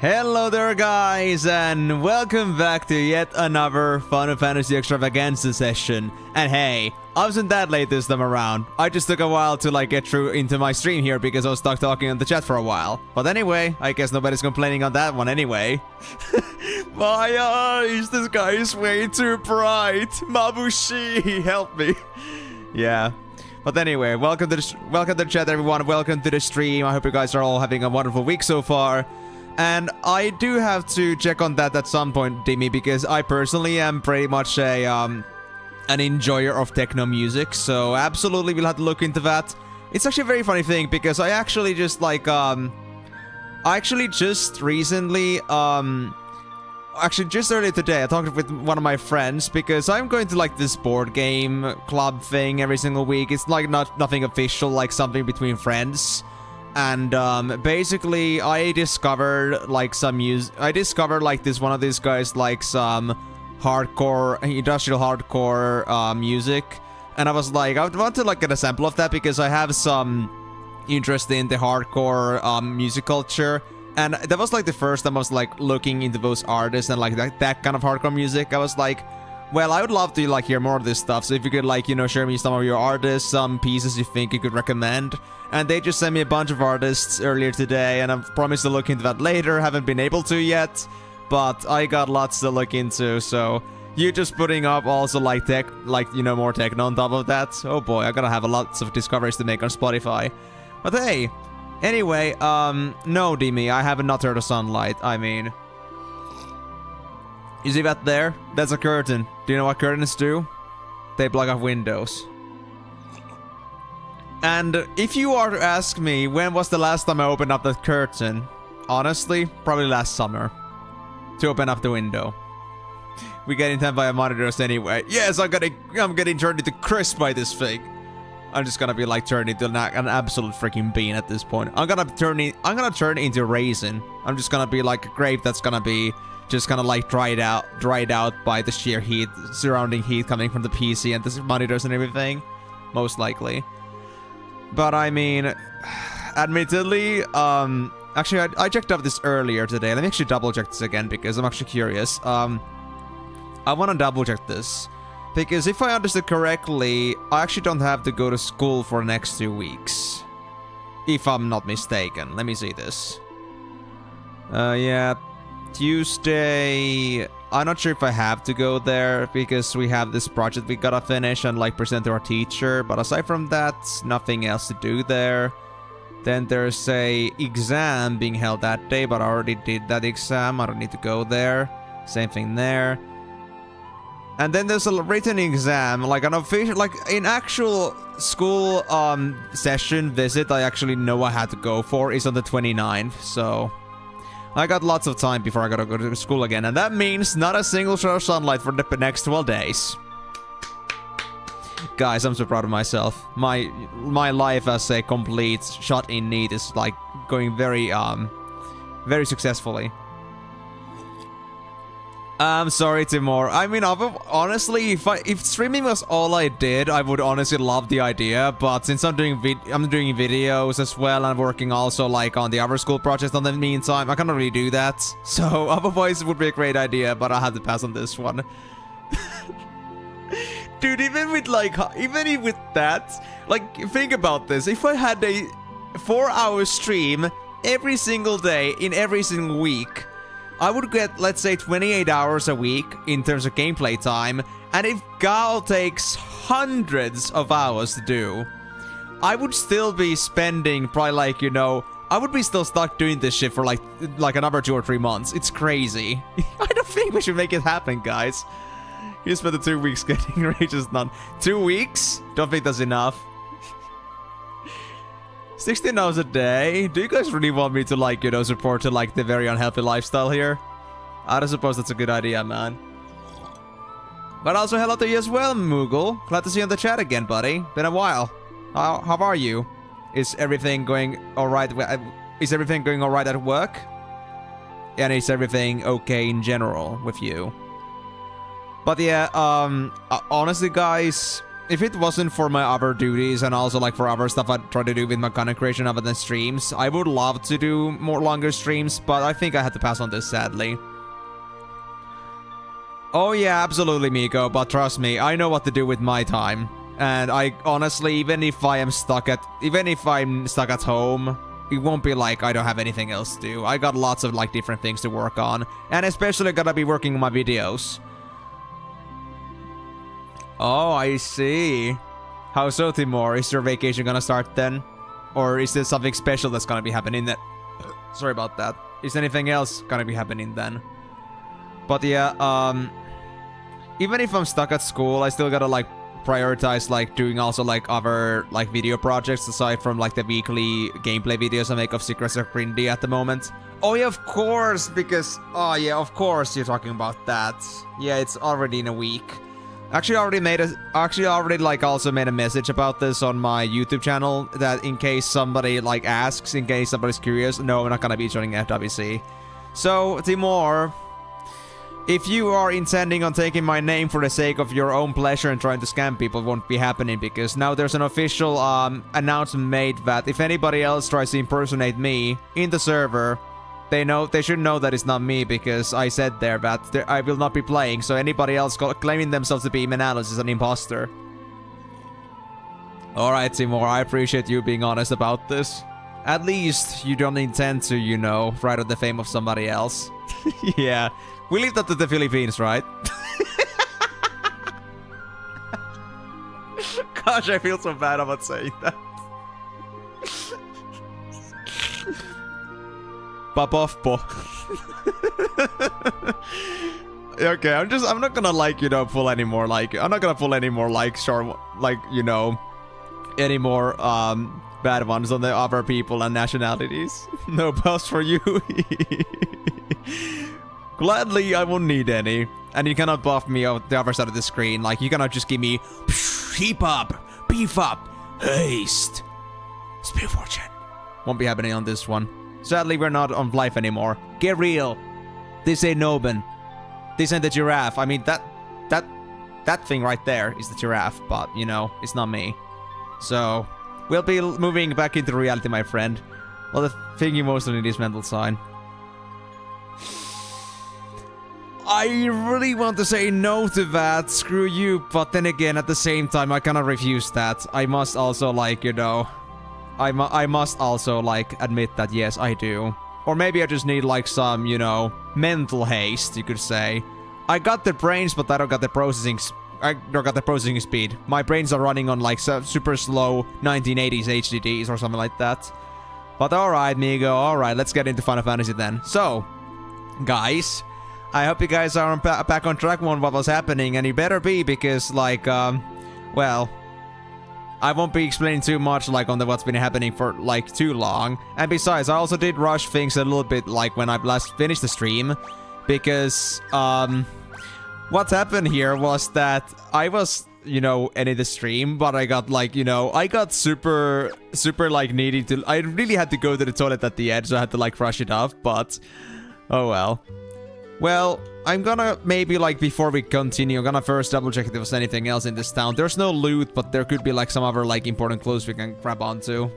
Hello there guys, and welcome back to yet another Final Fantasy Extravaganza session. And hey, I wasn't that late this time around. I just took a while to get through into my stream here because I was stuck talking on the chat for a while. But anyway, I guess nobody's complaining on that one anyway. My eyes, this guy is way too bright. Mabushi, help me. Yeah. But anyway, welcome to the chat everyone, welcome to the stream. I hope you guys are all having a wonderful week so far. And I do have to check on that at some point, Dimmy, because I personally am pretty much an enjoyer of techno music, so absolutely we'll have to look into that. It's actually a very funny thing, because I actually just recently, actually just earlier today, I talked with one of my friends, because I'm going to this board game club thing every single week. It's nothing official, something between friends. And basically I discovered some music. I discovered this one of these guys some hardcore, industrial hardcore music, and I was like, I would want to get a sample of that because I have some interest in the hardcore music culture. And that was the first time I was looking into those artists and that kind of hardcore music. I was like, well, I would love to hear more of this stuff. So if you could share me some of your artists, some pieces you think you could recommend. And they just sent me a bunch of artists earlier today, and I've promised to look into that later. Haven't been able to yet, but I got lots to look into. So you just putting up also tech, more techno on top of that. Oh boy, I'm gonna have lots of discoveries to make on Spotify. But hey, anyway, no, Dimi, I have not heard of Sunlight. I mean, you see that there? That's a curtain. Do you know what curtains do? They block off windows. And if you are to ask me when was the last time I opened up that curtain, honestly, probably last summer. To open up the window. We get intent by monitors anyway. Yes, I'm getting turned into crisp by this thing. I'm just gonna be turned into an absolute freaking bean at this point. I'm gonna turn into raisin. I'm just gonna be a grape that's gonna be just kind of dried out by the sheer heat, surrounding heat coming from the PC and the monitors and everything, most likely. But I mean, admittedly, actually I checked up this earlier today. Let me actually double check this again because I'm actually curious. I want to double check this because if I understood correctly, I actually don't have to go to school for the next 2 weeks, if I'm not mistaken. Let me see this. Yeah. Tuesday, I'm not sure if I have to go there because we have this project we gotta finish and present to our teacher, but aside from that, nothing else to do there. Then there's a exam being held that day, but I already did that exam. I don't need to go there. Same thing there. And then there's a written exam, an official, an actual school session visit I actually know I had to go for is on the 29th, so I got lots of time before I gotta go to school again, and that means not a single shot of sunlight for the next 12 days. Guys, I'm so proud of myself. My life as a complete shot in need is like going very successfully. I'm sorry, Timur. I mean, honestly, if streaming was all I did, I would honestly love the idea. But since I'm doing videos as well, and working also like on the other school projects in the meantime, I can't really do that. So otherwise, it would be a great idea, but I had to pass on this one. Dude, even with that, like, think about this. If I had a 4-hour stream every single day in every single week, I would get, let's say, 28 hours a week in terms of gameplay time. And if Gal takes hundreds of hours to do, I would still be spending probably like, you know, I would be still stuck doing this shit for like another 2 or 3 months. It's crazy. I don't think we should make it happen, guys. You spent the 2 weeks getting Rage's none. 2 weeks? Don't think that's enough. 16 hours a day? Do you guys really want me to, like, you know, support to, like, the very unhealthy lifestyle here? I don't suppose that's a good idea, man. But also hello to you as well, Moogle. Glad to see you in the chat again, buddy. Been a while. How are you? Is everything going alright? Is everything going alright at work? And is everything okay in general with you? But yeah, honestly, guys, if it wasn't for my other duties and also like for other stuff I try to do with my content creation other than streams, I would love to do more longer streams, but I think I had to pass on this, sadly. Oh yeah, absolutely, Miko, but trust me, I know what to do with my time. And I honestly, even if I'm stuck at home, it won't be like I don't have anything else to do. I got lots of like different things to work on, and especially gotta be working on my videos. Oh, I see. How so, Timur? Is your vacation gonna start then? Or is there something special that's gonna be happening that... Sorry about that. Is anything else gonna be happening then? But yeah, even if I'm stuck at school, I still gotta like prioritize like doing also like other like video projects aside from like the weekly gameplay videos I make of Secrets of Grindy at the moment. Oh yeah, of course, because... Oh yeah, of course you're talking about that. Yeah, it's already in a week. Actually, also made a message about this on my YouTube channel, that in case somebody like asks, in case somebody's curious, no, I'm not gonna be joining FWC. So, Timur, if you are intending on taking my name for the sake of your own pleasure and trying to scam people, it won't be happening, because now there's an official announcement made that if anybody else tries to impersonate me in the server, they should know that it's not me, because I said there that I will not be playing, so anybody else claiming themselves to be Emenalus is an imposter. Alright, Timur, I appreciate you being honest about this. At least you don't intend to, you know, write on the fame of somebody else. Yeah, we leave that to the Philippines, right? Gosh, I feel so bad about saying that. Papofpo. Okay, I'm not gonna like, you know, pull any more like, I'm not gonna pull any more like, sure, like, you know, any more bad ones on the other people and nationalities. No buffs for you. Gladly, I won't need any. And you cannot buff me on the other side of the screen. Like, you cannot just give me heap up, beef up, haste, speed fortune. Won't be happening on this one. Sadly, we're not on life anymore. Get real. This ain't Noban. This ain't the giraffe. I mean, that thing right there is the giraffe, but, you know, it's not me. So, we'll be moving back into reality, my friend. Well, the thing you mostly need is mental sign. I really want to say no to that, screw you, but then again, at the same time, I cannot refuse that. I must also, like, you know... I must also, like, admit that, yes, I do. Or maybe I just need, like, some, you know, mental haste, you could say. I got the brains, but I don't got the processing... I don't got the processing speed. My brains are running on, like, super slow 1980s HDDs or something like that. But alright, Migo, alright, let's get into Final Fantasy then. So, guys, I hope you guys are back on track on what was happening, and you better be, because, like, well... I won't be explaining too much, like, on what's been happening for, like, too long. And besides, I also did rush things a little bit, like, when I last finished the stream. Because, what happened here was that I was you know, end the stream, but I got like, you know, I got super like needy to, I really had to go to the toilet at the end, so I had to like rush it off, but oh well. Well, I'm gonna maybe like before we continue, I'm gonna first double check if there was anything else in this town. There's no loot, but there could be like some other like important clues we can grab onto.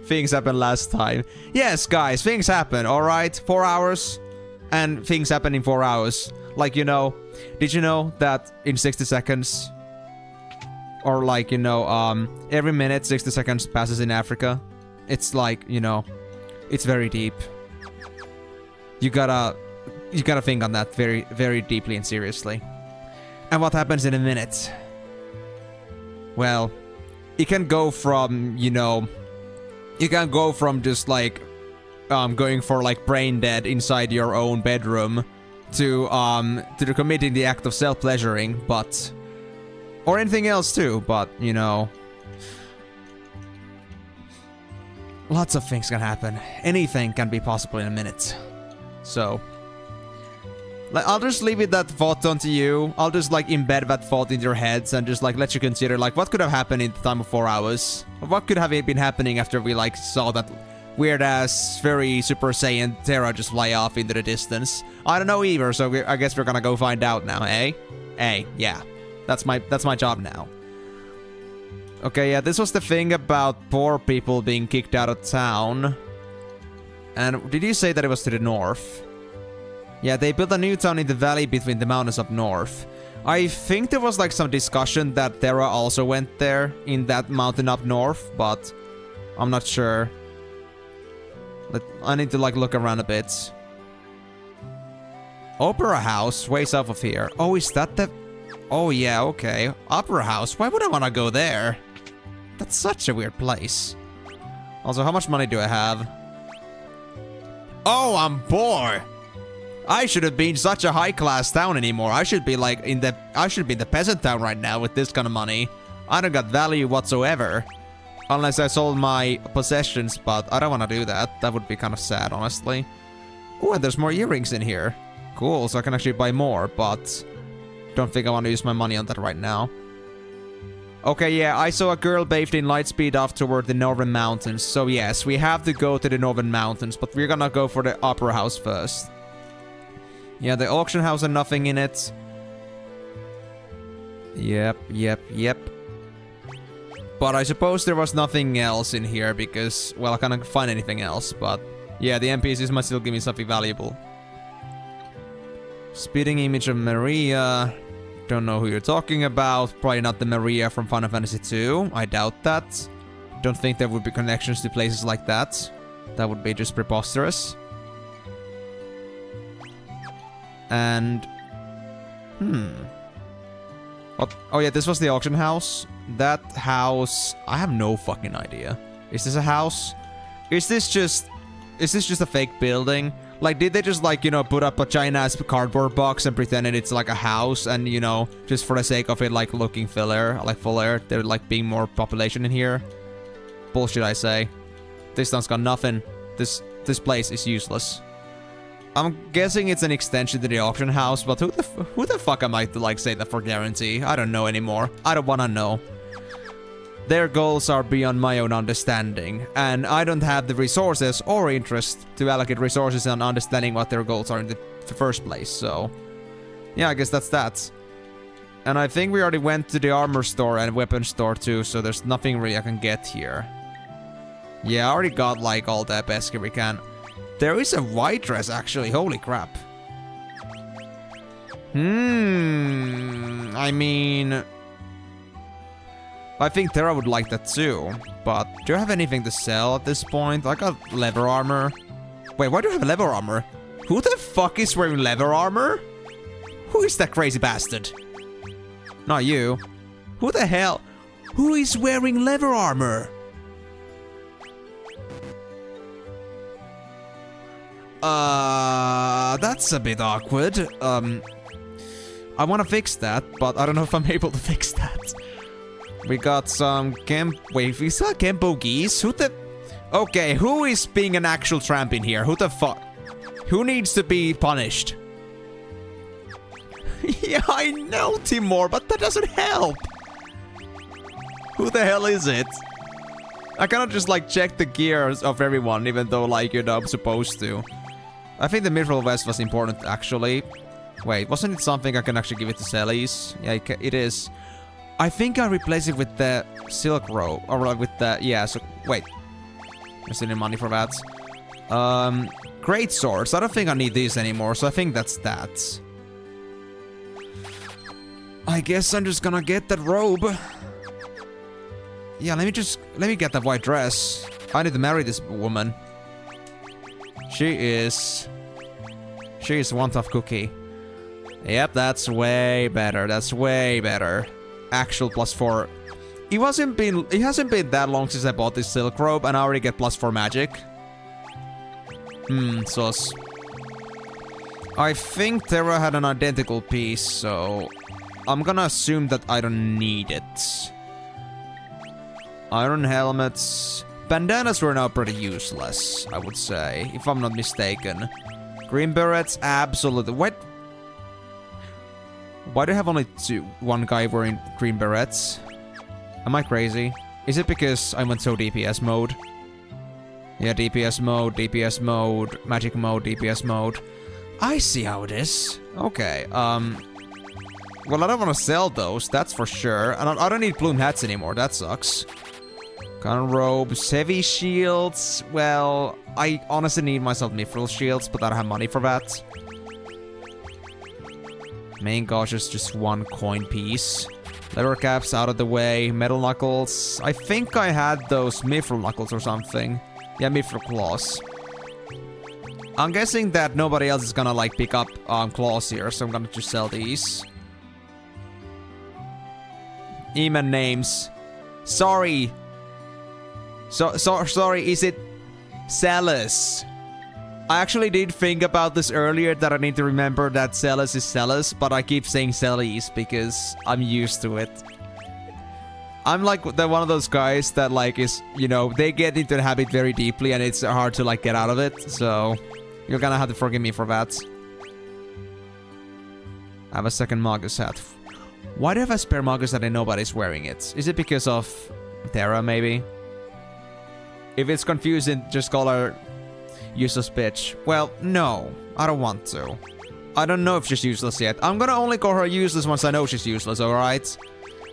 Things happened last time. Yes, guys, things happen, alright? 4 hours, and things happen in 4 hours. Like, you know, did you know that in 60 seconds, or like, you know, every minute 60 seconds passes in Africa? It's like, you know, it's very deep. You gotta think on that very, very deeply and seriously. And what happens in a minute? Well, it can go from, you know, you can go from just like, going for like brain dead inside your own bedroom to committing the act of self-pleasuring, but, or anything else too, but, you know, lots of things can happen. Anything can be possible in a minute. So, I'll just leave it that thought onto you. I'll just like embed that thought in your heads and just like let you consider like what could have happened in the time of 4 hours. What could have been happening after we like saw that weird ass very Super Saiyan Terra just fly off into the distance. I don't know either, so I guess we're gonna go find out now, eh? Hey, yeah. That's my job now. Okay, yeah, this was the thing about poor people being kicked out of town. And did you say that it was to the north? Yeah, they built a new town in the valley between the mountains up north. I think there was like some discussion that Terra also went there in that mountain up north, but I'm not sure. I need to like look around a bit. Opera House, way south of here. Oh, is that the... Oh yeah, okay. Opera House, why would I want to go there? That's such a weird place. Also, how much money do I have? Oh, I'm poor! I should have been such a high-class town anymore. I should be like in the... I should be in the peasant town right now with this kind of money. I don't got value whatsoever. Unless I sold my possessions, but I don't want to do that. That would be kind of sad, honestly. Oh, and there's more earrings in here. Cool, so I can actually buy more, but... don't think I want to use my money on that right now. Okay, yeah, I saw a girl bathed in light speed off toward the northern mountains. So yes, we have to go to the northern mountains, but we're gonna go for the opera house first. Yeah, the auction house had nothing in it. Yep. But I suppose there was nothing else in here because, well, I can't find anything else, but... yeah, the NPCs might still give me something valuable. Speeding image of Maria. Don't know who you're talking about. Probably not the Maria from Final Fantasy VII. I doubt that. Don't think there would be connections to places like that. That would be just preposterous. And... What? Oh yeah, this was the auction house. That house... I have no fucking idea. Is this a house? Is this just a fake building? Like, did they just, like, you know, put up a giant-ass cardboard box and pretended it's, like, a house and, you know, just for the sake of it, like, looking fuller, there, like, being more population in here? Bullshit, I say. This town's got nothing. This place is useless. I'm guessing it's an extension to the auction house, but who the fuck am I to, like, say that for guarantee? I don't know anymore. I don't wanna know. Their goals are beyond my own understanding, and I don't have the resources or interest to allocate resources on understanding what their goals are in the first place, so... yeah, I guess that's that. And I think we already went to the armor store and weapon store too, so there's nothing really I can get here. Yeah, I already got, like, all the best gear we can. There is a white dress, actually, holy crap. I mean... I think Terra would like that too, but do you have anything to sell at this point? I got leather armor. Wait, why do you have leather armor? Who the fuck is wearing leather armor? Who is that crazy bastard? Not you. Who the hell? Who is wearing leather armor? That's a bit awkward. I want to fix that, but I don't know if I'm able to fix that. We got some wait, we saw Kempo geese? Who the... okay, who is being an actual tramp in here? Who the fuck? Who needs to be punished? Yeah, I know, Timor, but that doesn't help. Who the hell is it? I cannot just like check the gears of everyone, even though like, you know, I'm supposed to. I think the mithril vest was important, actually. Wait, wasn't it something I can actually give it to Celis? Yeah, it is. I think I replace it with the silk robe, or like with the, yeah, so, wait. I still need money for that. Great swords. I don't think I need these anymore, so I think that's that. I guess I'm just gonna get that robe. Yeah, let me get that white dress. I need to marry this woman. She is one tough cookie. Yep, that's way better. That's way better. Actual +4. It hasn't been that long since I bought this silk robe, and I already get +4 magic. Sus. I think Terra had an identical piece, so I'm gonna assume that I don't need it. Iron helmets. Bandanas were now pretty useless, I would say, if I'm not mistaken. Green berets, absolutely. What? Why do I have only one guy wearing green berets? Am I crazy? Is it because I went so DPS mode? Yeah, DPS mode, magic mode, DPS mode. I see how it is. Okay, well, I don't want to sell those, that's for sure. And I don't need plume hats anymore, that sucks. Gun robes, heavy shields. Well, I honestly need myself mithril shields, but I don't have money for that. Main gauge is just one coin piece. Leather caps out of the way. Metal knuckles. I think I had those mithril knuckles or something. Yeah, mithril claws. I'm guessing that nobody else is gonna like pick up claws here, so I'm gonna just sell these. Eman names. Sorry. Sorry, is it Celis? I actually did think about this earlier, that I need to remember that Celis is Celis, but I keep saying Celis because I'm used to it. I'm like one of those guys that like is, you know, they get into the habit very deeply and it's hard to like get out of it, so you're gonna have to forgive me for that. I have a second Magus hat. Why do I have a spare Magus hat and nobody's wearing it? Is it because of Terra, maybe? If it's confusing, just call her useless bitch. Well, no. I don't want to. I don't know if she's useless yet. I'm gonna only call her useless once I know she's useless, alright?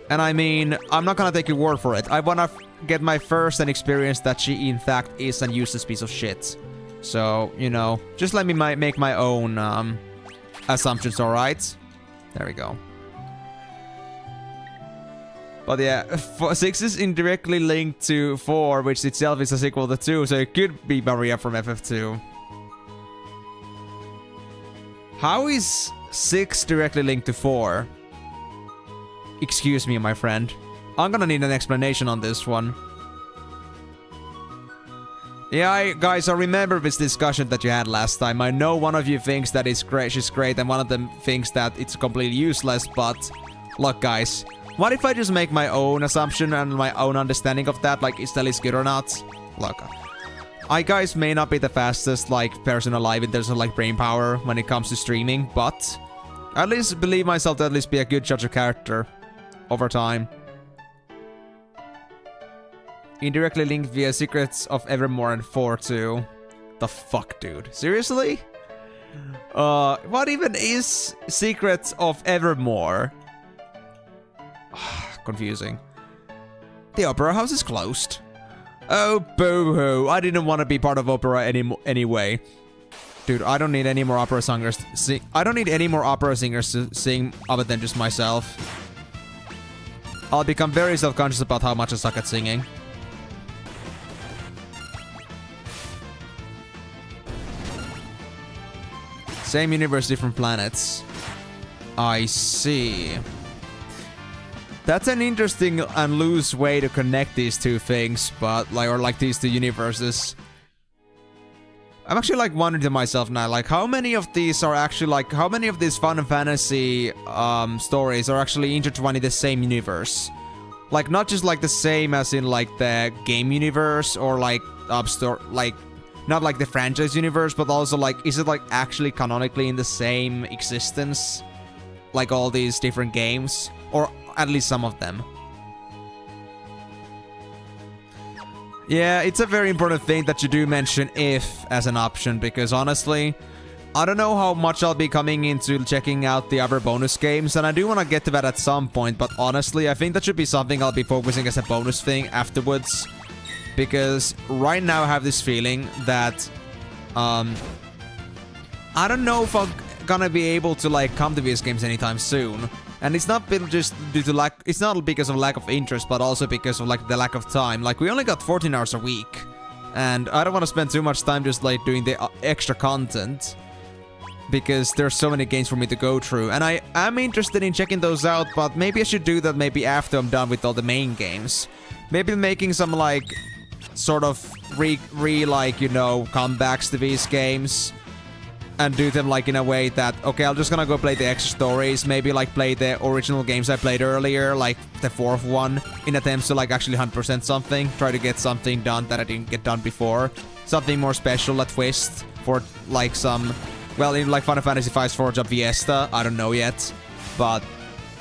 And I mean, I'm not gonna take your word for it. I wanna get my first-hand experience that she, in fact, is a useless piece of shit. So, you know, just let me make my own assumptions, alright? There we go. But yeah, 6 is indirectly linked to 4, which itself is a sequel to 2, so it could be Maria from FF2. How is 6 directly linked to 4? Excuse me, my friend. I'm gonna need an explanation on this one. Yeah, guys, I remember this discussion that you had last time. I know one of you thinks that it's great, she's great, and one of them thinks that it's completely useless, but look, guys. What if I just make my own assumption and my own understanding of that, like, is Celis good or not? Look, I guys may not be the fastest, like, person alive in terms of, like, brain power when it comes to streaming, but I at least believe myself to at least be a good judge of character over time. Indirectly linked via Secrets of Evermore and 4 too. The fuck, dude? Seriously? What even is Secrets of Evermore? Confusing. The Opera House is closed. Oh, boo-hoo. I didn't want to be part of Opera anyway. Dude, I don't need any more opera singers. I don't need any more opera singers to sing other than just myself. I'll become very self-conscious about how much I suck at singing. Same universe, different planets. I see. That's an interesting and loose way to connect these two things, but like, or like these two universes. I'm actually like wondering to myself now, like how many of these are actually like, how many of these Final Fantasy stories are actually intertwined in the same universe? Like not just like the same as in like the game universe or like like not like the franchise universe, but also like, is it like actually canonically in the same existence? Like all these different games? Or at least some of them. Yeah, it's a very important thing that you do mention if as an option, because honestly, I don't know how much I'll be coming into checking out the other bonus games, and I do want to get to that at some point, but honestly, I think that should be something I'll be focusing as a bonus thing afterwards, because right now I have this feeling that, I don't know if I'm gonna be able to, like, come to these games anytime soon. And it's not just due to lack, it's not because of lack of interest, but also because of, like, the lack of time. Like, we only got 14 hours a week, and I don't want to spend too much time just, like, doing the extra content, because there's so many games for me to go through. And I am interested in checking those out, but maybe I should do that maybe after I'm done with all the main games. Maybe making some, like, sort of like, you know, comebacks to these games. And do them, like, in a way that, okay, I'm just gonna go play the extra stories, maybe, like, play the original games I played earlier, like the 4th one, in attempts to, like, actually 100% something, try to get something done that I didn't get done before. Something more special, a twist, for, like, some, well, in, like, Final Fantasy VI's Forge of Fiesta, I don't know yet, but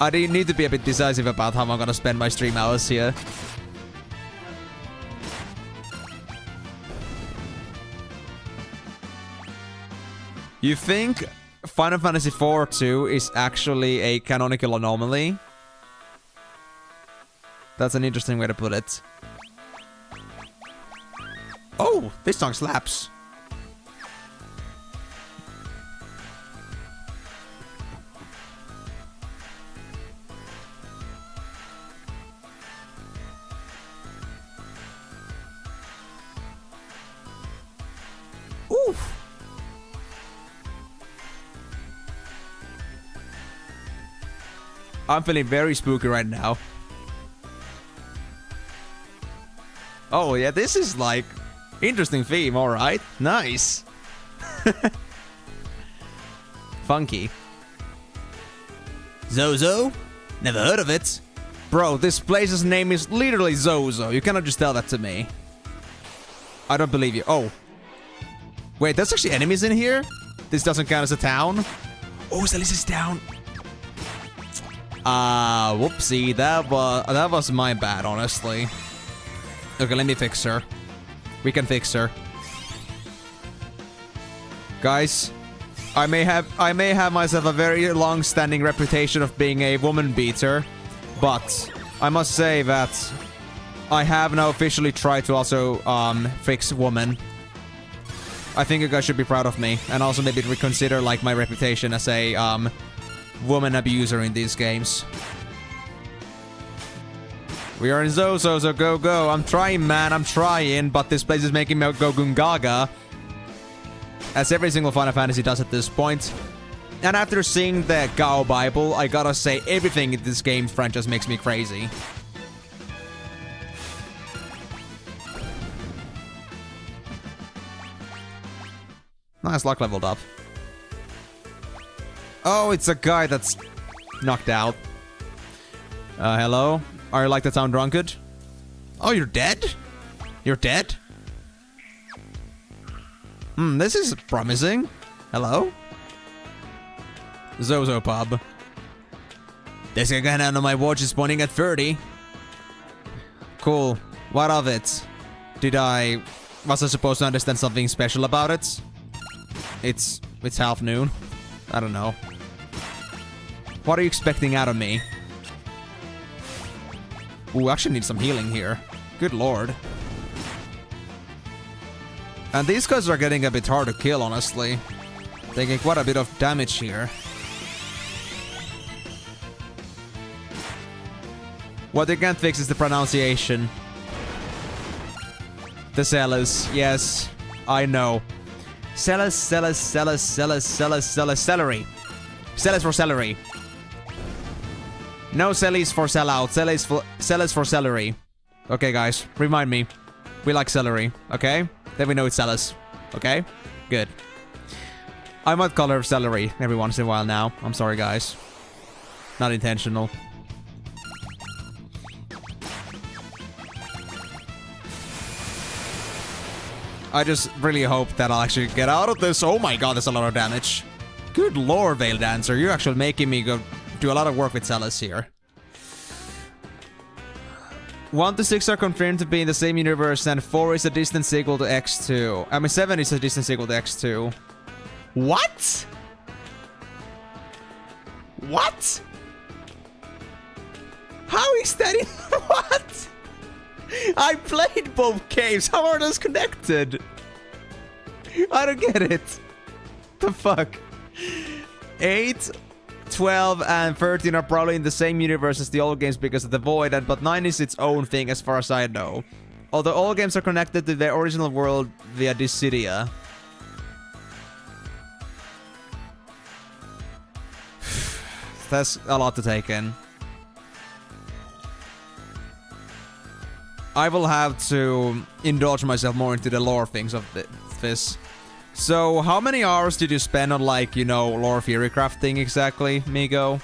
I need to be a bit decisive about how I'm gonna spend my stream hours here. You think Final Fantasy VII 2 is actually a canonical anomaly? That's an interesting way to put it. Oh, this song slaps. Oof. I'm feeling very spooky right now. Oh yeah, this is like interesting theme, alright. Nice. Funky. Zozo? Never heard of it. Bro, this place's name is literally Zozo. You cannot just tell that to me. I don't believe you. Oh. Wait, there's actually enemies in here? This doesn't count as a town? Oh, so this is town. Whoopsie, that was my bad, honestly. Okay, let me fix her. We can fix her. Guys, I may have myself a very long-standing reputation of being a woman beater, but I must say that I have now officially tried to also fix woman. I think you guys should be proud of me, and also maybe reconsider, like, my reputation as a woman abuser in these games. We are in Zozo, so go, go. I'm trying, man. I'm trying, but this place is making me go Gungaga. As every single Final Fantasy does at this point. And after seeing the Gao Bible, I gotta say, everything in this game franchise makes me crazy. Nice, luck leveled up. Oh, it's a guy that's knocked out. Hello? Are you like the town drunkard? Oh, you're dead? You're dead? This is promising. Hello? Zozo pub. This guy on my watch is pointing at 30. Cool. What of it? Was I supposed to understand something special about it? It's half noon. I don't know. What are you expecting out of me? Ooh, I actually need some healing here. Good lord. And these guys are getting a bit hard to kill, honestly. Taking quite a bit of damage here. What they can't fix is the pronunciation. The sellers, yes. I know. Sellers, sellers, sellers, sellers, sellers, sellers, celery. Sellers for celery. No sellies for sellout. Sellers for celery. Okay, guys. Remind me. We like celery. Okay? Then we know it's sellers. Okay? Good. I might call her celery every once in a while now. I'm sorry, guys. Not intentional. I just really hope that I'll actually get out of this. Oh my god, there's a lot of damage. Good lord, Veil Dancer. You're actually making me go do a lot of work with Celis here. 1 to 6 are confirmed to be in the same universe, and 4 is a distant sequel to X2. I mean, 7 is a distant sequel to X2. What? What? How is that in what? I played both games. How are those connected? I don't get it. The fuck? 8, 12, and 13 are probably in the same universe as the old games because of the Void, but 9 is its own thing as far as I know. Although all games are connected to their original world via dystopia. That's a lot to take in. I will have to indulge myself more into the lore things of this. So, how many hours did you spend on, like, you know, lore theory crafting exactly, Migo?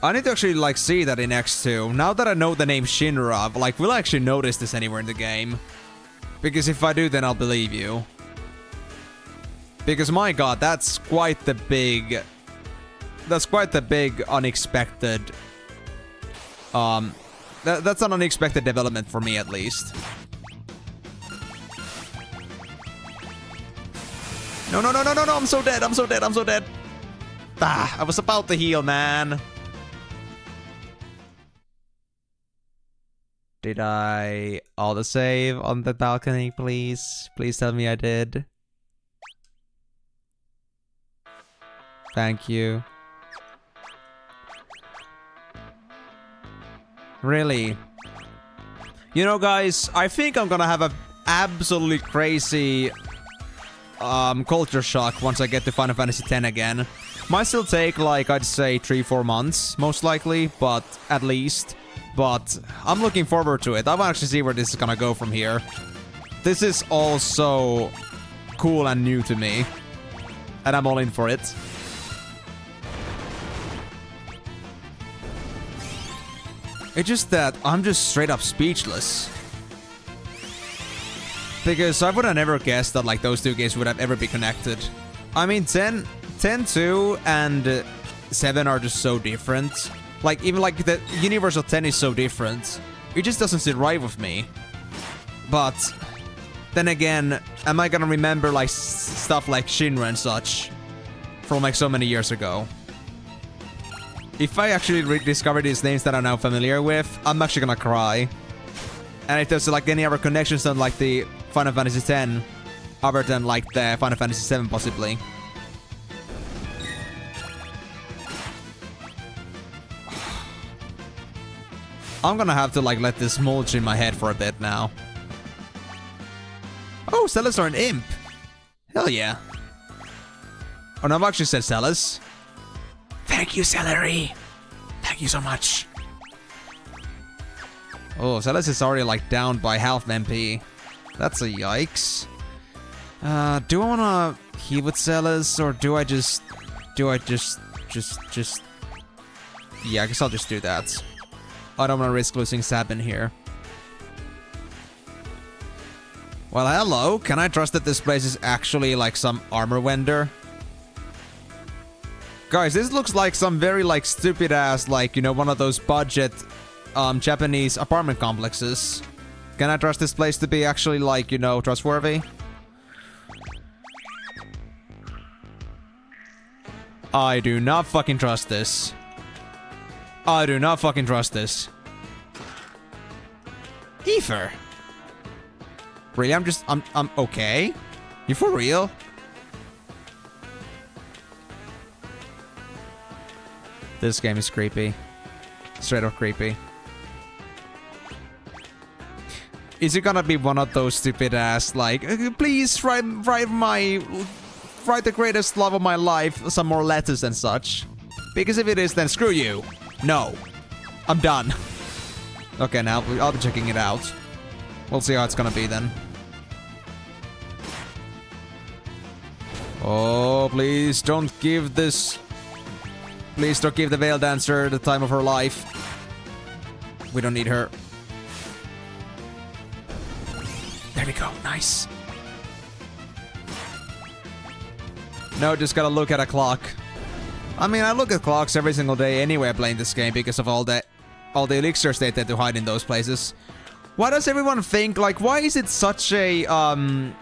I need to actually, like, see that in X2. Now that I know the name Shinra, like, will I actually notice this anywhere in the game? Because if I do, then I'll believe you. Because, my god, that's quite the big... That's quite the big unexpected... That's an unexpected development for me, at least. No, no, no, no, no, no, I'm so dead, I'm so dead, I'm so dead. Ah, I was about to heal, man. Did I auto-save on the balcony, please? Please tell me I did. Thank you. Really? You know, guys, I think I'm gonna have a absolutely crazy culture shock once I get to Final Fantasy X again. Might still take, like, I'd say 3-4 months, most likely, but at least. But I'm looking forward to it. I want to actually see where this is gonna go from here. This is all so cool and new to me. And I'm all in for it. It's just that I'm just straight up speechless. Because I would have never guessed that, like, those two games would have ever be connected. I mean, 10-2 and 7 are just so different. Like, even like the universe of 10 is so different. It just doesn't sit right with me. But then again, am I gonna remember, like, stuff like Shinra and such from, like, so many years ago? If I actually rediscover these names that I'm now familiar with, I'm actually gonna cry. And if there's, like, any other connections on, like, the Final Fantasy X, other than, like, the Final Fantasy VII, possibly. I'm gonna have to, like, let this mulch in my head for a bit now. Oh, Celes are an imp! Hell yeah. Oh, no, I've actually said Celes. Thank you, Celery. Thank you so much. Oh, Celes is already, like, down by half MP. That's a yikes. Do I wanna heal with Celes, or do I just... Yeah, I guess I'll just do that. I don't wanna risk losing Sabin here. Well, hello. Can I trust that this place is actually, like, some armor vendor? Guys, this looks like some very, like, stupid ass, like, you know, one of those budget Japanese apartment complexes. Can I trust this place to be actually, like, you know, trustworthy? I do not fucking trust this. I do not fucking trust this. Ether. Really? I'm okay? You for real? This game is creepy. Straight up creepy. Is it gonna be one of those stupid ass, like, please write the greatest love of my life, some more letters and such? Because if it is, then screw you. No. I'm done. Okay, now I'll be checking it out. We'll see how it's gonna be then. Oh, please don't give this... Please don't give the Veil Dancer the time of her life. We don't need her. There we go. Nice. No, just gotta look at a clock. I mean, I look at clocks every single day anyway playing this game because of all the elixirs they tend to hide in those places. Why does everyone think, like, why is it such a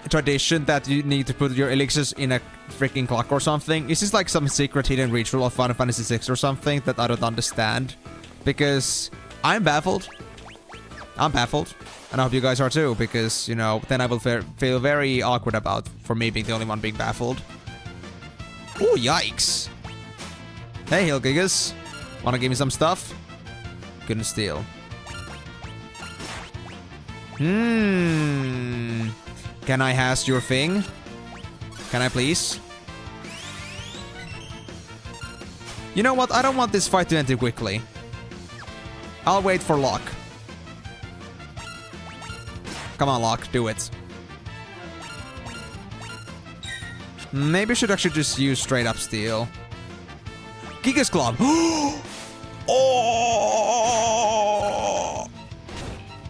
tradition that you need to put your elixirs in a freaking clock or something? Is this like some secret hidden ritual of Final Fantasy VI or something that I don't understand? Because I'm baffled. I'm baffled. And I hope you guys are too, because, you know, then I will feel very awkward about for me being the only one being baffled. Oh, yikes. Hey, Hill Gigas. Wanna give me some stuff? Couldn't steal. Can I has your thing? Can I please? You know what? I don't want this fight to end too quickly. I'll wait for Locke. Come on, Locke, do it. Maybe I should actually just use straight up steal. Gigas Club! Oh!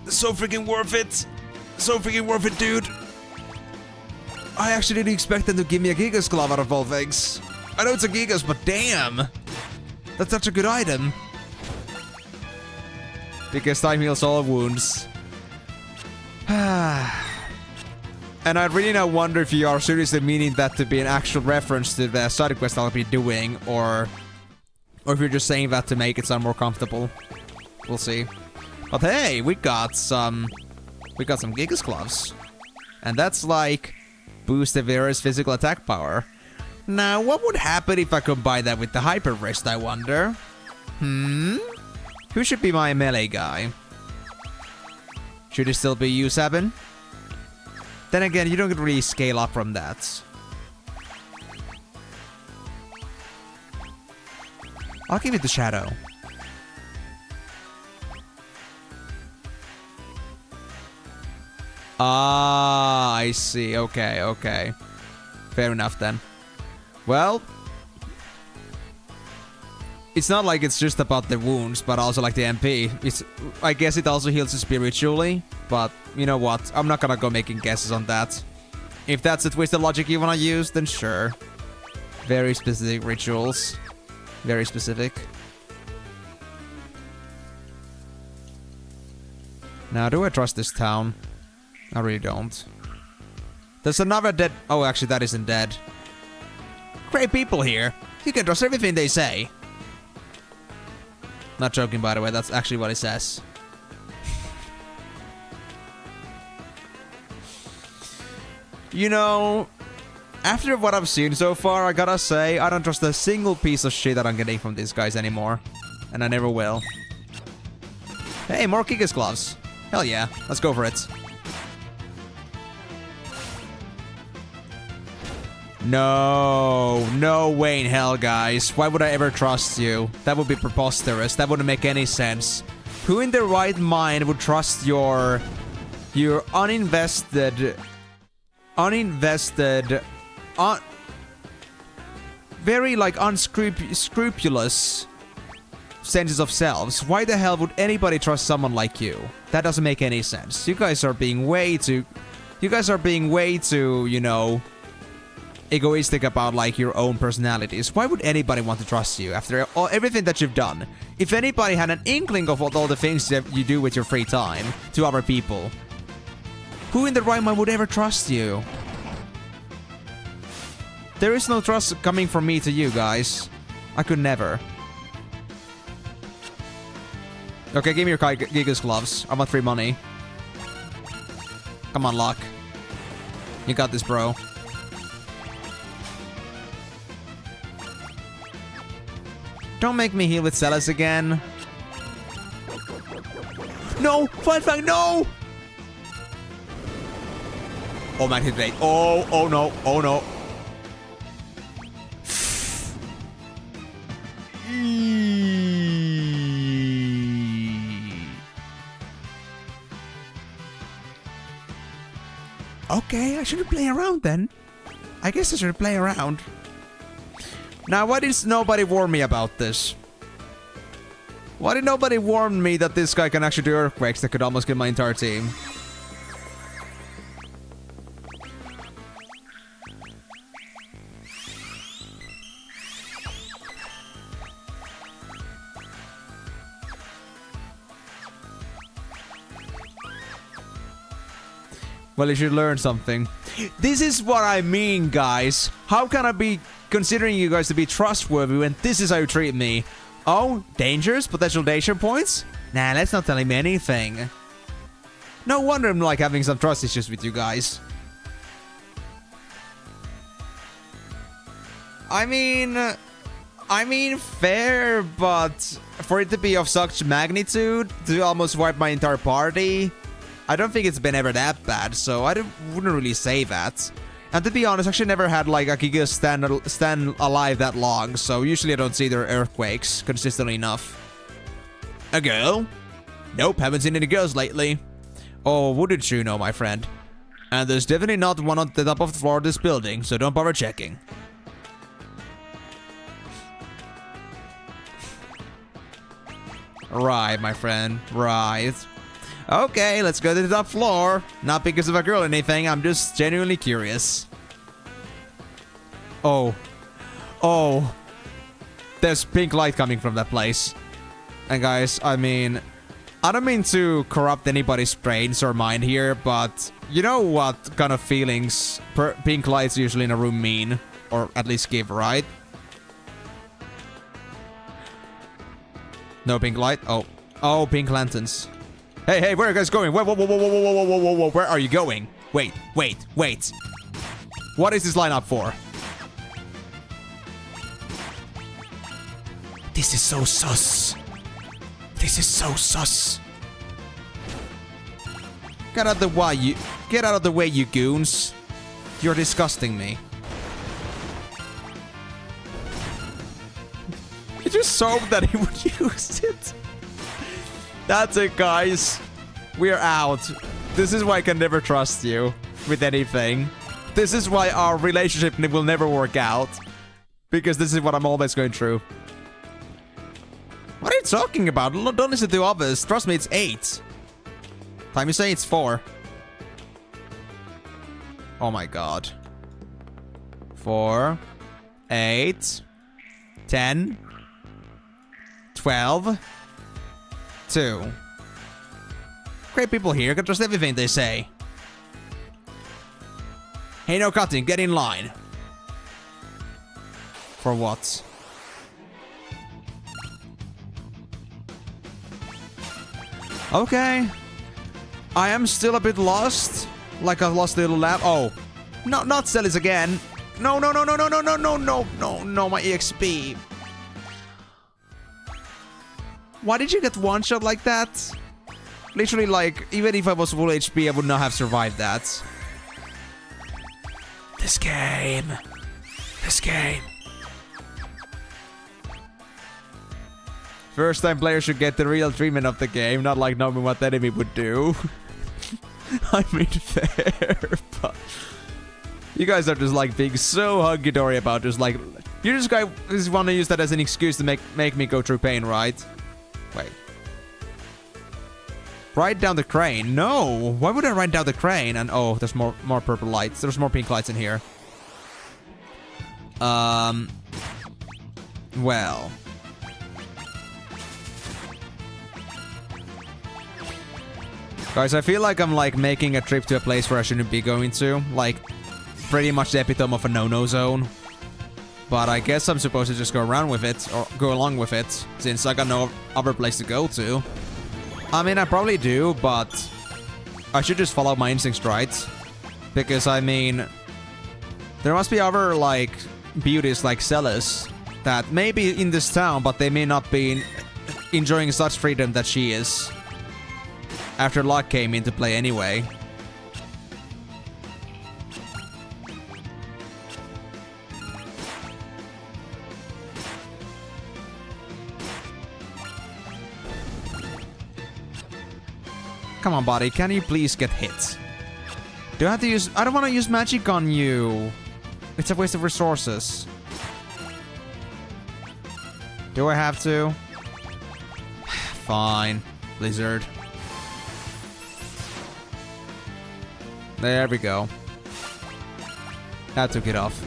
So freaking worth it! So freaking worth it, dude! I actually didn't expect them to give me a Gigas Glove out of all things. I know it's a Gigas, but damn! That's such a good item. Because time heals all wounds. And I really now wonder if you are seriously meaning that to be an actual reference to the side quest I'll be doing, or if you're just saying that to make it sound more comfortable. We'll see. But hey, we got some Gigas Gloves. And that's like boost the Vera's physical attack power. Now, what would happen if I combine that with the Hyper Wrist, I wonder? Who should be my melee guy? Should it still be you, Sabin? Then again, you don't really scale up from that. I'll give it the Shadow. Ah, I see. Okay, okay. Fair enough then. Well, it's not like it's just about the wounds, but also like the MP. I guess it also heals you spiritually, but you know what? I'm not gonna go making guesses on that. If that's the twisted logic you wanna use, then sure. Very specific rituals. Very specific. Now, do I trust this town? I really don't. There's another dead... Oh, actually, that isn't dead. Great people here. You can trust everything they say. Not joking, by the way. That's actually what it says. You know, after what I've seen so far, I gotta say, I don't trust a single piece of shit that I'm getting from these guys anymore. And I never will. Hey, more Gigas Gloves. Hell yeah. Let's go for it. No, no way in hell, guys. Why would I ever trust you? That would be preposterous. That wouldn't make any sense. Who in their right mind would trust your uninvested, very like unscrupulous senses of selves? Why the hell would anybody trust someone like you? That doesn't make any sense. You guys are being way too, you know, egoistic about like your own personalities. Why would anybody want to trust you after everything that you've done? If anybody had an inkling of all the things that you do with your free time to other people, who in the right mind would ever trust you? There is no trust coming from me to you guys. I could never. Okay, give me your Gigas Gloves. I want free money. Come on, Locke. You got this, bro. Don't make me heal with Celis again. No! Fine Fang, no! Oh, man, hit rate. Oh, oh no, oh no. Okay, I shouldn't play around then. I guess I should play around. Now, why did nobody warn me about this? Why did nobody warn me that this guy can actually do earthquakes that could almost kill my entire team? Well, you should learn something. This is what I mean, guys. How can I be considering you guys to be trustworthy when this is how you treat me? Oh, dangers? Potential danger points? Nah, that's not telling me anything. No wonder I'm like having some trust issues with you guys. I mean, fair, but for it to be of such magnitude, to almost wipe my entire party, I don't think it's been ever that bad, so I wouldn't really say that. And to be honest, I actually never had like a Giga stand alive that long, so usually I don't see their earthquakes consistently enough. A girl? Nope, haven't seen any girls lately. Oh, wouldn't you know, my friend? And there's definitely not one on the top of the floor of this building, so don't bother checking. Right, my friend, right. Okay, let's go to the top floor. Not because of a girl or anything, I'm just genuinely curious. Oh. Oh. There's pink light coming from that place. And guys, I mean, I don't mean to corrupt anybody's brains or mind here, but you know what kind of feelings pink lights usually in a room mean? Or at least give, right? No pink light? Oh. Oh, pink lanterns. Hey, hey, where are you guys going? Whoa, whoa, whoa, whoa, whoa, whoa, whoa, whoa, whoa, where are you going? Wait, wait, wait. What is this lineup for? This is so sus. This is so sus. Get out of the way, get out of the way, you goons. You're disgusting me. I just hoped that he would use it. That's it, guys. We're out. This is why I can never trust you with anything. This is why our relationship will never work out. Because this is what I'm always going through. What are you talking about? Don't listen to others. Trust me, it's 8. Time you say it's 4. Oh my god. 4, 8, 10, 12, 2. Great people here, can trust everything they say. Hey, no cutting, get in line. For what? Okay. I am still a bit lost. Like I lost a little lap. Oh. No, not Celis again. No, no, no, no, no, no, no, no, no, no, no, my EXP. Why did you get one shot like that? Literally, like, even if I was full HP, I would not have survived that. This game. This game. First time players should get the real treatment of the game, not like knowing what the enemy would do. I mean, fair, but... You guys are just like being so hunky-dory about just like... You just guys want to use that as an excuse to make me go through pain, right? Wait. Ride down the crane? No! Why would I ride down the crane? And oh, there's more purple lights. There's more pink lights in here. Well... Guys, I feel like I'm like making a trip to a place where I shouldn't be going to. Like, pretty much the epitome of a no-no zone. But I guess I'm supposed to just go around with it, or go along with it, since I got no other place to go to. I mean, I probably do, but I should just follow my instincts, right? Because, I mean, there must be other, like, beauties like Celis that may be in this town, but they may not be enjoying such freedom that she is. After luck came into play anyway. Come on, buddy. Can you please get hit? Do I have to use... I don't want to use magic on you. It's a waste of resources. Do I have to? Fine. Blizzard. There we go. That took it off.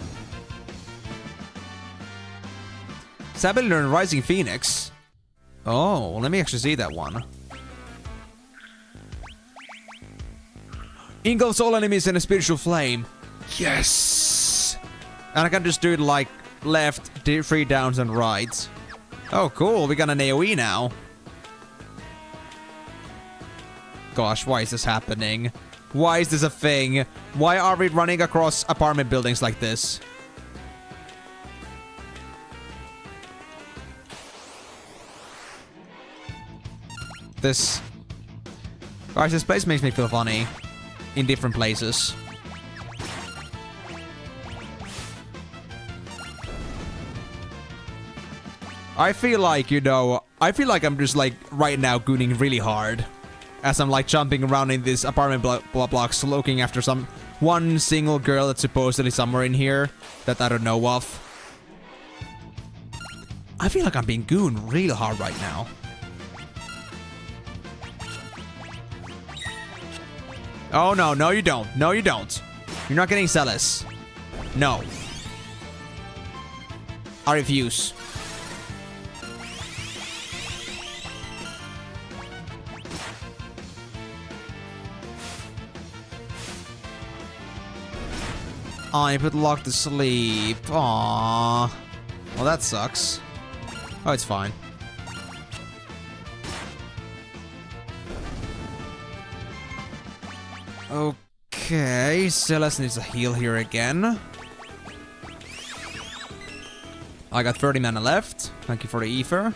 Sabin learned Rising Phoenix. Oh, let me actually see that one. Engulfs all enemies in a spiritual flame. Yes! And I can just do it like left, 3 downs and right. Oh, cool. We got an AoE now. Gosh, why is this happening? Why is this a thing? Why are we running across apartment buildings like this? Gosh, this place makes me feel funny. In different places. I feel like, you know, I'm just like right now gooning really hard. As I'm like jumping around in these apartment blocks looking after one single girl that's supposedly somewhere in here that I don't know of. I feel like I'm being gooned real hard right now. Oh no, no you don't. No you don't. You're not getting zealous. No. I refuse. I put Locke to sleep. Aww. Well, that sucks. Oh, it's fine. Okay, Celeste needs a heal here again. I got 30 mana left. Thank you for the ether.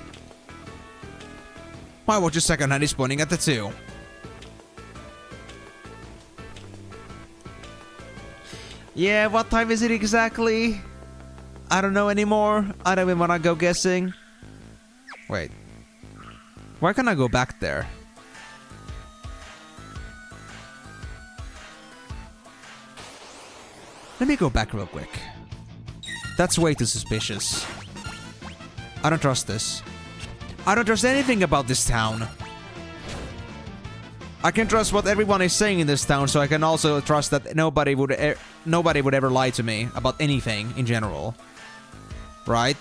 My watch is second hand is pointing at the 2. Yeah, what time is it exactly? I don't know anymore. I don't even wanna go guessing. Wait. Why can't I go back there? Let me go back real quick. That's way too suspicious. I don't trust this. I don't trust anything about this town. I can trust what everyone is saying in this town, so I can also trust that nobody would ever lie to me about anything in general. Right?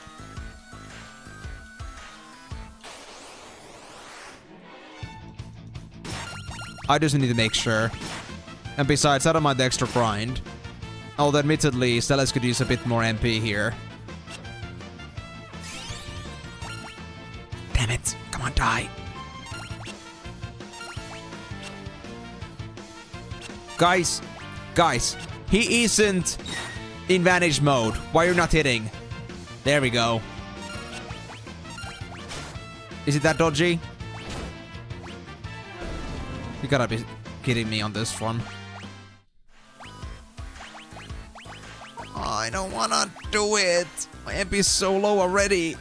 I just need to make sure. And besides, I don't mind the extra grind. Although admittedly, Celeste could use a bit more MP here. Damn it. Come on, die. Guys, he isn't in Vanish mode. Why are you not hitting? There we go. Is it that dodgy? You gotta be kidding me on this one. I don't wanna do it. My MP is so low already.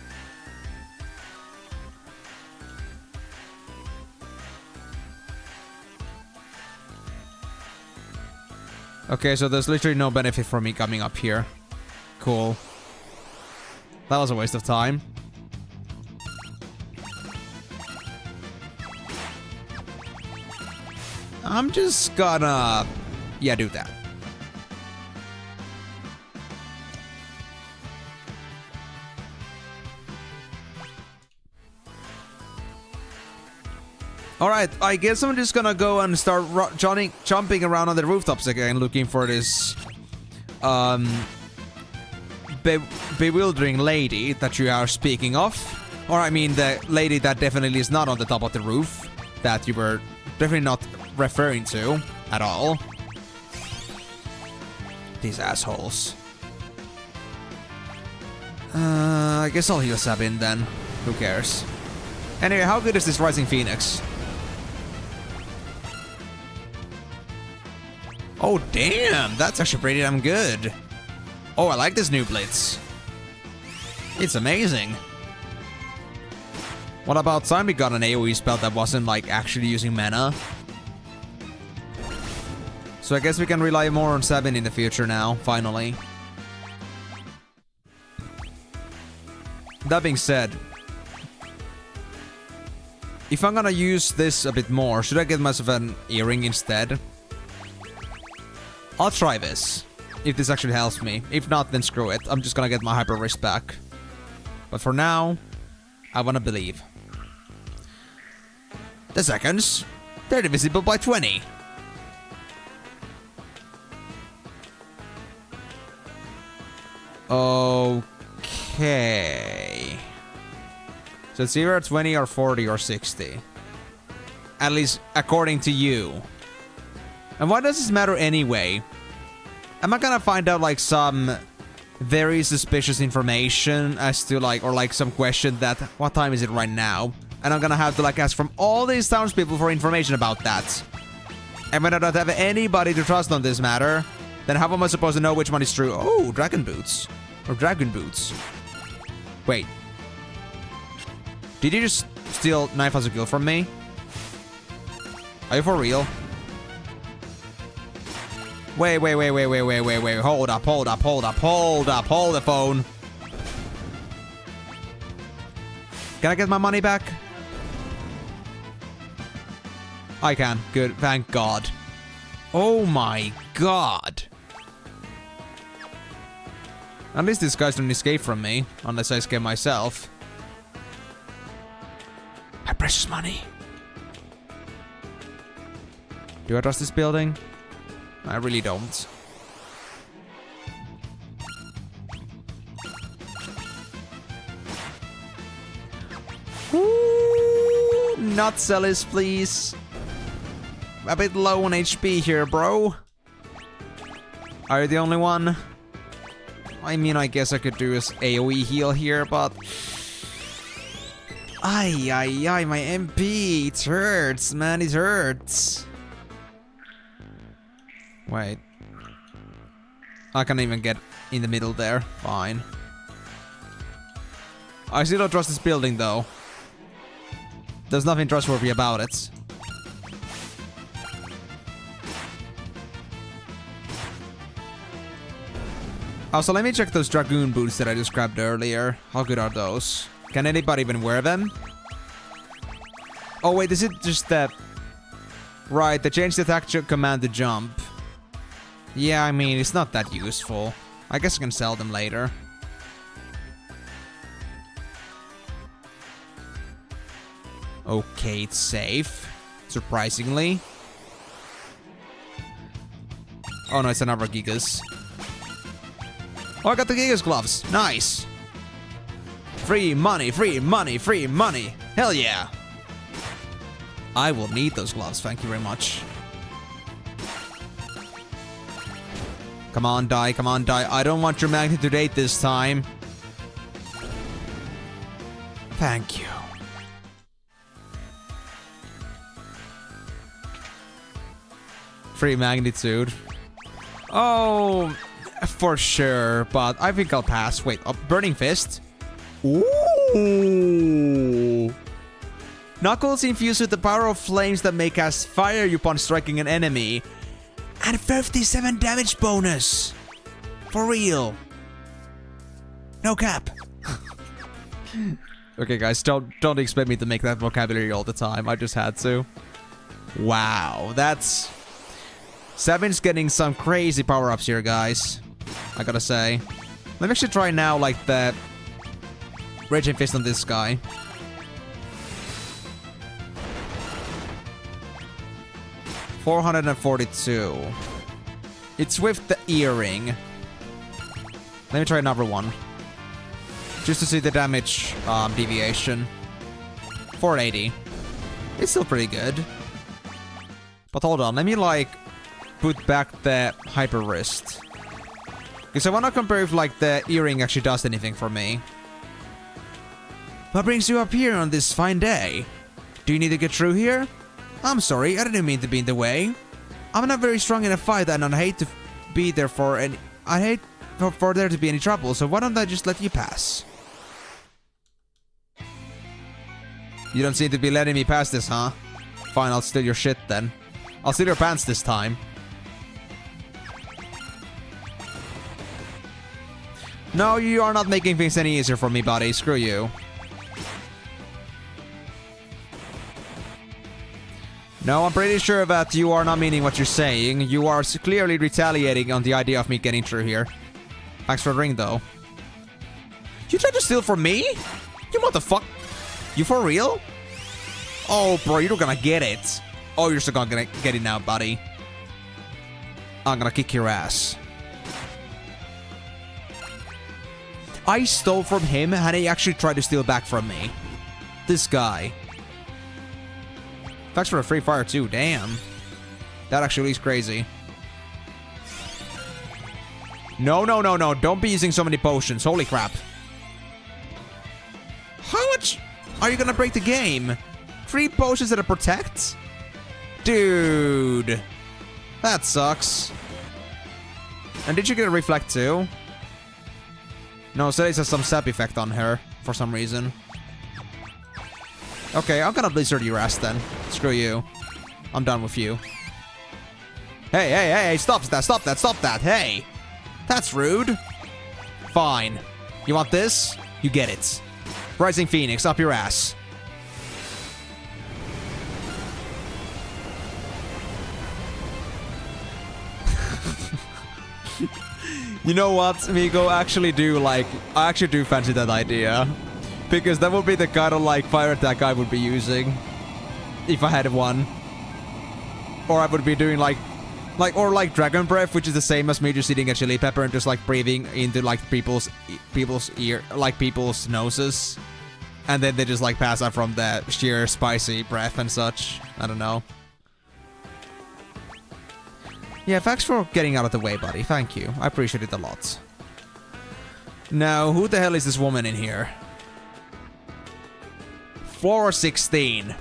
Okay, so there's literally no benefit for me coming up here. Cool. That was a waste of time. I'm just gonna... yeah, do that. Alright, I guess I'm just gonna go and start jumping around on the rooftops again, looking for this bewildering lady that you are speaking of. Or I mean the lady that definitely is not on the top of the roof, that you were definitely not referring to at all. These assholes. I guess I'll heal Sabin then. Who cares? Anyway, how good is this Rising Phoenix? Oh, damn! That's actually pretty damn good. Oh, I like this new Blitz. It's amazing. What about time we got an AoE spell that wasn't, like, actually using mana? So I guess we can rely more on Sabin in the future now, finally. That being said, if I'm gonna use this a bit more, should I get myself an earring instead? I'll try this, if this actually helps me. If not, then screw it. I'm just gonna get my hyper wrist back. But for now, I wanna believe. The seconds, they're divisible by 20. Okay. So it's either 20 or 40 or 60. At least according to you. And why does this matter anyway? Am I gonna find out like some very suspicious information as to like, or like some question that, what time is it right now? And I'm gonna have to like ask from all these townspeople for information about that. And when I don't have anybody to trust on this matter, then how am I supposed to know which one is true? Oh, dragon boots. Or dragon boots. Wait. Did you just steal 9,000 gil from me? Are you for real? Wait. Hold up. Hold the phone. Can I get my money back? I can. Good. Thank God. Oh my God. At least these guys don't escape from me. Unless I escape myself. My precious money. Do I trust this building? I really don't. Ooh, not Celis, please. A bit low on HP here, bro. Are you the only one? I mean, I guess I could do this AoE heal here, but... Ay, my MP. It hurts, man, it hurts. Wait. I can't even get in the middle there. Fine. I still don't trust this building, though. There's nothing trustworthy about it. Also, let me check those Dragoon boots that I just grabbed earlier. How good are those? Can anybody even wear them? Oh, wait, is it just that... Right, they changed the attack command to jump. Yeah, I mean, it's not that useful. I guess I can sell them later. Okay, it's safe. Surprisingly. Oh no, it's another Gigas. Oh, I got the Gigas gloves. Nice. Free money, free money, free money. Hell yeah. I will need those gloves, thank you very much. Come on, die, come on, die. I don't want your magnitude 8 this time. Thank you. Free magnitude. Oh, for sure, but I think I'll pass. Wait, Burning Fist? Ooh. Knuckles infused with the power of flames that may cast fire upon striking an enemy. And 57 damage bonus. For real. No cap. Okay, guys, don't expect me to make that vocabulary all the time. I just had to. Wow, that's... 7's getting some crazy power-ups here, guys. I gotta say. Let me actually try now, like, the... Raging Fist on this guy. $442. It's with the earring. Let me try another one. Just to see the damage deviation. 480. It's still pretty good. But hold on, let me like put back the hyper wrist. Because I want to compare if like the earring actually does anything for me. What brings you up here on this fine day? Do you need to get through here? I'm sorry, I didn't mean to be in the way. I'm not very strong in a fight and I hate to be there for any... I hate for there to be any trouble, so why don't I just let you pass? You don't seem to be letting me pass this, huh? Fine, I'll steal your shit then. I'll steal your pants this time. No, you are not making things any easier for me, buddy. Screw you. No, I'm pretty sure that you are not meaning what you're saying. You are clearly retaliating on the idea of me getting through here. Thanks for the ring, though. You tried to steal from me? You motherfucker. You for real? Oh, bro, you're gonna get it. Oh, you're still gonna get it now, buddy. I'm gonna kick your ass. I stole from him and he actually tried to steal back from me. This guy. Thanks for a free fire too, damn. That actually is crazy. No, no, no, no. Don't be using so many potions. Holy crap. How much are you gonna break the game? 3 potions that protect? Dude. That sucks. And did you get a reflect too? No, Celis has some sap effect on her for some reason. Okay, I'm gonna blizzard your ass then. Screw you. I'm done with you. Hey, hey, hey, hey, stop that, stop that, stop that, hey! That's rude. Fine. You want this? You get it. Rising Phoenix, up your ass. You know what, Migo? I actually do fancy that idea. Because that would be the kind of like fire attack I would be using. If I had one. Or I would be doing like Dragon Breath, which is the same as me just eating a chili pepper and just like breathing into like people's noses. And then they just like pass out from that sheer spicy breath and such. I don't know. Yeah, thanks for getting out of the way, buddy. Thank you. I appreciate it a lot. Now, who the hell is this woman in here? 416.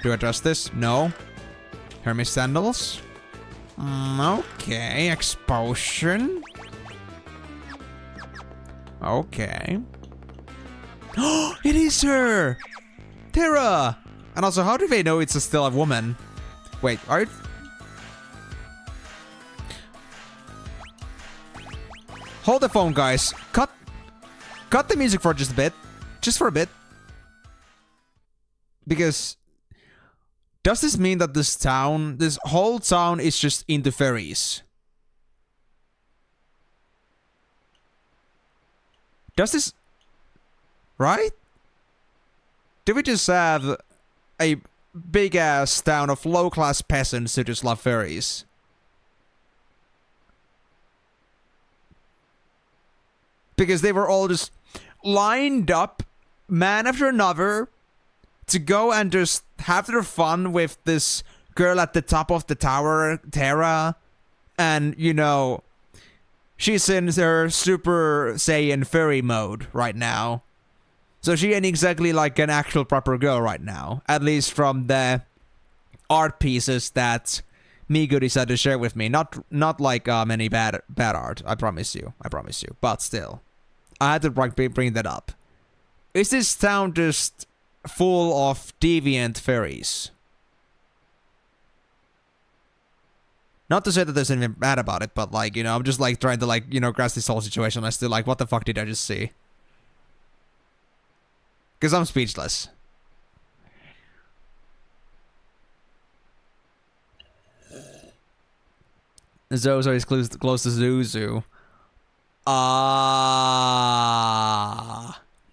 Do I trust this? No. Hermes sandals? Okay. Expulsion? Okay. Oh, it is her! Terra! And also, how do they know it's still a woman? Wait, are you... Hold the phone, guys. Cut the music for just a bit. Just for a bit. Because... Does this mean that this whole town is just into fairies? Does this... Right? Do we just have a big-ass town of low-class peasants who just love fairies? Because they were all just lined up, man after another, to go and just have their fun with this girl at the top of the tower, Terra. And, you know, she's in her Super Saiyan fairy mode right now. So she ain't exactly like an actual proper girl right now. At least from the art pieces that Migo decided to share with me. Not like any bad art, I promise you. I promise you. But still. I had to bring that up. Is this town just full of deviant fairies? Not to say that there's anything bad about it, but like, you know, I'm just like trying to like, you know, grasp this whole situation. I still like, what the fuck did I just see? Because I'm speechless. Zozo is close to Zuzu.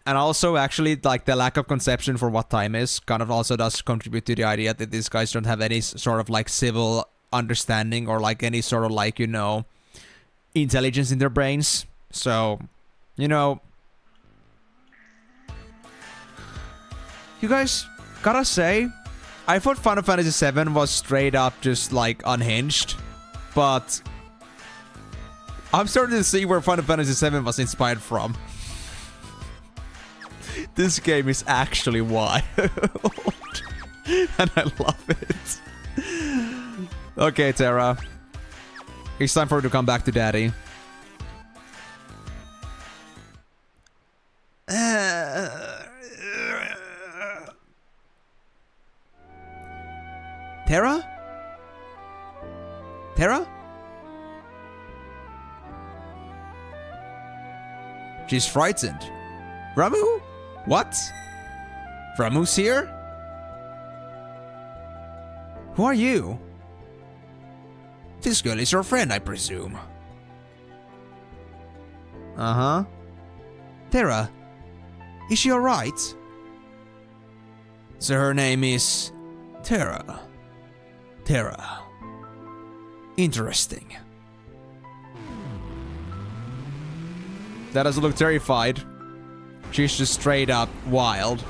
And also, actually, like, the lack of conception for what time is kind of also does contribute to the idea that these guys don't have any sort of, like, civil understanding or, like, any sort of, like, you know, intelligence in their brains. So, you know... You guys, gotta say, I thought Final Fantasy VII was straight up just, like, unhinged. But... I'm starting to see where Final Fantasy VII was inspired from. This game is actually wild. And I love it. Okay, Terra. It's time for her to come back to Daddy. Terra? Terra? She's frightened. Ramu? What? Ramu's here? Who are you? This girl is your friend, I presume. Uh-huh. Terra, is she alright? So her name is... Terra. Terra. Interesting. That doesn't look terrified. She's just straight up wild.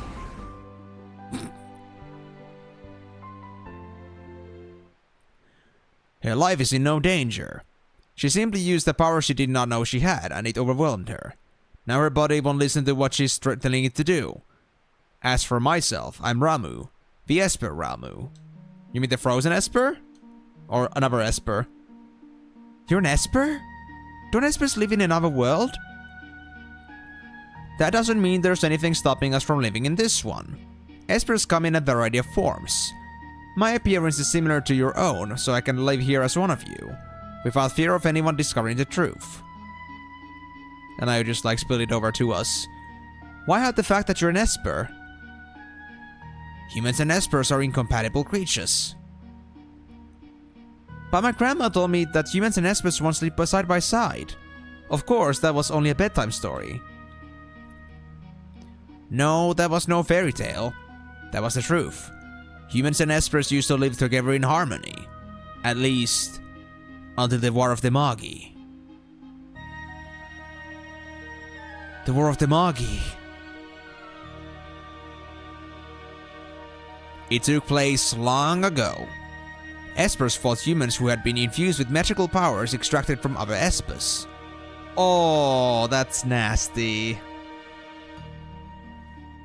Her life is in no danger. She simply used the power she did not know she had, and it overwhelmed her. Now her body won't listen to what she's telling it to do. As for myself, I'm Ramu. The Esper Ramu. You mean the frozen Esper? Or another Esper? You're an Esper? Don't Espers live in another world? That doesn't mean there's anything stopping us from living in this one. Espers come in a variety of forms. My appearance is similar to your own, so I can live here as one of you, without fear of anyone discovering the truth. And I just like spill it over to us. Why hide the fact that you're an Esper? Humans and Espers are incompatible creatures. But my grandma told me that humans and Espers once lived side by side. Of course, that was only a bedtime story. No, that was no fairy tale. That was the truth. Humans and Espers used to live together in harmony. At least, until the War of the Magi. The War of the Magi. It took place long ago. Espers fought humans who had been infused with magical powers extracted from other Espers. Oh, that's nasty.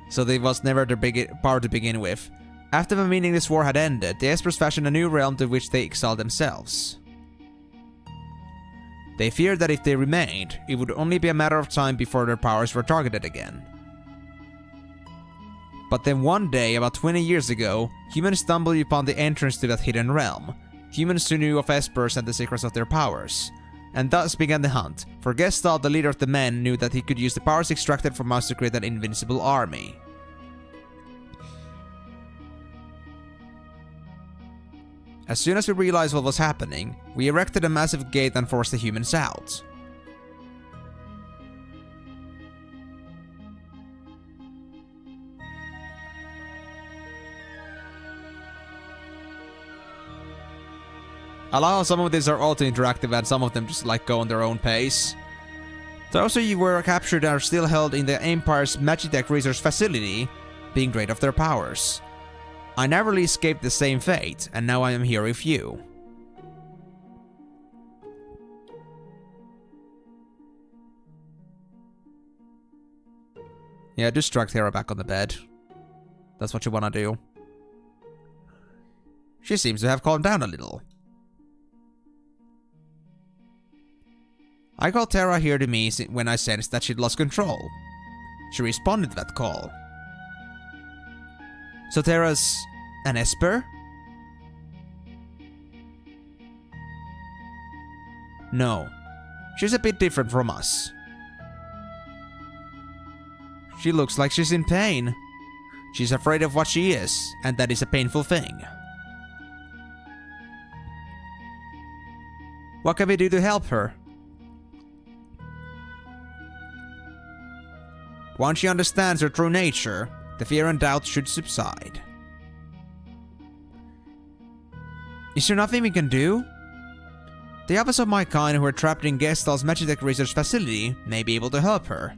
So there was never the power to begin with. After the meaningless war had ended, the Espers fashioned a new realm to which they exiled themselves. They feared that if they remained, it would only be a matter of time before their powers were targeted again. But then one day, about 20 years ago, humans stumbled upon the entrance to that hidden realm. Humans who knew of Espers and the secrets of their powers. And thus began the hunt, for Gestalt, the leader of the men, knew that he could use the powers extracted from us to create an invincible army. As soon as we realized what was happening, we erected a massive gate and forced the humans out. I love how some of these are auto-interactive and some of them just like go on their own pace. Those of you who were captured are still held in the Empire's Magitech research facility, being drained of their powers. I narrowly escaped the same fate, and now I am here with you. Yeah, just drag Terra back on the bed. That's what you wanna do. She seems to have calmed down a little. I called Terra here to me when I sensed that she'd lost control. She responded to that call. So Terra's an Esper? No, she's a bit different from us. She looks like she's in pain. She's afraid of what she is, and that is a painful thing. What can we do to help her? Once she understands her true nature, the fear and doubt should subside. Is there nothing we can do? The others of my kind who are trapped in Gestalt's Magitech research facility may be able to help her.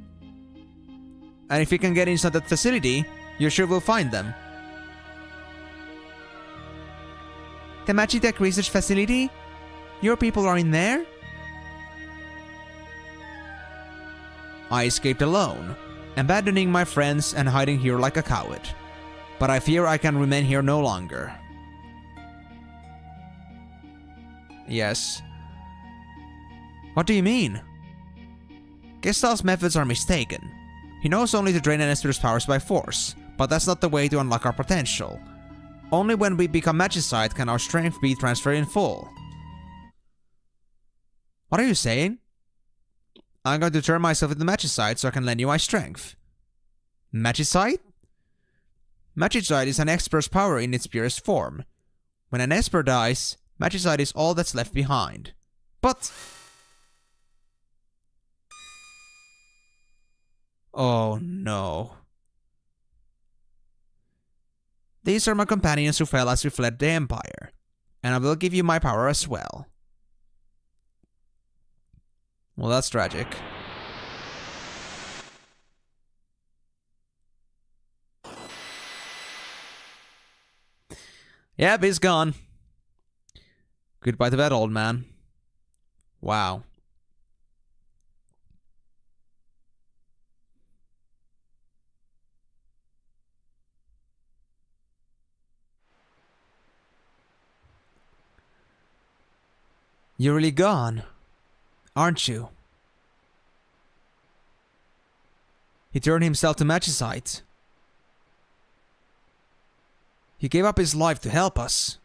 And if we can get inside that facility, you're sure we'll find them. The Magitech research facility? Your people are in there? I escaped alone, abandoning my friends and hiding here like a coward. But I fear I can remain here no longer. Yes. What do you mean? Gestalt's methods are mistaken. He knows only to drain an Esper's powers by force, but that's not the way to unlock our potential. Only when we become Magicite can our strength be transferred in full. What are you saying? I'm going to turn myself into Magicite so I can lend you my strength. Magicite? Magicite is an Esper's power in its purest form. When an Esper dies, Magicite is all that's left behind. But... oh no. These are my companions who fell as we fled the Empire, and I will give you my power as well. Well, that's tragic. Yep, he's gone. Goodbye to that old man. Wow. You're really gone, aren't you? He turned himself to magicite. He gave up his life to help us.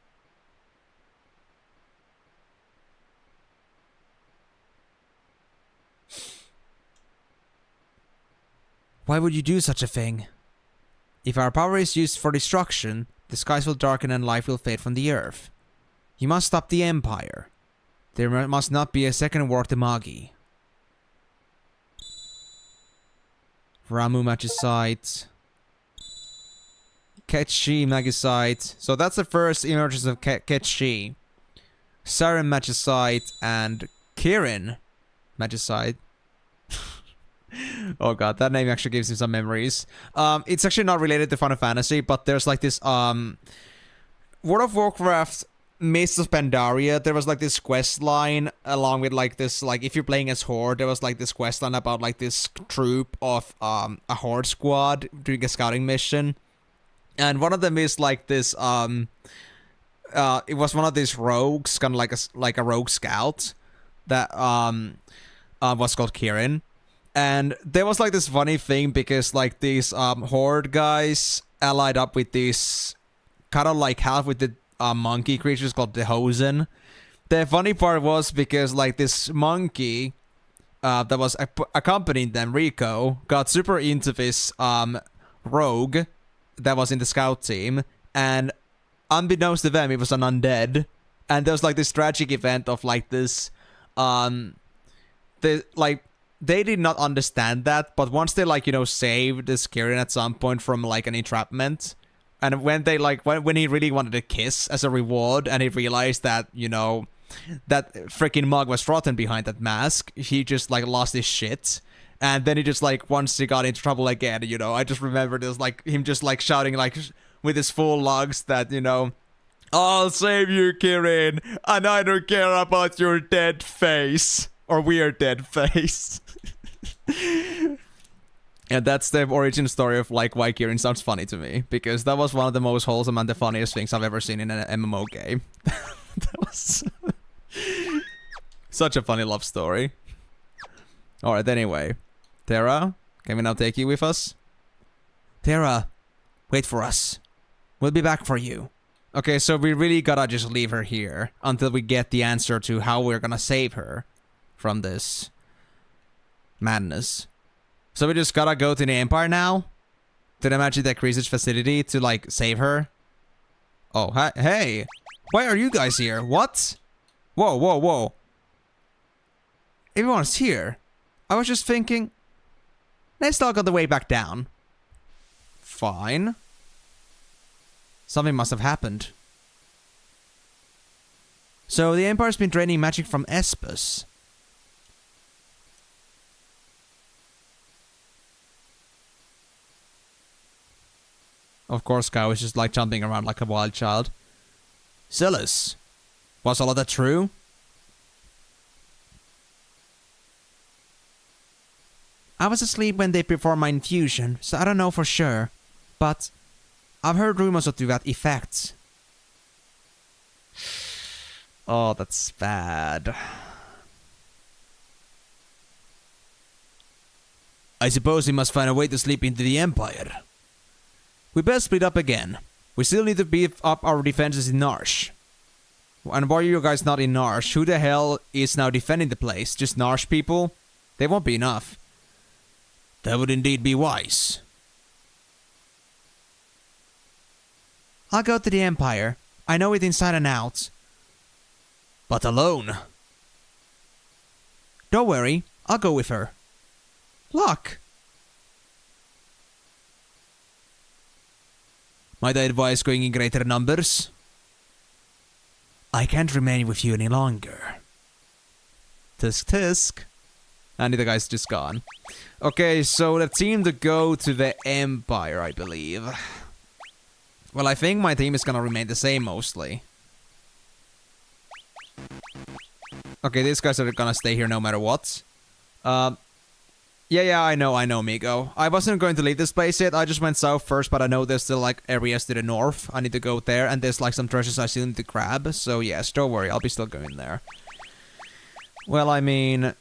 Why would you do such a thing? If our power is used for destruction, the skies will darken and life will fade from the earth. You must stop the Empire. There must not be a second war to Magi. Ramu magicite. Ketchi magicite. So that's the first emergence of Ketchi. Siren magicite and Kirin magicite. Oh god, that name actually gives me some memories. It's actually not related to Final Fantasy, but there's like this World of Warcraft Mists of Pandaria. There was like this quest line along with like this, like if you're playing as Horde, there was like this quest line about like this troop of a Horde squad doing a scouting mission. And one of them is like this it was one of these rogues, kind of like a rogue scout that was called Kirin. And there was like this funny thing because like these Horde guys allied up with these kind of like half with the monkey creatures called the Hosen. The funny part was because like this monkey that was accompanying them, Rico, got super into this rogue that was in the scout team, and unbeknownst to them, it was an undead. And there was like this tragic event of like this they did not understand that, but once they like, you know, saved this Kirin at some point from like an entrapment, and when they like when he really wanted a kiss as a reward, and he realized that, you know, that freaking mug was rotten behind that mask, he just like lost his shit. And then he just like, once he got into trouble again, you know, I just remember this like him just like shouting like with his full lungs that, you know, I'll save you, Kirin, and I don't care about your dead face. Or weird dead face. And that's the origin story of like why Kirin sounds funny to me, because that was one of the most wholesome and the funniest things I've ever seen in an MMO game. That was such a funny love story. Alright, anyway. Terra, can we now take you with us? Terra, wait for us. We'll be back for you. Okay, so we really gotta just leave her here until we get the answer to how we're gonna save her from this madness. So we just gotta go to the Empire now? To the Magic Research Facility to, like, save her? Oh, hey! Why are you guys here? What? Whoa, whoa, whoa. Everyone's here. I was just thinking... Let's talk on the way back down. Fine. Something must have happened. So the Empire's been draining magic from Espus. Of course, Kyle is just like jumping around like a wild child. Silas, was all of that true? I was asleep when they performed my infusion, so I don't know for sure. But I've heard rumors to that effect. Oh, that's bad. I suppose we must find a way to slip into the Empire. We best split up again. We still need to beef up our defenses in Narsh. And why are you guys not in Narsh? Who the hell is now defending the place? Just Narsh people? They won't be enough. That would indeed be wise. I'll go to the Empire. I know it inside and out. But alone. Don't worry, I'll go with her. Look. Might I advise going in greater numbers? I can't remain with you any longer. Tisk tisk. And the guy's just gone. Okay, so the team to go to the Empire, I believe. Well, I think my team is gonna remain the same mostly. Okay, these guys are gonna stay here no matter what. Yeah, I know, Migo. I wasn't going to leave this place yet. I just went south first, but I know there's still, like, areas to the north. I need to go there, and there's, like, some treasures I still need to grab. So, yes, don't worry. I'll be still going there. Well, I mean...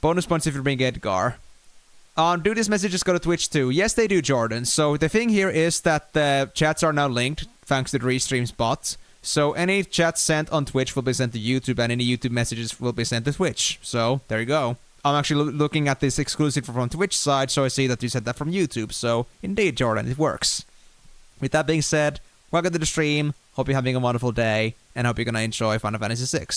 bonus points if you bring Edgar. Do these messages go to Twitch too? Yes, they do, Jordan. So, the thing here is that the chats are now linked, thanks to the Restreams bot. So, any chats sent on Twitch will be sent to YouTube, and any YouTube messages will be sent to Twitch. So, there you go. I'm actually looking at this exclusive from Twitch side, so I see that you said that from YouTube. So, indeed, Jordan, it works. With that being said, welcome to the stream. Hope you're having a wonderful day, and hope you're gonna enjoy Final Fantasy VI.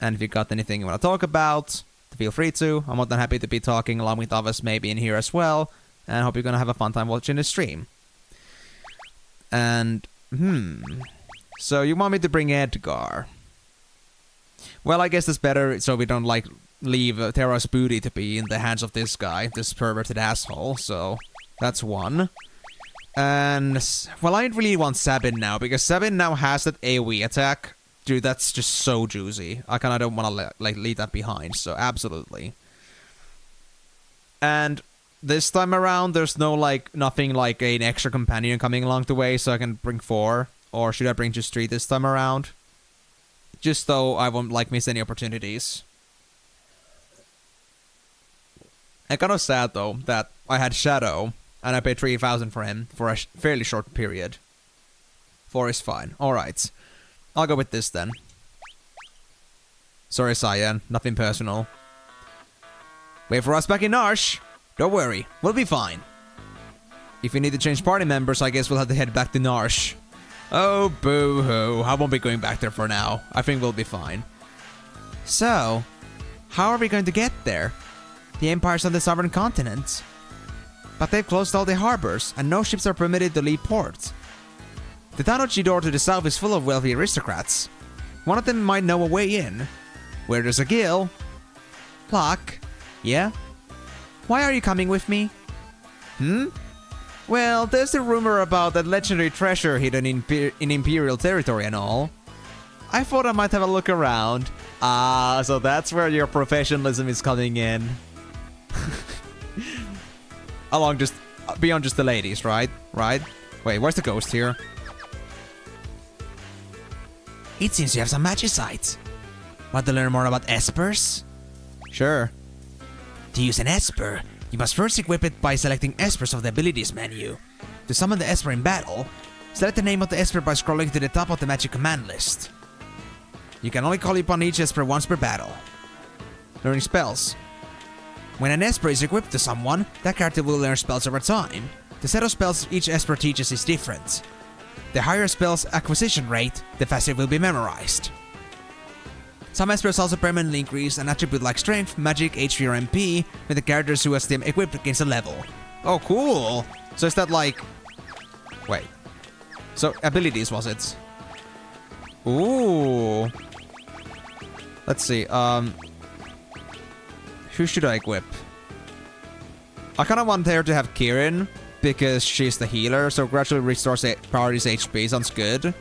And if you got anything you want to talk about, feel free to. I'm more than happy to be talking along with others maybe in here as well. And hope you're gonna have a fun time watching the stream. And, so you want me to bring Edgar? Well, I guess that's better so we don't, like, leave Terra's booty to be in the hands of this guy, this perverted asshole, so that's one. And, well, I really want Sabin now, because Sabin now has that AoE attack. Dude, that's just so juicy. I kinda don't wanna, like, leave that behind, so absolutely. And this time around, there's no, like, nothing like an extra companion coming along the way, so I can bring 4. Or should I bring just 3 this time around? Just so I won't, like, miss any opportunities. I'm kind of sad, though, that I had Shadow, and I paid 3,000 for him for a fairly short period. 4 is fine. Alright. I'll go with this, then. Sorry, Cyan. Nothing personal. Wait for us back in Narsh. Don't worry. We'll be fine. If we need to change party members, I guess we'll have to head back to Narsh. Oh, boo-hoo. I won't be going back there for now. I think we'll be fine. So, how are we going to get there? The Empire's on the southern continent. But they've closed all the harbors, and no ships are permitted to leave port. The town of Chidor to the south is full of wealthy aristocrats. One of them might know a way in. Where there's a gill. Locke? Yeah? Why are you coming with me? Well, there's a rumor about that legendary treasure hidden in Imperial territory and all. I thought I might have a look around. Ah, so that's where your professionalism is coming in. Along just... beyond just the ladies, right? Right? Wait, where's the ghost here? It seems you have some magicites. Want to learn more about espers? Sure. To use an esper, you must first equip it by selecting espers of the abilities menu. To summon the esper in battle, select the name of the esper by scrolling to the top of the magic command list. You can only call upon each esper once per battle. Learning spells. When an esper is equipped to someone, that character will learn spells over time. The set of spells each esper teaches is different. The higher spell's acquisition rate, the faster it will be memorized. Some espers also permanently increase an attribute like strength, magic, HP, or MP when the characters who has them equipped against a level. Oh, cool! So is that like... wait. So, abilities was it? Ooh. Let's see, who should I equip? I kinda want her to have Kirin, because she's the healer, so gradually restores a party's HP, sounds good.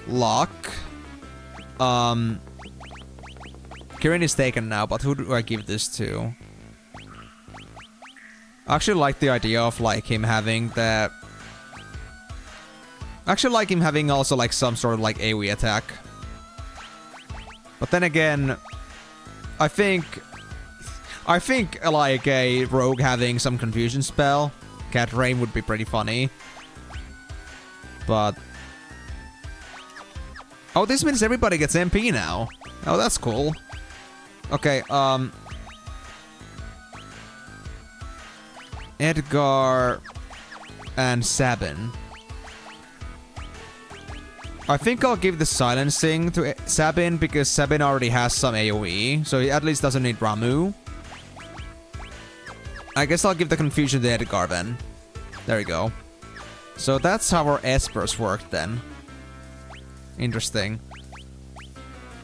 Locke. Kirin is taken now, but who do I give this to? I actually like the idea of, like, him having the... I actually like him having also, like, some sort of, like, AoE attack. But then again... I think, like, a rogue having some confusion spell, Cat Rain, would be pretty funny. But... oh, this means everybody gets MP now. Oh, that's cool. Okay, Edgar and Sabin. I think I'll give the silencing to Sabin because Sabin already has some AoE, so he at least doesn't need Ramu. I guess I'll give the confusion to Edgar then. There we go. So that's how our espers work then. Interesting.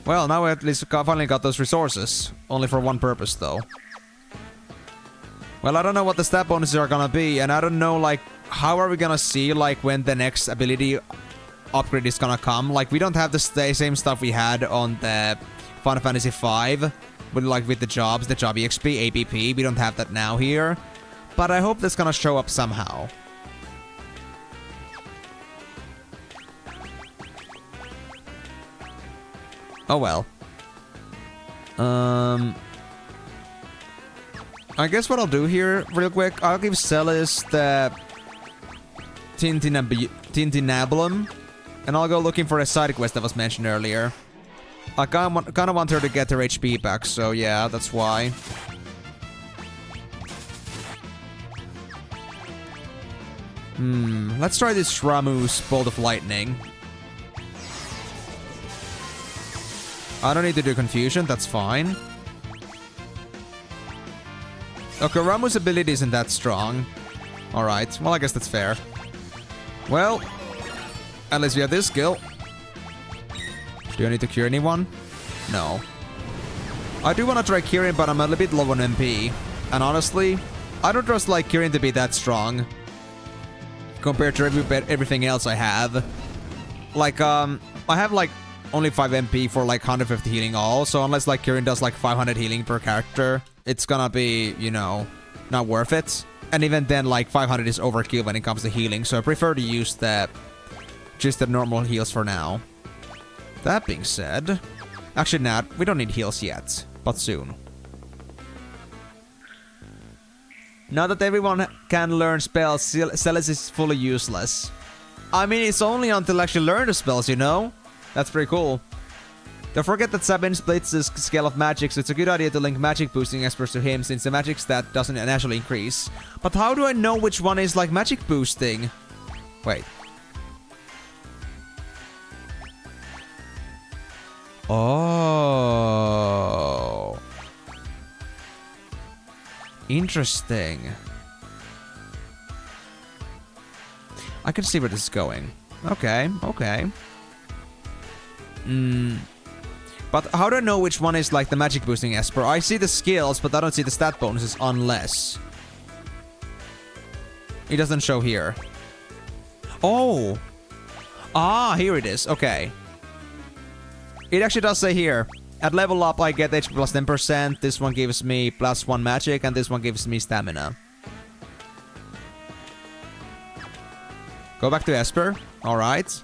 Well, now we at least finally got those resources. Only for one purpose, though. Well, I don't know what the stat bonuses are gonna be, and I don't know, like, how are we gonna see, like, when the next ability upgrade is gonna come. Like, we don't have the same stuff we had on the Final Fantasy V, with the jobs, the job EXP, APP. We don't have that now here. But I hope that's gonna show up somehow. Oh well. I guess what I'll do here, real quick, I'll give Celis the Tintinabulum, and I'll go looking for a side quest that was mentioned earlier. I kinda want her to get her HP back, so yeah, that's why. Let's try this Shramu's Bolt of Lightning. I don't need to do Confusion, that's fine. Okay, Ramu's ability isn't that strong. Alright, well, I guess that's fair. Well, at least we have this skill. Do I need to cure anyone? No. I do want to try Kirin, but I'm a little bit low on MP. And honestly, I don't trust like Kirin to be that strong compared to everything else I have. Like, I have like only 5 MP for like 150 healing all, so unless like Kirin does like 500 healing per character, it's gonna be, you know, not worth it. And even then, like 500 is overkill when it comes to healing, so I prefer to use just the normal heals for now. That being said, actually not, we don't need heals yet, but soon. Now that everyone can learn spells, Celis is fully useless. I mean, it's only until I actually learn the spells, you know? That's pretty cool. Don't forget that Sabin splits the scale of magic, so it's a good idea to link magic boosting experts to him, since the magic stat doesn't naturally increase. But how do I know which one is like magic boosting? Wait. Oh. Interesting. I can see where this is going. Okay, okay. But how do I know which one is like the magic boosting Esper? I see the skills, but I don't see the stat bonuses unless it doesn't show here. Oh. Ah, here it is. Okay. It actually does say here. At level up, I get HP plus 10%. This one gives me plus 1 magic, and this one gives me stamina. Go back to Esper. Alright.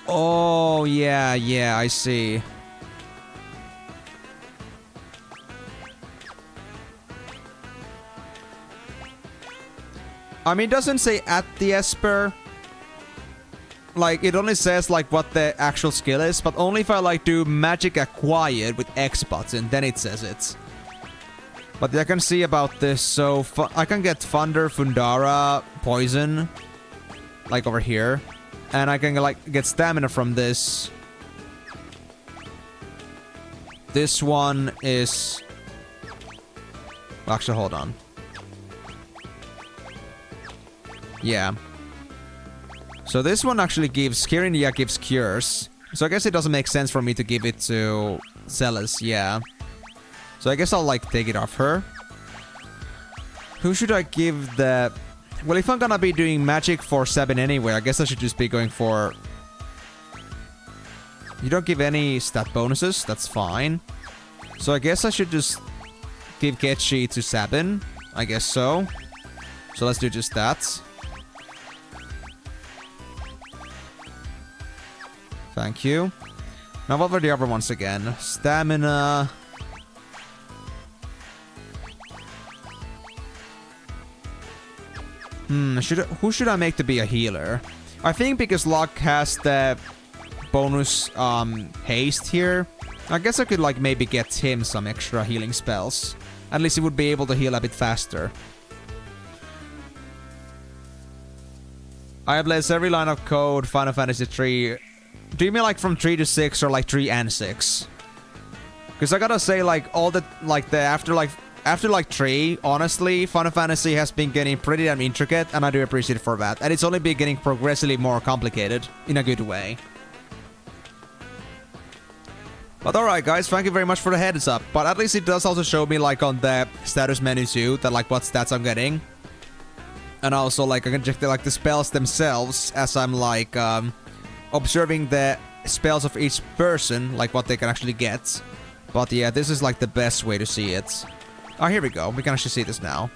Oh, yeah, I see. I mean, it doesn't say at the Esper. Like, it only says, like, what the actual skill is, but only if I, like, do magic acquired with X button, then it says it. But I can see about this, so I can get Thunder, Fundara, Poison, like, over here. And I can, like, get stamina from this. This one is... Well, actually, hold on. Yeah. So this one actually gives... Kirinia gives cures. So I guess it doesn't make sense for me to give it to Celis, yeah. So I guess I'll, like, take it off her. Who should I give the... Well, if I'm gonna be doing magic for Sabin anyway, I guess I should just be going for... You don't give any stat bonuses, that's fine. So I guess I should just give Ketchi to Sabin. I guess so. So let's do just that. Thank you. Now what were the other ones again? Stamina... Who should I make to be a healer? I think because Locke has the bonus haste here, I guess I could like maybe get him some extra healing spells. At least he would be able to heal a bit faster. I have led every line of code Final Fantasy 3. Do you mean like from 3 to 6 or like 3 and 6? Because I gotta say like all the like the after like 3, honestly, Final Fantasy has been getting pretty damn intricate, and I do appreciate it for that. And it's only been getting progressively more complicated, in a good way. But alright guys, thank you very much for the heads up. But at least it does also show me like on the status menu too, that like what stats I'm getting. And also like I can check the, like the spells themselves as I'm like observing the spells of each person, like what they can actually get. But yeah, this is like the best way to see it. Oh, here we go. We can actually see this now.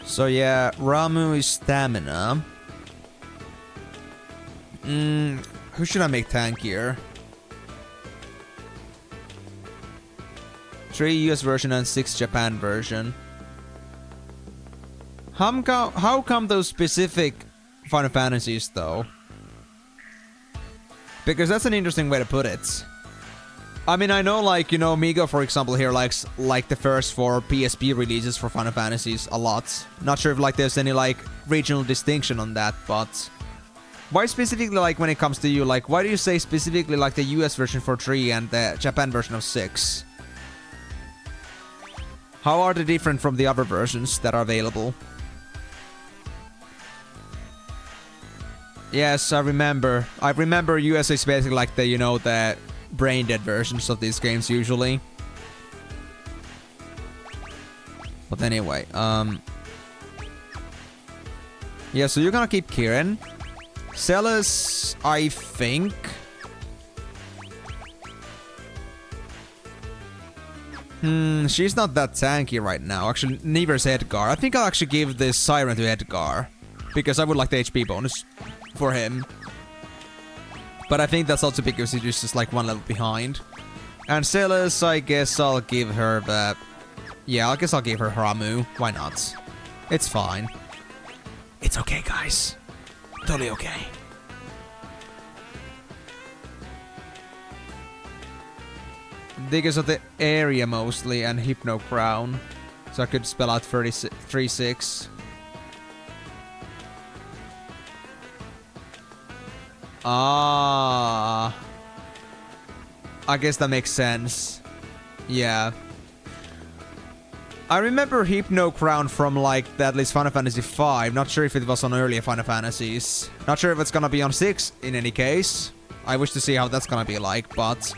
So yeah, Ramu is stamina. Who should I make tankier? 3 US version and 6 Japan version. How come those specific Final Fantasies though? Because that's an interesting way to put it. I mean, I know like, you know, Migo for example here likes like the first 4 PSP releases for Final Fantasies a lot. Not sure if like there's any like regional distinction on that, but why specifically like when it comes to you, like why do you say specifically like the US version for 3 and the Japan version of 6? How are they different from the other versions that are available? Yes, I remember. I remember US is basically like the, you know, the brain dead versions of these games usually. But anyway, yeah, so you're gonna keep Kirin. Celis, I think. She's not that tanky right now. Actually, neither is Edgar. I think I'll actually give this Siren to Edgar. Because I would like the HP bonus for him. But I think that's also because he's just like 1 level behind. And Celis, I guess I'll give her the... Yeah, I guess I'll give her Ramu. Why not? It's fine. It's okay, guys. Totally okay. Because of the area mostly and Hypno Crown. So I could spell out 36. Ah. I guess that makes sense. Yeah. I remember Hypno Crown from like at least Final Fantasy V. Not sure if it was on earlier Final Fantasies. Not sure if it's gonna be on 6 in any case. I wish to see how that's gonna be like, but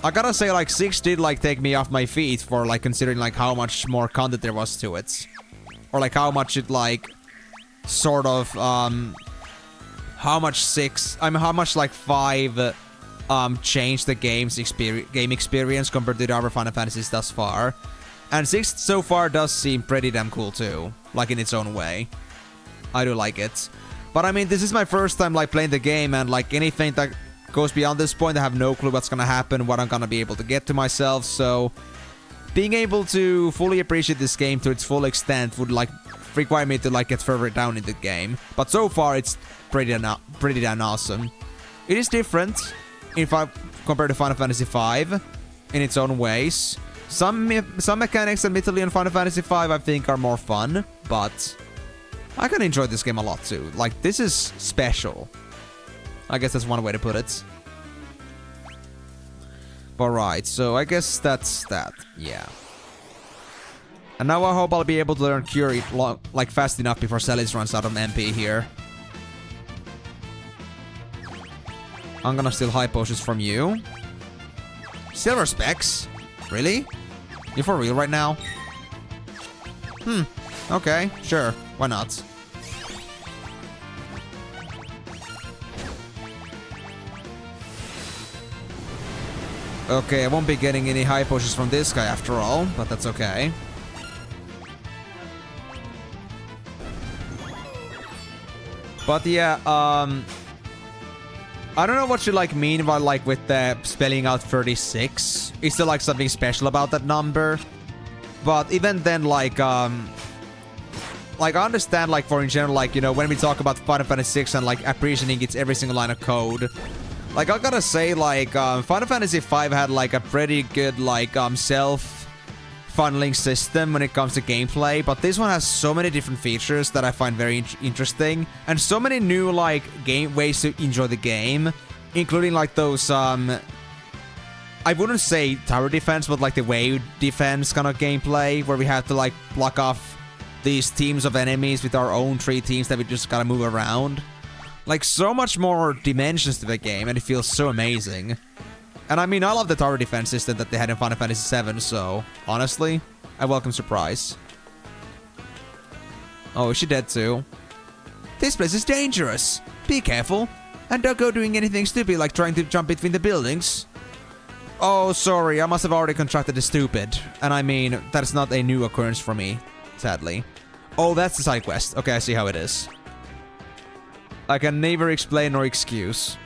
I gotta say like 6 did like take me off my feet for like considering like how much more content there was to it. Or like how much it like sort of how much like 5 changed the game experience compared to the other Final Fantasies thus far. And 6 so far does seem pretty damn cool too, like in its own way. I do like it. But I mean, this is my first time like playing the game, and like anything that goes beyond this point, I have no clue what's gonna happen, what I'm gonna be able to get to myself, so being able to fully appreciate this game to its full extent would like require me to like get further down in the game. But so far it's pretty damn awesome. It is different if I compare to Final Fantasy V in its own ways. Some mechanics admittedly in Final Fantasy V I think are more fun, but I can enjoy this game a lot too. Like, this is special. I guess that's one way to put it. Alright, so I guess that's that. Yeah. And now I hope I'll be able to learn Cure like fast enough before Celis runs out of MP here. I'm gonna steal high potions from you. Silver specs? Really? You for real right now? Okay, sure. Why not? Okay, I won't be getting any high potions from this guy after all, but that's okay. But yeah, I don't know what you like mean by like with the spelling out 36. Is there like something special about that number? But even then, like I understand like for in general, like, you know, when we talk about Final Fantasy VI and like appreciating its every single line of code, like I gotta say like Final Fantasy V had like a pretty good like self-funneling system when it comes to gameplay, but this one has so many different features that I find very interesting, and so many new like ways to enjoy the game, including like those I wouldn't say tower defense, but like the wave defense kind of gameplay where we have to like block off these teams of enemies with our own 3 teams that we just gotta move around. Like, so much more dimensions to the game, and it feels so amazing. And I mean, I love the tower defense system that they had in Final Fantasy VII, so honestly, a welcome surprise. Oh, is she dead too? This place is dangerous. Be careful. And don't go doing anything stupid like trying to jump between the buildings. Oh, sorry, I must have already contracted the stupid. And I mean, that is not a new occurrence for me, sadly. Oh, that's the side quest. Okay, I see how it is. I can neither explain nor excuse.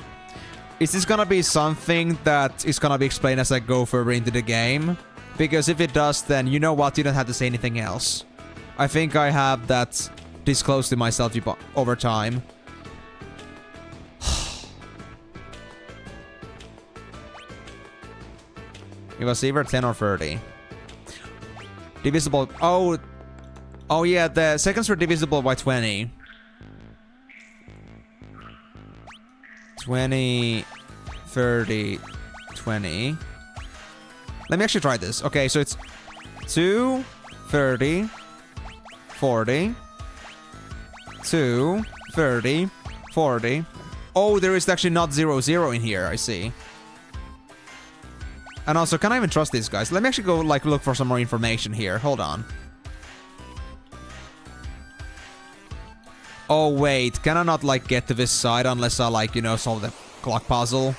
Is this gonna be something that is gonna be explained as I go further into the game? Because if it does, then you know what, you don't have to say anything else. I think I have that disclosed to myself over time. It was either 10 or 30. Divisible... Oh yeah, the seconds were divisible by 20. 20... 30... 20... Let me actually try this. Okay, so it's 2... 30... 40... 2... 30... 40... Oh, there is actually not 0, 0 in here, I see. And also, can I even trust these guys? Let me actually go, like, look for some more information here. Hold on. Oh, wait. Can I not, like, get to this side unless I, like, you know, solve the clock puzzle?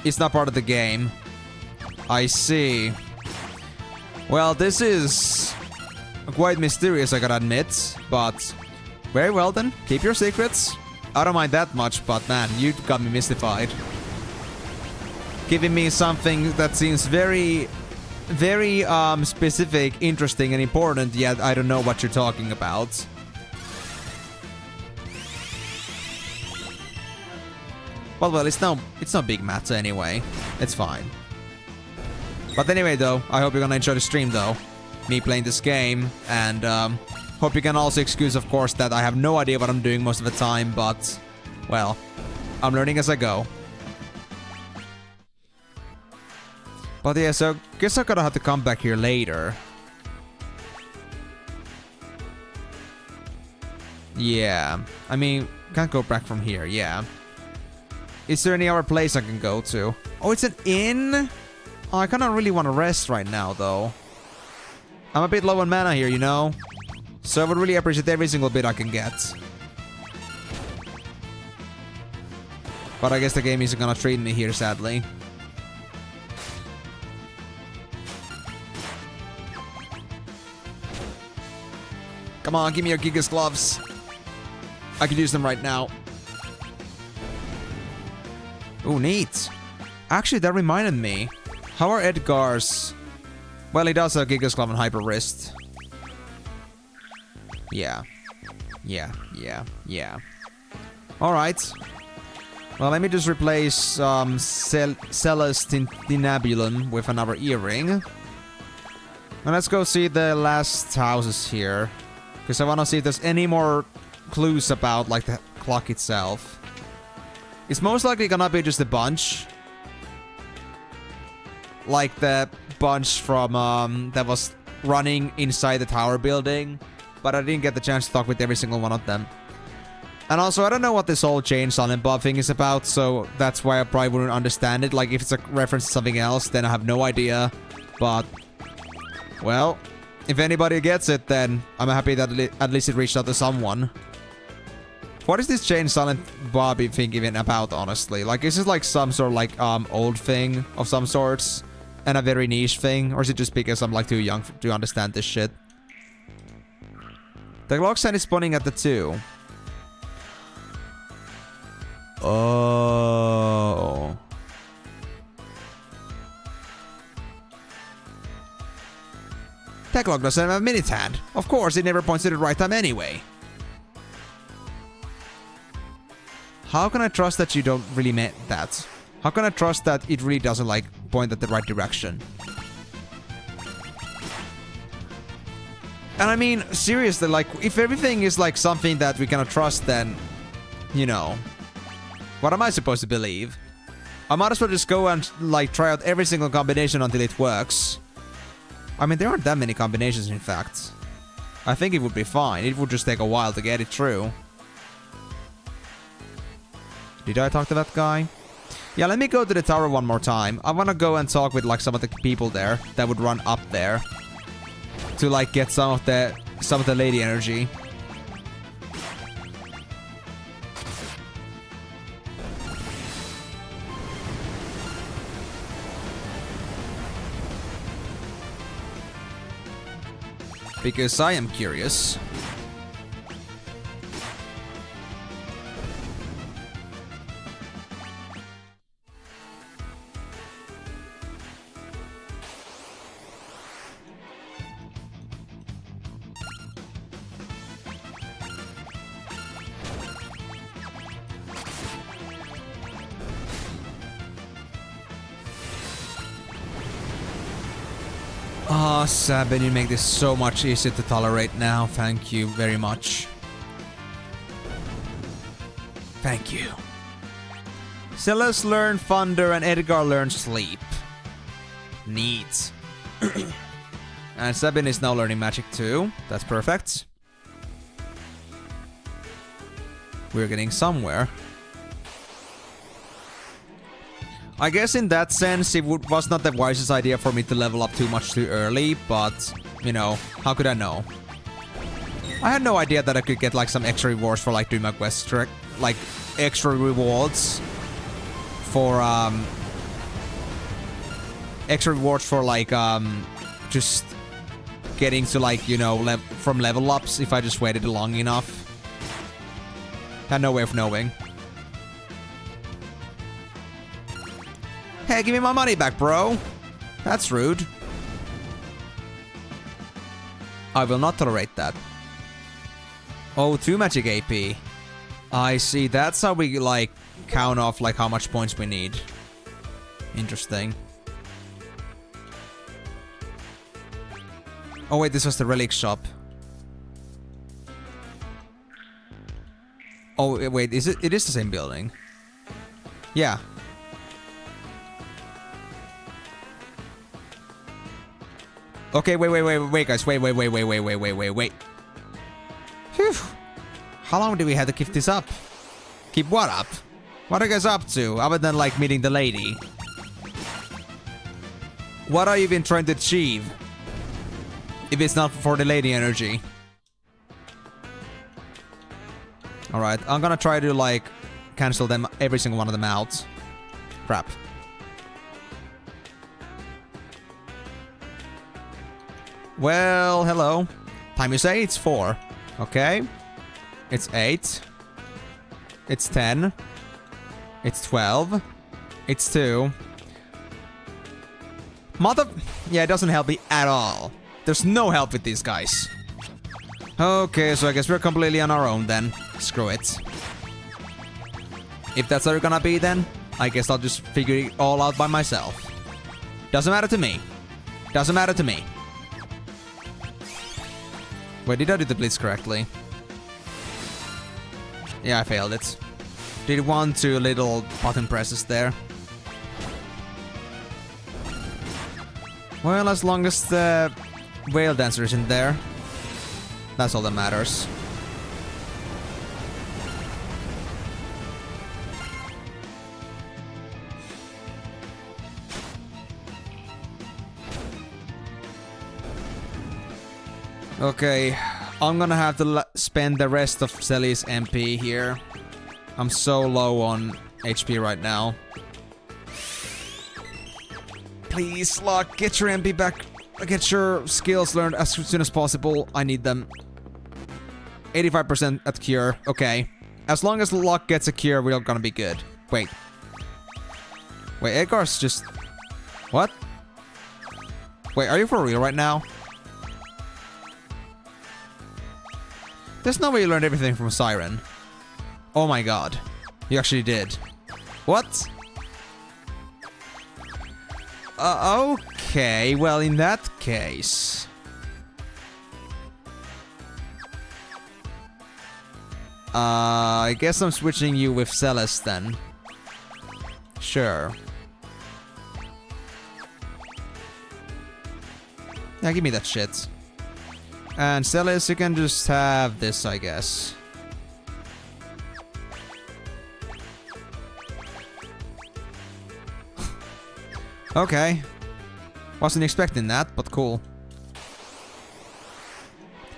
It's not part of the game. I see. Well, this is quite mysterious, I gotta admit. But, very well then. Keep your secrets. I don't mind that much, but man, you got me mystified. Giving me something that seems very, very specific, interesting, and important, yet I don't know what you're talking about. Well, it's no big matter anyway. It's fine. But anyway, though, I hope you're gonna enjoy the stream, though. Me playing this game, and hope you can also excuse, of course, that I have no idea what I'm doing most of the time, but, well, I'm learning as I go. But yeah, so guess I'm gonna have to come back here later. Yeah, I mean, can't go back from here, yeah. Is there any other place I can go to? Oh, it's an inn? Oh, I kinda really want to rest right now, though. I'm a bit low on mana here, you know? So I would really appreciate every single bit I can get. But I guess the game isn't gonna treat me here, sadly. Come on, give me your Gigas gloves. I could use them right now. Ooh, neat. Actually, that reminded me. How are Edgar's... Well, he does have Gigas glove and Hyper Wrist. Yeah. Alright. Well, let me just replace Celestinabulum with another earring. And let's go see the last houses here. Because I want to see if there's any more clues about, like, the clock itself. It's most likely gonna be just a bunch. Like the bunch from, that was running inside the tower building. But I didn't get the chance to talk with every single one of them. And also, I don't know what this whole chain silent Bob thing is about, so that's why I probably wouldn't understand it. Like, if it's a reference to something else, then I have no idea. But, well, if anybody gets it, then I'm happy that at least it reached out to someone. What is this chain silent Bobby thing even about, honestly? Like, is this like some sort of like, old thing of some sorts? And a very niche thing? Or is it just because I'm like too young to understand this shit? The clock sign is spawning at the 2. Oh. That clock doesn't have a minute hand. Of course, it never points to the right time anyway. How can I trust that you don't really mean that? How can I trust that it really doesn't, like, point at the right direction? And I mean, seriously, like, if everything is, like, something that we cannot trust, then, you know, what am I supposed to believe? I might as well just go and, like, try out every single combination until it works. I mean, there aren't that many combinations, in fact. I think it would be fine. It would just take a while to get it through. Did I talk to that guy? Yeah, let me go to the tower one more time. I wanna go and talk with like some of the people there that would run up there to like get some of the lady energy. Because I am curious. Ah, Sabin, you make this so much easier to tolerate now. Thank you very much. Thank you. Celes learn Thunder and Edgar learn Sleep. Neat. And Sabin is now learning Magic too. That's perfect. We're getting somewhere. I guess in that sense, it was not the wisest idea for me to level up too much too early, but, you know, how could I know? I had no idea that I could get, like, some extra rewards for, like, doing my quest, like, extra rewards for, like, just getting to, like, you know, from level ups if I just waited long enough. Had no way of knowing. Hey, give me my money back, bro. That's rude. I will not tolerate that. Oh, 2 magic AP. I see. That's how we, like, count off, like, how much points we need. Interesting. Oh, wait, this was the relic shop. Oh, wait, is it? It is the same building. Yeah. Okay, wait, guys. Wait. Phew. How long do we have to keep this up? Keep what up? What are you guys up to, other than, like, meeting the lady? What are you even trying to achieve? If it's not for the lady energy. Alright, I'm gonna try to, like, cancel them, every single one of them out. Crap. Well, hello. Time you say? It's 4. Okay. It's 8. It's 10. It's 12. It's 2. Mother... Yeah, it doesn't help me at all. There's no help with these guys. Okay, so I guess we're completely on our own then. Screw it. If that's how it's gonna be then, I guess I'll just figure it all out by myself. Doesn't matter to me. Doesn't matter to me. Wait, did I do the blitz correctly? Yeah, I failed it. Did 1, 2 little button presses there. Well, as long as the whale dancer isn't there, that's all that matters. Okay, I'm gonna have to spend the rest of Selly's MP here. I'm so low on HP right now. Please, Luck, get your MP back. Get your skills learned as soon as possible. I need them. 85% at cure. Okay. As long as Luck gets a cure, we're gonna be good. Wait. Wait, Edgar's just... What? Wait, are you for real right now? There's no way you learned everything from Siren. Oh my god. You actually did. What? Okay, well in that case... I guess I'm switching you with Celes then. Sure. Yeah, give me that shit. And Celes, you can just have this, I guess. Okay. Wasn't expecting that, but cool.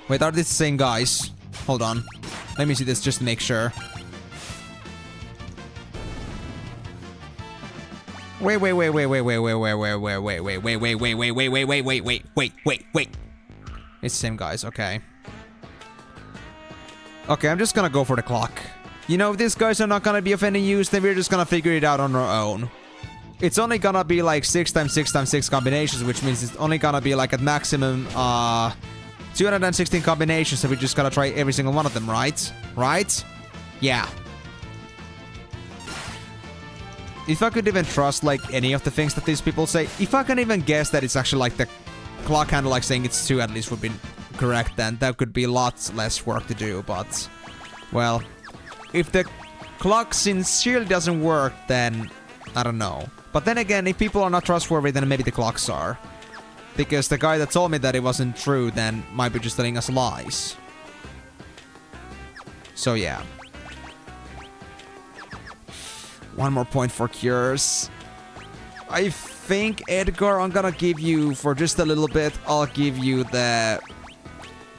Wait, are these the same guys? Hold on. Let me see this just to make sure. Wait. It's the same guys, okay. Okay, I'm just gonna go for the clock. You know, if these guys are not gonna be of any use, then we're just gonna figure it out on our own. It's only gonna be like 6x6x6 combinations, which means it's only gonna be like at maximum 216 combinations, so we just gotta try every single one of them, right? Right? Yeah. If I could even trust like any of the things that these people say, if I can even guess that it's actually like the clock handle like saying it's 2 at least would be correct, then that could be lots less work to do, but well, if the clock sincerely doesn't work, then I don't know. But then again, if people are not trustworthy, then maybe the clocks are. Because the guy that told me that it wasn't true then might be just telling us lies. So yeah. One more point for cures. I think, Edgar, I'm gonna give you, for just a little bit, I'll give you the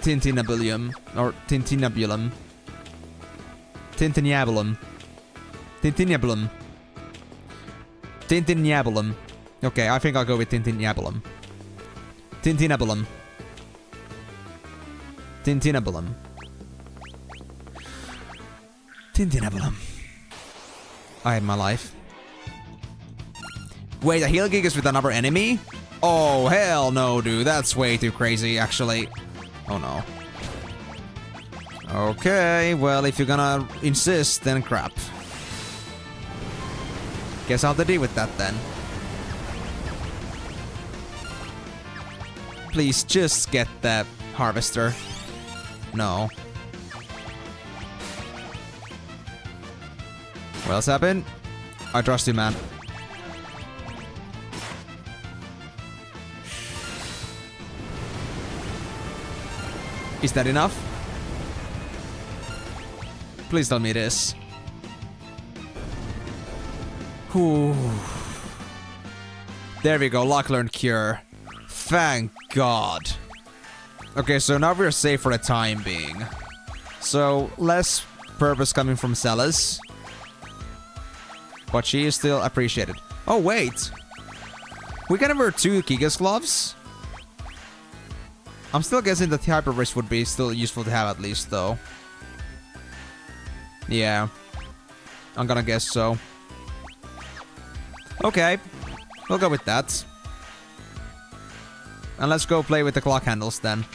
Tintinabulum. Or Tintinabulum. Tintinabulum. Tintinabulum. Tintinabulum. Okay, I think I'll go with Tintinabulum. Tintinabulum. Tintinabulum. Tintinabulum. I had my life. Wait, a heal gig is with another enemy? Oh, hell no, dude. That's way too crazy, actually. Oh, no. Okay, well, if you're gonna insist, then crap. Guess I'll have to deal with that, then. Please, just get the harvester. No. What else happened? I trust you, man. Is that enough? Please tell me this. Whew. There we go, lock, learn, cure. Thank God. Okay, so now we're safe for the time being. So, less purpose coming from Celis. But she is still appreciated. Oh, wait. We can wear 2 Gigas gloves? I'm still guessing that the Hyper Wrist would be still useful to have at least, though. Yeah. I'm gonna guess so. Okay. We'll go with that. And let's go play with the clock handles then.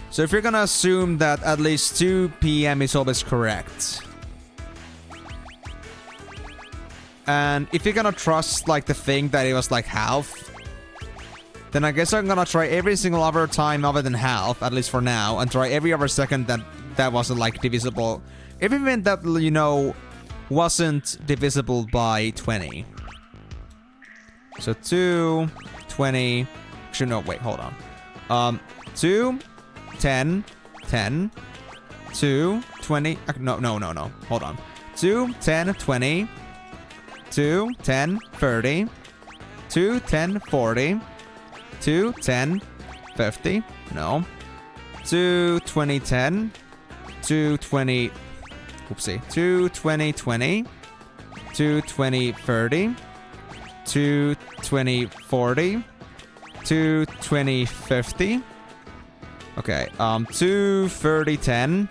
So if you're gonna assume that at least 2 PM is always correct. And if you're gonna trust like the thing that it was like half, then I guess I'm gonna try every single other time other than half, at least for now, and try every other second that wasn't like divisible. Even that, you know, wasn't divisible by 20. So 2, 20. Actually, no, wait, hold on. 2, 10, 10, 2, 20. No. Hold on. 2, 10, 20. 2, 10, 30. 2, 10, 40. 2, 10, 50. No. 2, 20, 10. 2, 20. Oopsie. 2, 20, 20. 2, 20, 30. 2, 20, 40. 2, 20, 50. Okay, 2, 30, 10.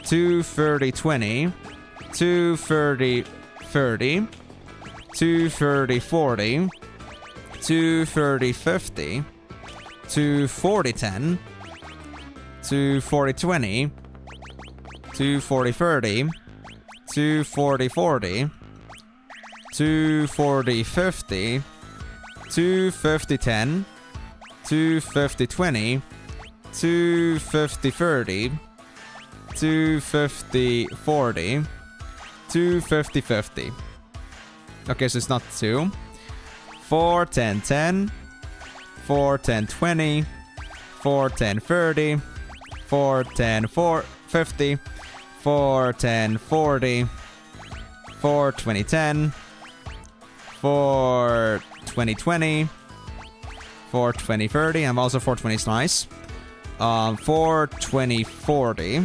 2, 30, 20. 2, 30, 30. 2, 30, 40. 2, 30, 50. 2, 40, 10. 2, 40, 20. 2, 40, 30. 2, 40, 40. 2, 40, 50. 2, 50, 10. 2, 50, 20. 2, 50, 30. 2, 50, 40. 2, 50, 50. Okay, so it's not 2. 4, 10, 10. 4, 10, 20. 4, 10, 30. 4, 10, 4, 50. 4, 10, 40. 4, 20, 10. For 2020. For 2030. And also 420 is nice. For 2040.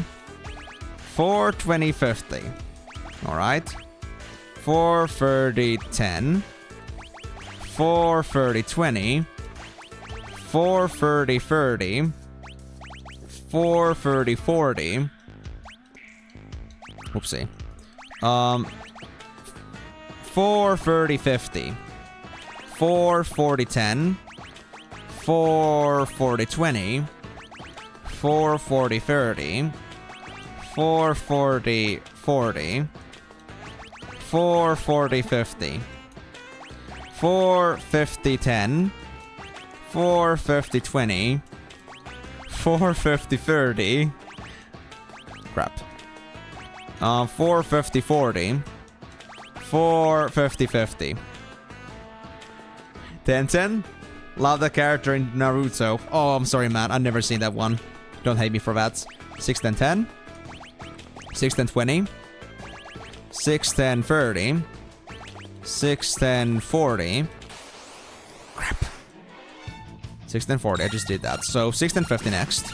For 2050. Alright. For 3010. For 3020. For 3030. For 3040. Whoopsie. For 3050. For 4010. For 4020. For 4030. For 4040. For 4050. For 5010. For 5020. For 5030. Crap. For 5040. For 5050. 1010. Love the character in Naruto. Oh, I'm sorry, man. I've never seen that one. Don't hate me for that. 61010. 61020. 61030. 61040. Crap. 61040. I just did that. So 61050 next.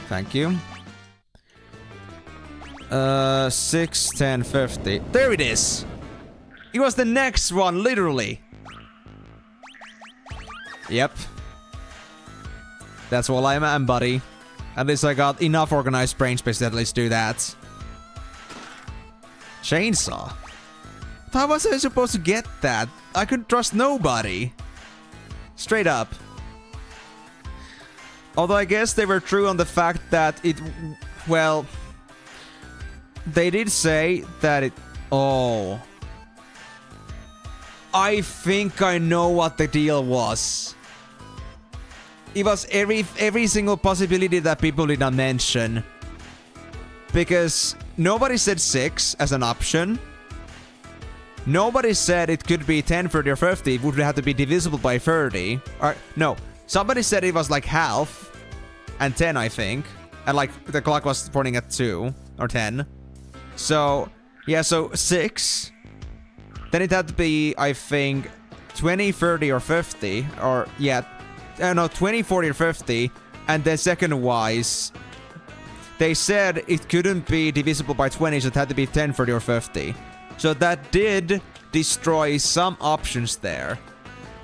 Thank you. 61050. There it is. It was the next one, literally. Yep. That's all I am, buddy. At least I got enough organized brain space to at least do that. Chainsaw. How was I supposed to get that? I couldn't trust nobody. Straight up. Although I guess they were true on the fact that it... Well... They did say that it... Oh... I think I know what the deal was. It was every single possibility that people did not mention. Because nobody said 6 as an option. Nobody said it could be 10, 30, or 50. It would have to be divisible by 30. Or, no. Somebody said it was like half. And 10, I think. And like, the clock was pointing at 2. Or 10. So, yeah, so 6. Then it had to be, I think, 20, 30, or 50. Or, yeah. No, 20, 40, or 50. And then second-wise, they said it couldn't be divisible by 20, so it had to be 10, 30, or 50. So that did destroy some options there.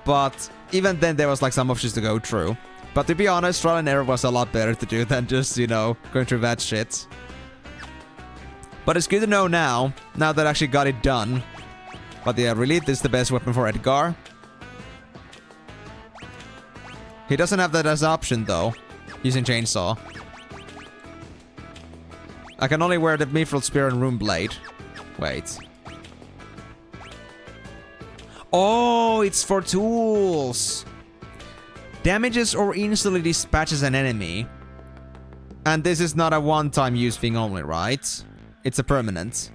But even then, there was like some options to go through. But to be honest, trial and error was a lot better to do than just, you know, going through that shit. But it's good to know now that I actually got it done. But yeah, really, this is the best weapon for Edgar. He doesn't have that as an option, though, using Chainsaw. I can only wear the Mithril Spear and Rune Blade. Wait. Oh, it's for tools! Damages or instantly dispatches an enemy. And this is not a one-time use thing only, right? It's a permanent.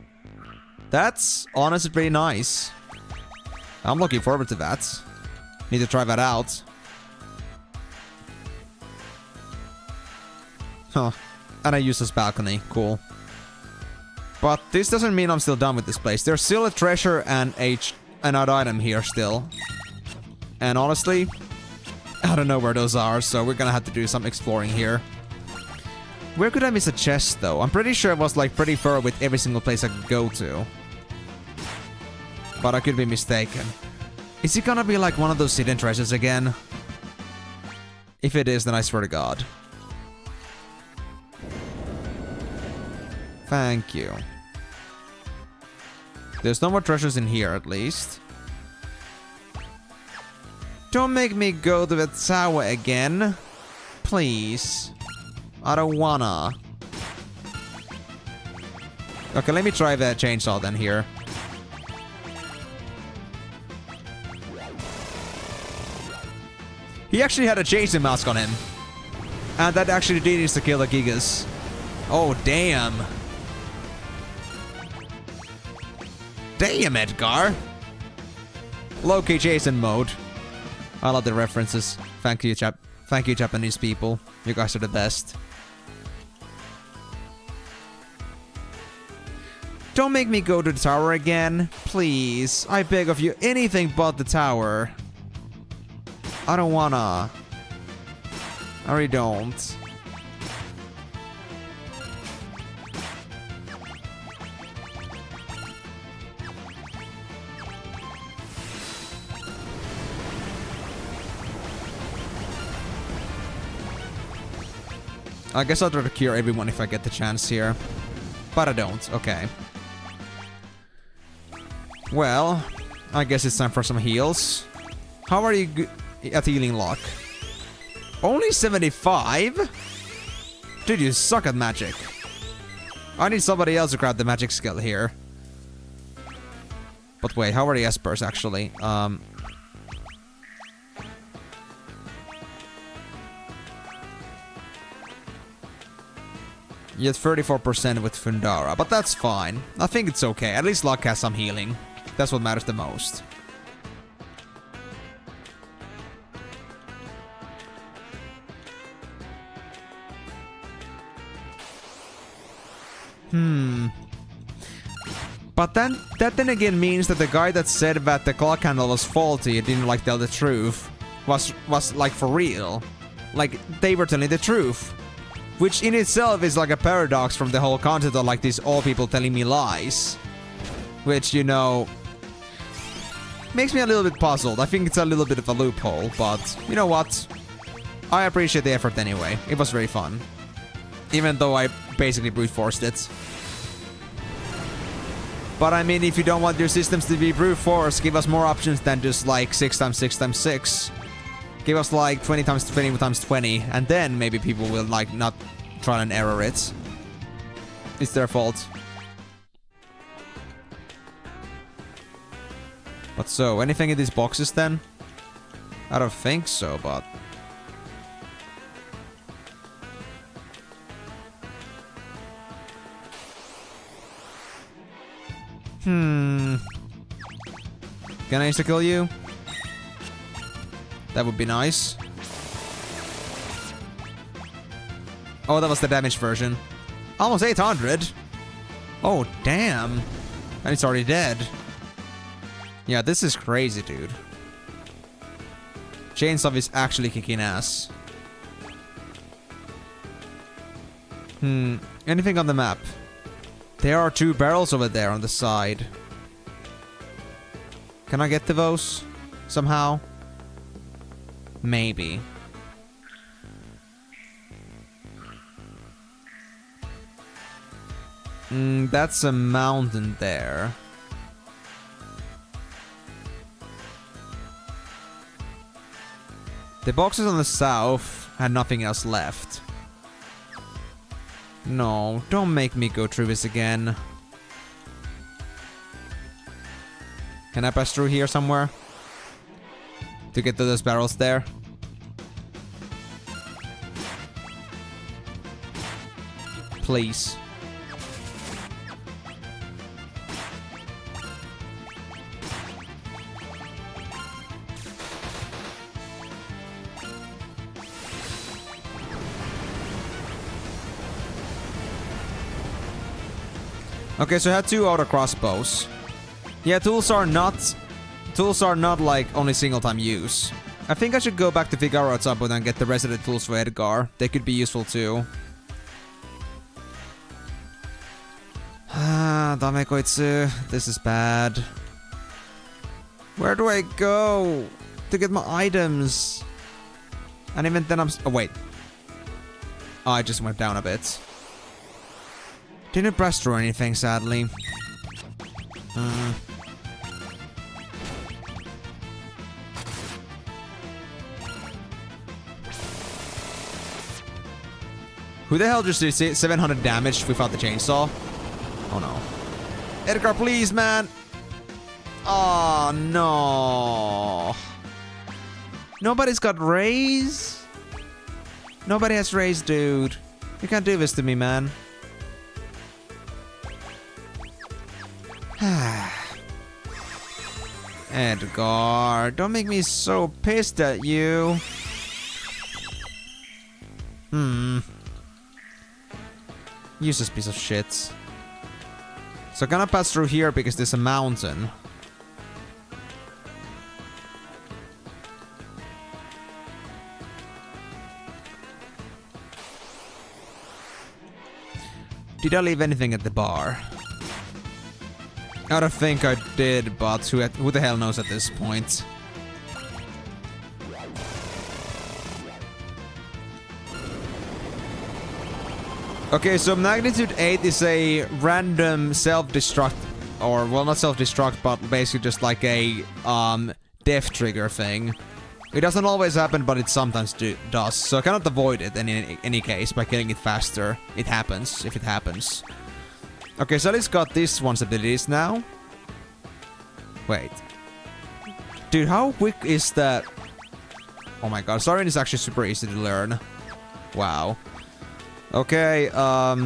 That's honestly pretty nice. I'm looking forward to that. Need to try that out. Huh. And I use this balcony. Cool. But this doesn't mean I'm still done with this place. There's still a treasure and an odd item here still. And honestly, I don't know where those are, so we're gonna have to do some exploring here. Where could I miss a chest, though? I'm pretty sure it was, like, pretty thorough with every single place I could go to. But I could be mistaken. Is it gonna be, like, one of those hidden treasures again? If it is, then I swear to God. Thank you. There's no more treasures in here, at least. Don't make me go to the tower again. Please. I don't wanna. Okay, let me try the chainsaw then here. He actually had a chasing mask on him. And that actually did need to kill the Gigas. Oh, damn. Damn, Edgar. Low-key chasing mode. I love the references. Thank you, Thank you, Japanese people. You guys are the best. Don't make me go to the tower again. Please. I beg of you. Anything but the tower. I don't wanna. I really don't. I guess I'll try to cure everyone if I get the chance here. But I don't. Okay. Well, I guess it's time for some heals. How are you at healing lock? Only 75? Dude, you suck at magic. I need somebody else to grab the magic skill here. But wait, how are the espers actually? You had 34% with Fundara, but that's fine. I think it's okay. At least Luck has some healing. That's what matters the most. But then, that then again means that the guy that said that the clock handle was faulty and didn't like tell the truth was like for real. Like, they were telling the truth. Which in itself is like a paradox from the whole concept of like these all people telling me lies. Which, you know, makes me a little bit puzzled. I think it's a little bit of a loophole, but you know what? I appreciate the effort anyway. It was very fun. Even though I basically brute forced it. But I mean, if you don't want your systems to be brute force, give us more options than just like 6 times 6 times 6. Give us like 20 times 20 times 20, and then maybe people will like not try and error it. It's their fault. But so, anything in these boxes then? I don't think so, but... Can I insta-kill you? That would be nice. Oh, that was the damaged version. Almost 800. Oh, damn. And it's already dead. Yeah, this is crazy, dude. Chainsaw is actually kicking ass. Anything on the map? There are 2 barrels over there on the side. Can I get to those? Somehow? Maybe. That's a mountain there. The boxes on the south had nothing else left. No, don't make me go through this again. Can I pass through here somewhere? To get to those barrels there? Please. Okay, so I had 2 outer crossbows. Yeah, tools are not like only single time use. I think I should go back to Figaro at some point and get the rest of the tools for Edgar. They could be useful too. Damekoitsu, this is bad. Where do I go to get my items? And even then oh wait. Oh, I just went down a bit. Didn't press through anything, sadly. Who the hell just did 700 damage without the chainsaw? Oh no. Edgar, please, man! Oh no. Nobody's got raise? Nobody has raise, dude. You can't do this to me, man. Edgar, don't make me so pissed at you. Useless piece of shit. So I cannot pass through here because there's a mountain. Did I leave anything at the bar? I don't think I did, but who the hell knows at this point? Okay, so magnitude 8 is a random self-destruct, or well, not self-destruct, but basically just like a death trigger thing. It doesn't always happen, but it sometimes does, so I cannot avoid it in any case by killing it faster. It happens, if it happens. Okay, so at least got this one's abilities now. Wait. Dude, how quick is that? Oh my god, Siren is actually super easy to learn. Wow. Okay, well,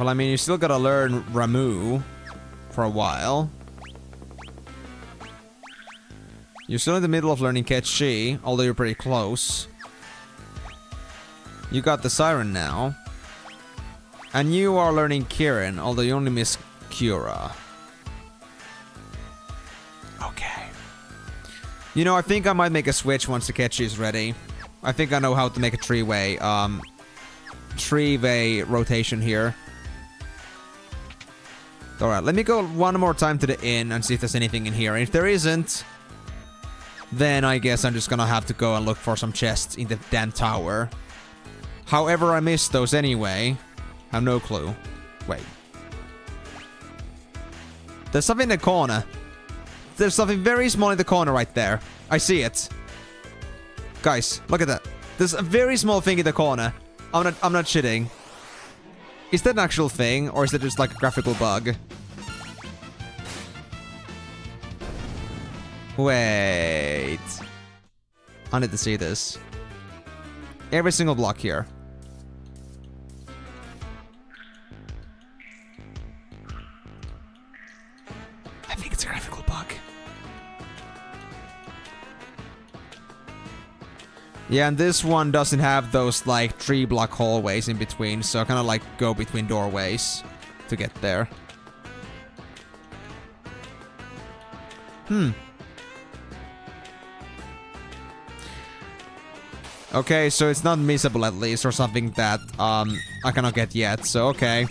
I mean, you still gotta learn Ramu for a while. You're still in the middle of learning Ketchi, although you're pretty close. You got the Siren now. And you are learning Kirin, although you only miss Cura. Okay. You know, I think I might make a switch once the Ketchi is ready. I think I know how to make a three-way rotation here. Alright, let me go one more time to the inn and see if there's anything in here. And if there isn't, then I guess I'm just gonna have to go and look for some chests in the damn tower. However, I missed those anyway. I have no clue. Wait. There's something in the corner. There's something very small in the corner right there. I see it. Guys, look at that. There's a very small thing in the corner. I'm not shitting. Is that an actual thing, or is that just like a graphical bug? Wait. I need to see this. Every single block here. I think it's a graphical bug. Yeah, and this one doesn't have those like 3-block hallways in between, so I kind of like go between doorways to get there. Okay, so it's not missable at least, or something that I cannot get yet, so okay.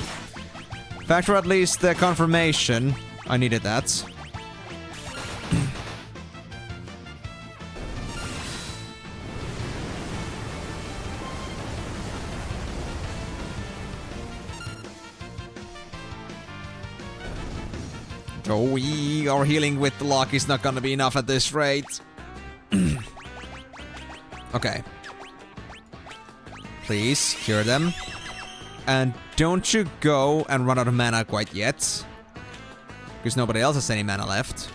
Factor at least the confirmation. I needed that. Oh, our healing with the lock is not gonna be enough at this rate. Okay. Please, cure them. And don't you go and run out of mana quite yet. Because nobody else has any mana left.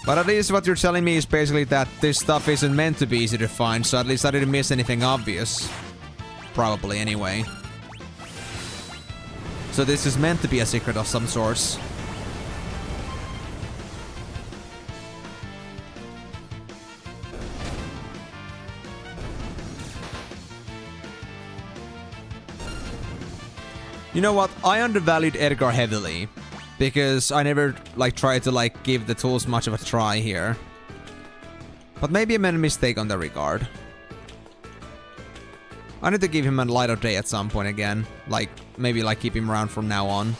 But at least what you're telling me is basically that this stuff isn't meant to be easy to find, so at least I didn't miss anything obvious. Probably, anyway. So this is meant to be a secret of some sort. You know what? I undervalued Edgar heavily. Because I never, like, tried to, like, give the tools much of a try here. But maybe I made a mistake on that regard. I need to give him a light of day at some point again. Like, maybe, like, keep him around from now on.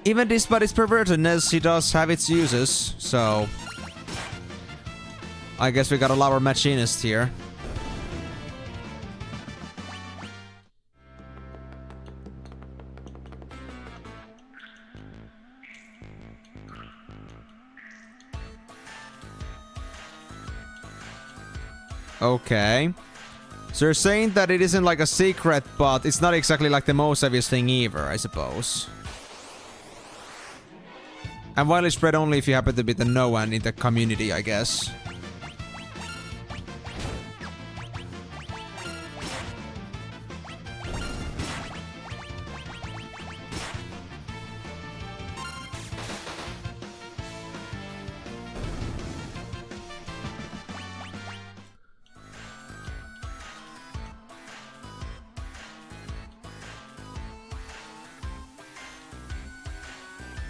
Even despite its pervertedness, he does have its uses, so... I guess we got a lower machinist here. Okay. So you're saying that it isn't like a secret, but it's not exactly like the most obvious thing either, I suppose. And widely spread only if you happen to be the no one in the community, I guess.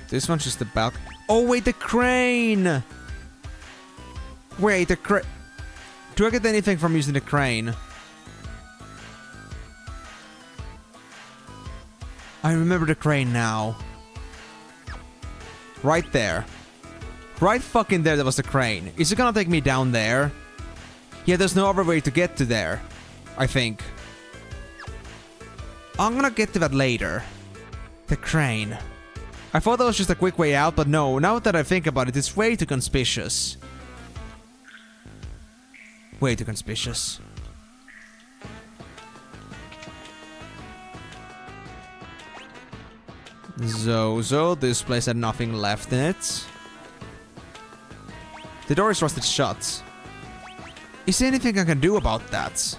This one's just the balk. Oh, wait, the crane! Wait, the crane. Do I get anything from using the crane? I remember the crane now. Right there. Right fucking there, that was the crane. Is it gonna take me down there? Yeah, there's no other way to get to there. I think. I'm gonna get to that later. The crane. I thought that was just a quick way out, but no. Now that I think about it, it's way too conspicuous. Way too conspicuous. Zozo, this place had nothing left in it. The door is rusted shut. Is there anything I can do about that?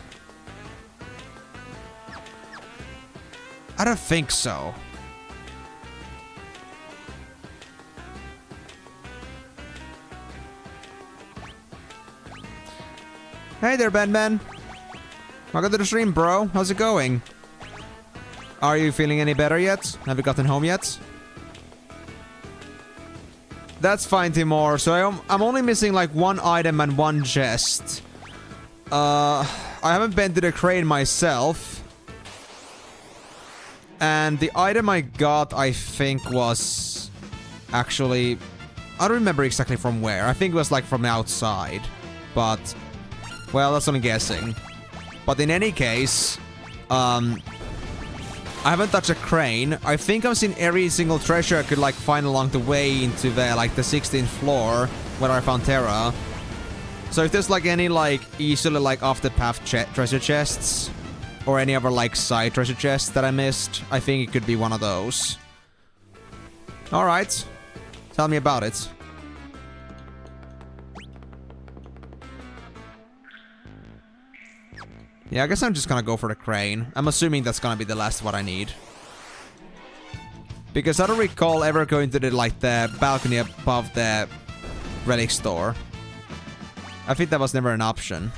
I don't think so. Hey there, Ben. Welcome to the stream, bro. How's it going? Are you feeling any better yet? Have you gotten home yet? That's fine, Timor. So I'm only missing like one item and one chest. I haven't been to the crane myself. And the item I got, I think, was actually... I don't remember exactly from where. I think it was like from outside. But... well, that's what I'm guessing. But in any case, I haven't touched a crane. I think I've seen every single treasure I could like find along the way into the like the 16th floor where I found Terra. So if there's like any like easily like off the path treasure chests or any other like side treasure chests that I missed, I think it could be one of those. All right, tell me about it. Yeah, I guess I'm just gonna go for the crane. I'm assuming that's gonna be the last what I need. Because I don't recall ever going to the, like, the balcony above the relic store. I think that was never an option.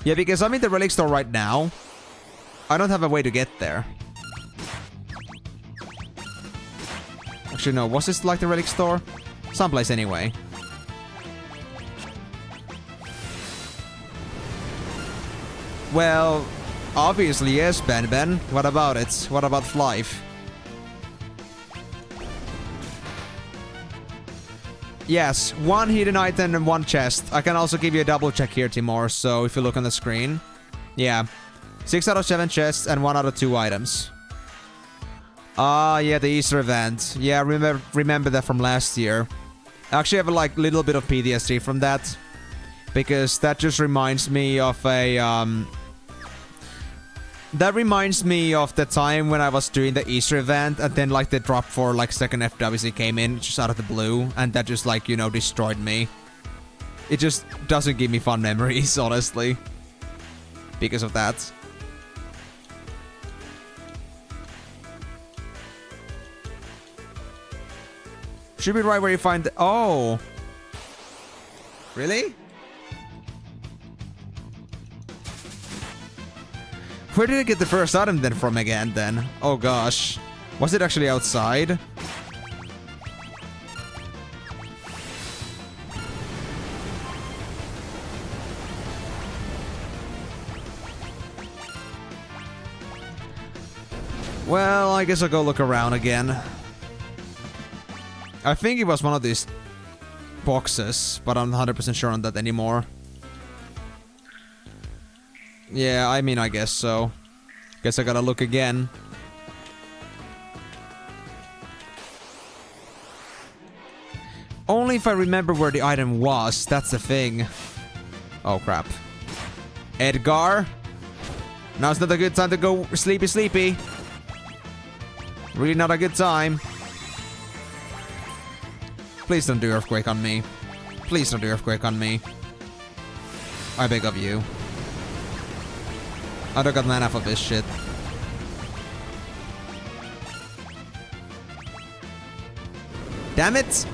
Yeah, because I'm in the relic store right now. I don't have a way to get there. Actually, no. Was this like the relic store? Someplace anyway. Well, obviously yes, Ben. What about it? What about life? Yes, one hidden item and one chest. I can also give you a double check here, Timor, so if you look on the screen. Yeah. 6 out of 7 chests and 1 out of 2 items. Yeah, the Easter event. Yeah, remember that from last year. I actually have a like little bit of PTSD from that. Because that just reminds me of a, that reminds me of the time when I was doing the Easter event and then like the drop for like second FWC came in just out of the blue and that just like, you know, destroyed me. It just doesn't give me fun memories, honestly. Because of that. Should be right where you find the... Oh! Really? Where did I get the first item then from again then? Oh gosh. Was it actually outside? Well, I guess I'll go look around again. I think it was one of these boxes, but I'm not 100% sure on that anymore. Yeah, I mean, I guess so. Guess I gotta look again. Only if I remember where the item was, that's the thing. Oh, crap. Edgar? Now's not a good time to go sleepy. Really not a good time. Please don't do earthquake on me. Please don't do earthquake on me. I beg of you. I don't got mana for this shit. Damn it!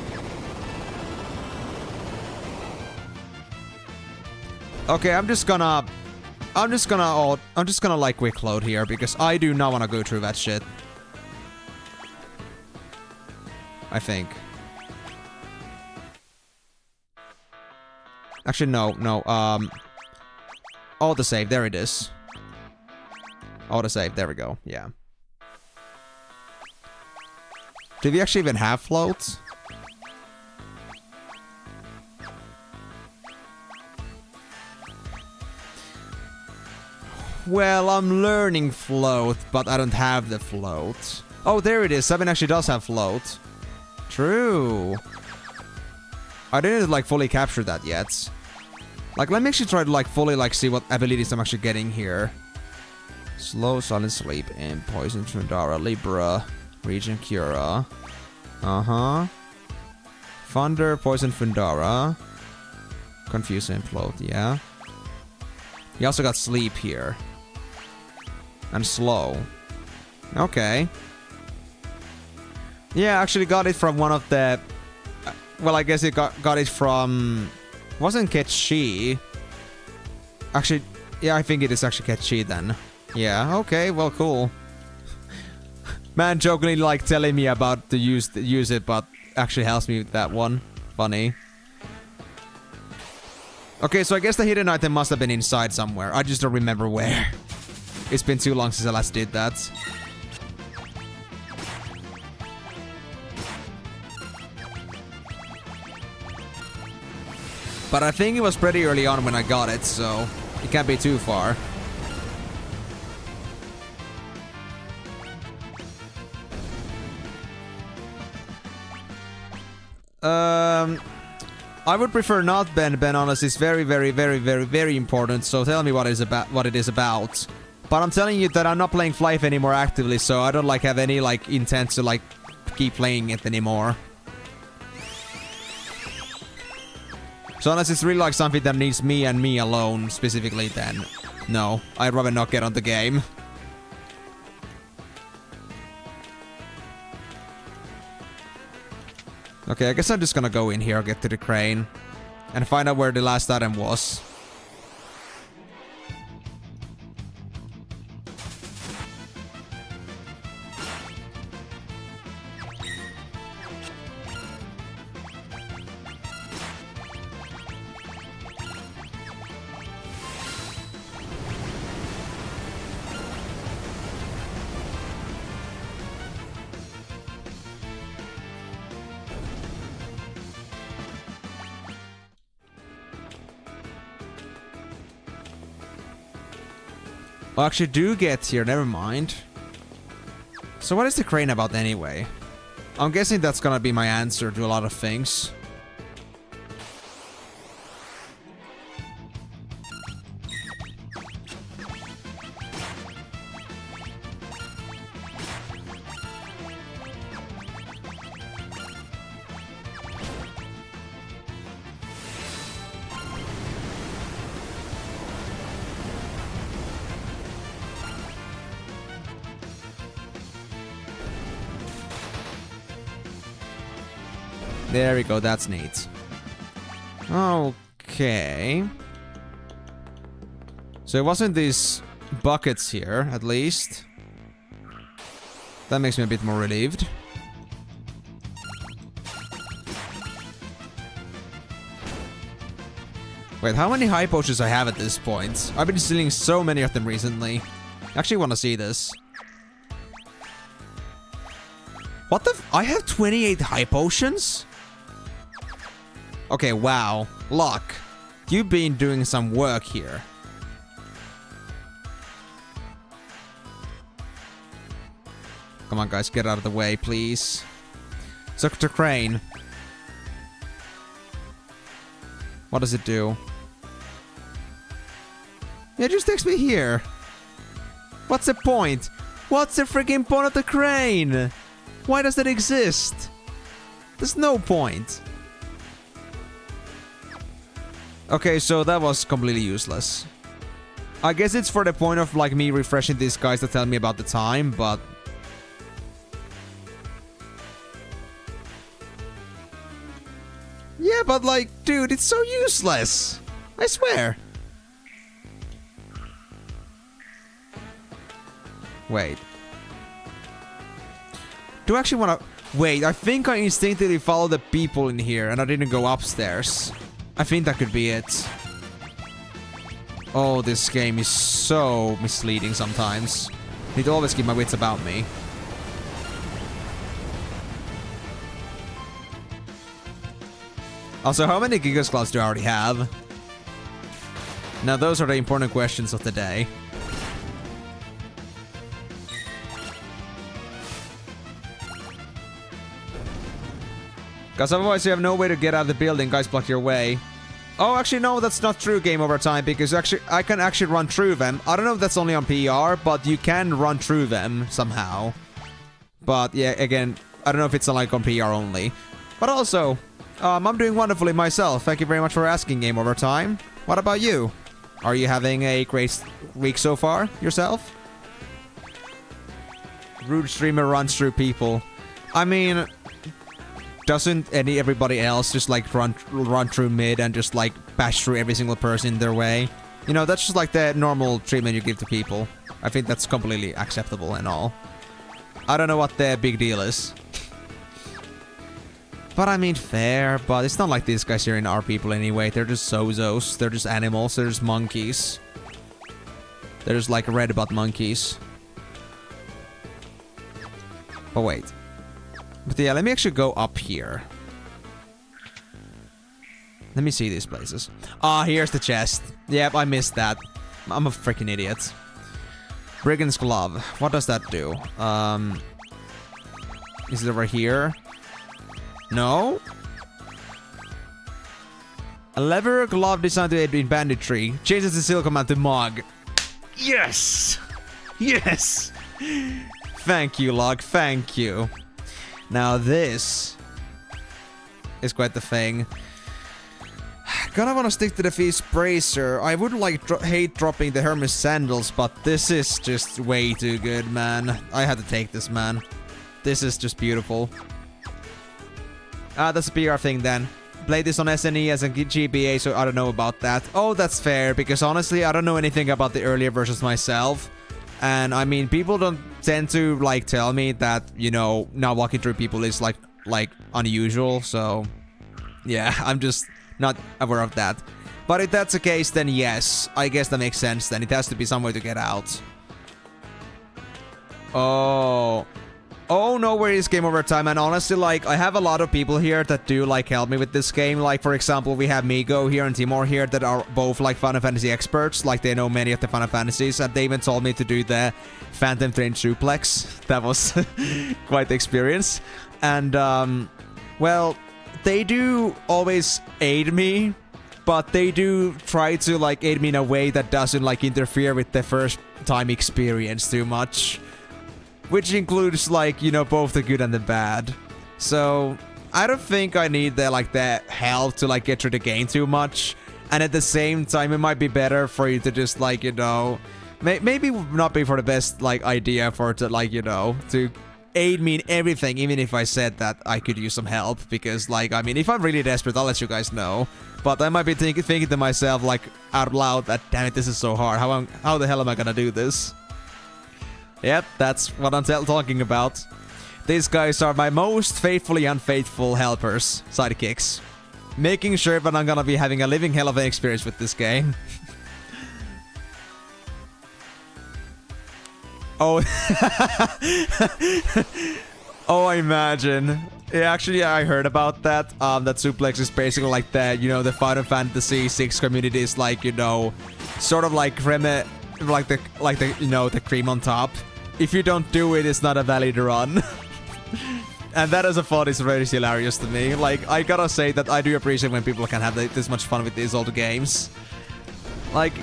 Okay, I'm just gonna like quick load here because I do not want to go through that shit. I think. Actually, no. Autosave, there it is. Autosave, there we go, yeah. Do we actually even have floats? Well, I'm learning float, but I don't have the float. Oh, there it is. 7 actually does have float. True. I didn't, like, fully capture that yet. Like, let me actually try to, like, fully, like, see what abilities I'm actually getting here. Slow, Silent Sleep, and Poison, Trundara, Libra, Regen Cura. Uh-huh. Thunder, Poison, Fundara. Confuse and Float, yeah. You also got Sleep here. And Slow. Okay. Yeah, actually got it from one of the... well, I guess it got it from... wasn't Ketchi. Actually, yeah, I think it is actually Ketchi then. Yeah, okay, well, cool. Man jokingly, like, telling me about to use it, but actually helps me with that one. Funny. Okay, so I guess the hidden item must have been inside somewhere. I just don't remember where. It's been too long since I last did that. But I think it was pretty early on when I got it, so it can't be too far. I would prefer not, Ben. Ben, honestly, it's very, very, very, very, very important. So tell me what it is about. But I'm telling you that I'm not playing Flife anymore actively, so I don't like have any like intent to like keep playing it anymore. So unless it's really like something that needs me and me alone specifically, then no, I'd rather not get on the game. Okay, I guess I'm just gonna go in here, get to the crane, and find out where the last item was. Well, actually do get here, never mind. So what is the crane about anyway? I'm guessing that's gonna be my answer to a lot of things. There we go, that's neat. Okay. So it wasn't these buckets here, at least. That makes me a bit more relieved. Wait, how many high potions I have at this point? I've been stealing so many of them recently. I actually want to see this. What the I have 28 high potions? Okay, wow. Luck. You've been doing some work here. Come on, guys. Get out of the way, please. Dr. Crane. What does it do? It just takes me here. What's the point? What's the freaking point of the crane? Why does it exist? There's no point. Okay, so that was completely useless. I guess it's for the point of like me refreshing these guys to tell me about the time, but... yeah, but like, dude, it's so useless. I swear. Wait. Do I actually want to... Wait, I think I instinctively followed the people in here and I didn't go upstairs. I think that could be it. Oh, this game is so misleading sometimes. Need to always keep my wits about me. Also, how many Giga Slots do I already have? Now, those are the important questions of the day. Because otherwise you have no way to get out of the building, guys block your way. Oh, actually, no, that's not true, Game Over Time, because actually I can actually run through them. I don't know if that's only on PR, but you can run through them somehow. But yeah, again, I don't know if it's like on PR only. But also, I'm doing wonderfully myself. Thank you very much for asking, Game Over Time. What about you? Are you having a great week so far yourself? Rude streamer runs through people. I mean, doesn't everybody else just like run through mid and just like bash through every single person in their way? You know, that's just like the normal treatment you give to people. I think that's completely acceptable and all. I don't know what the big deal is. But I mean, fair, but it's not like these guys here are people anyway. They're just Zozos. They're just animals. They're just monkeys. They're just like red butt monkeys. But wait. But yeah, let me actually go up here. Let me see these places. Ah, here's the chest. Yep, I missed that. I'm a freaking idiot. Brigand's Glove. What does that do? Is it over here? No? A leather glove designed to aid in banditry. Changes the seal command to Mog. Yes! Yes! Thank you, Log. Thank you. Now this is quite the thing. Gonna wanna stick to the Feast Bracer. I would like hate dropping the Hermes Sandals, but this is just way too good, man. I had to take this, man. This is just beautiful. That's a PR thing then. Played this on SNES and GBA, so I don't know about that. Oh, that's fair, because honestly, I don't know anything about the earlier versions myself. And I mean, people don't tend to like tell me that, you know, not walking through people is like unusual. So yeah, I'm just not aware of that. But if that's the case, then yes, I guess that makes sense. Then it has to be some way to get out. Oh no, where is Game Over Time? And honestly, like, I have a lot of people here that do like help me with this game. Like, for example, we have Migo here and Timor here that are both like Final Fantasy experts. Like, they know many of the Final Fantasies, and they even told me to do the Phantom Train suplex. That was quite the experience. And well, they do always aid me, but they do try to like aid me in a way that doesn't like interfere with the first time experience too much. Which includes, like, you know, both the good and the bad. So, I don't think I need the, like, the help to, like, get through the game too much. And at the same time, it might be better for you to just, like, you know... maybe not be for the best, like, idea for it to, like, you know, to aid me in everything, even if I said that I could use some help. Because, like, I mean, if I'm really desperate, I'll let you guys know. But I might be thinking to myself, like, out loud that, damn it, this is so hard. How the hell am I gonna do this? Yep, that's what I'm talking about. These guys are my most faithfully unfaithful helpers, sidekicks. Making sure that I'm gonna be having a living hell of an experience with this game. Oh. Oh, I imagine. Yeah, actually, I heard about that. That suplex is basically like the, you know, the Final Fantasy VI community is like, you know, sort of like like the you know, the cream on top. If you don't do it, it's not a valid run. And that as a thought is very hilarious to me. Like, I gotta say that I do appreciate when people can have this much fun with these old games. Like,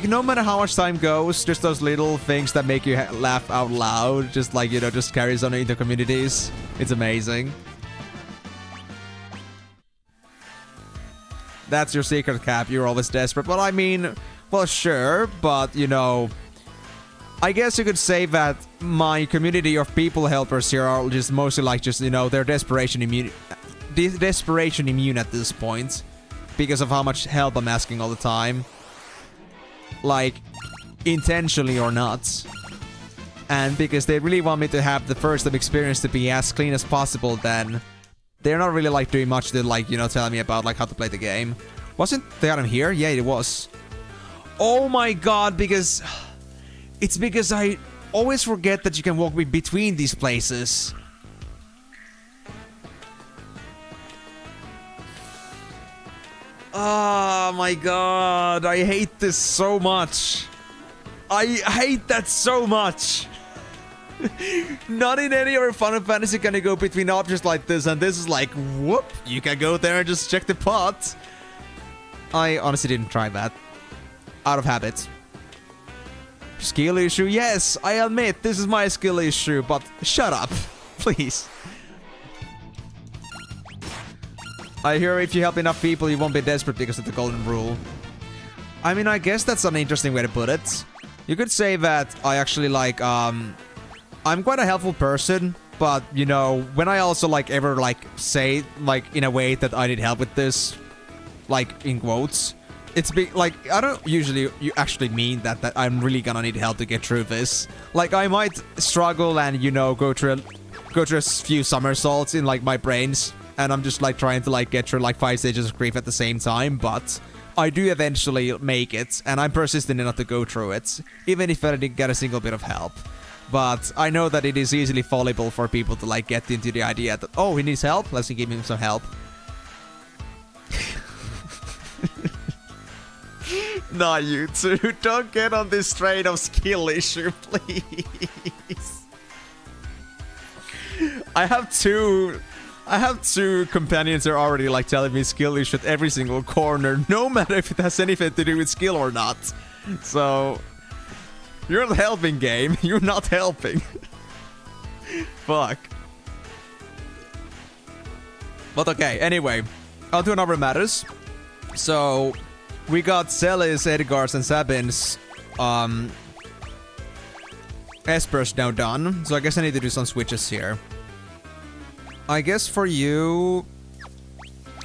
no matter how much time goes, just those little things that make you laugh out loud, just like, you know, just carries on into communities. It's amazing. That's your secret, Cap. You're always desperate. But I mean, well, sure, but, you know... I guess you could say that my community of people helpers here are just mostly like just, you know, they're desperation immune at this point. Because of how much help I'm asking all the time. Like, intentionally or not. And because they really want me to have the first time experience to be as clean as possible, then they're not really like doing much to like, you know, telling me about like how to play the game. Wasn't the item here? Yeah, it was. Oh my god, because it's because I always forget that you can walk between these places. Oh my god, I hate this so much. I hate that so much. Not in any other Final Fantasy can you go between objects like this, and this is like, whoop, you can go there and just check the pot. I honestly didn't try that. Out of habit. Skill issue? Yes, I admit this is my skill issue, but shut up, please. I hear if you help enough people, you won't be desperate because of the golden rule. I mean, I guess that's an interesting way to put it. You could say that I actually like, I'm quite a helpful person, but, you know, when I also, like, ever, like, say, like, in a way that I need help with this, like, in quotes, it's like, I don't usually actually mean that I'm really gonna need help to get through this. Like, I might struggle and, you know, go through a few somersaults in, like, my brains, and I'm just, like, trying to, like, get through, like, 5 stages of grief at the same time, but I do eventually make it, and I'm persistent enough to go through it, even if I didn't get a single bit of help. But I know that it is easily fallible for people to like get into the idea that, oh, he needs help, let's give him some help. Nah, you two, don't get on this train of skill issue, please. I have two companions who are already like telling me skill issue at every single corner, no matter if it has anything to do with skill or not. So you're not helping, game. You're not helping. Fuck. But okay, anyway. On to another matters. So, we got Celis, Edgar's, and Sabin's Espers now done. So I guess I need to do some switches here. I guess for you,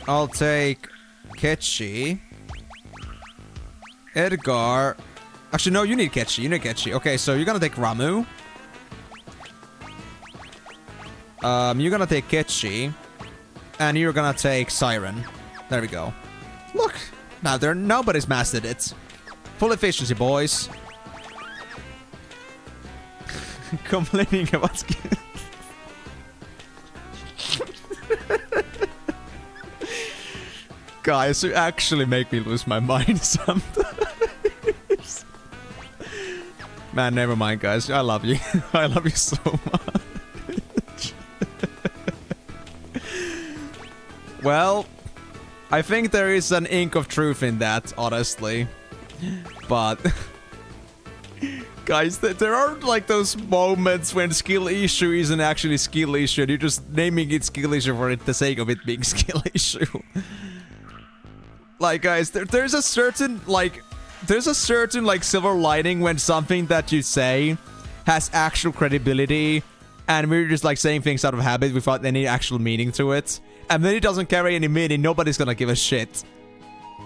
I'll take Ketchi. Edgar. Actually, no, you need Ketchi. You need Ketchi. Okay, so you're gonna take Ramu. You're gonna take Ketchi. And you're gonna take Siren. There we go. Look! Now nobody's mastered it. Full efficiency, boys. Complaining about skill. Guys, you actually make me lose my mind sometimes. Man, never mind, guys. I love you. I love you so much. Well, I think there is an ink of truth in that, honestly. But guys, there are like those moments when skill issue isn't actually skill issue. You're just naming it skill issue for the sake of it being skill issue. Like, guys, there's a certain silver lining when something that you say has actual credibility, and we're just like saying things out of habit without any actual meaning to it. And then it doesn't carry any meaning, nobody's gonna give a shit.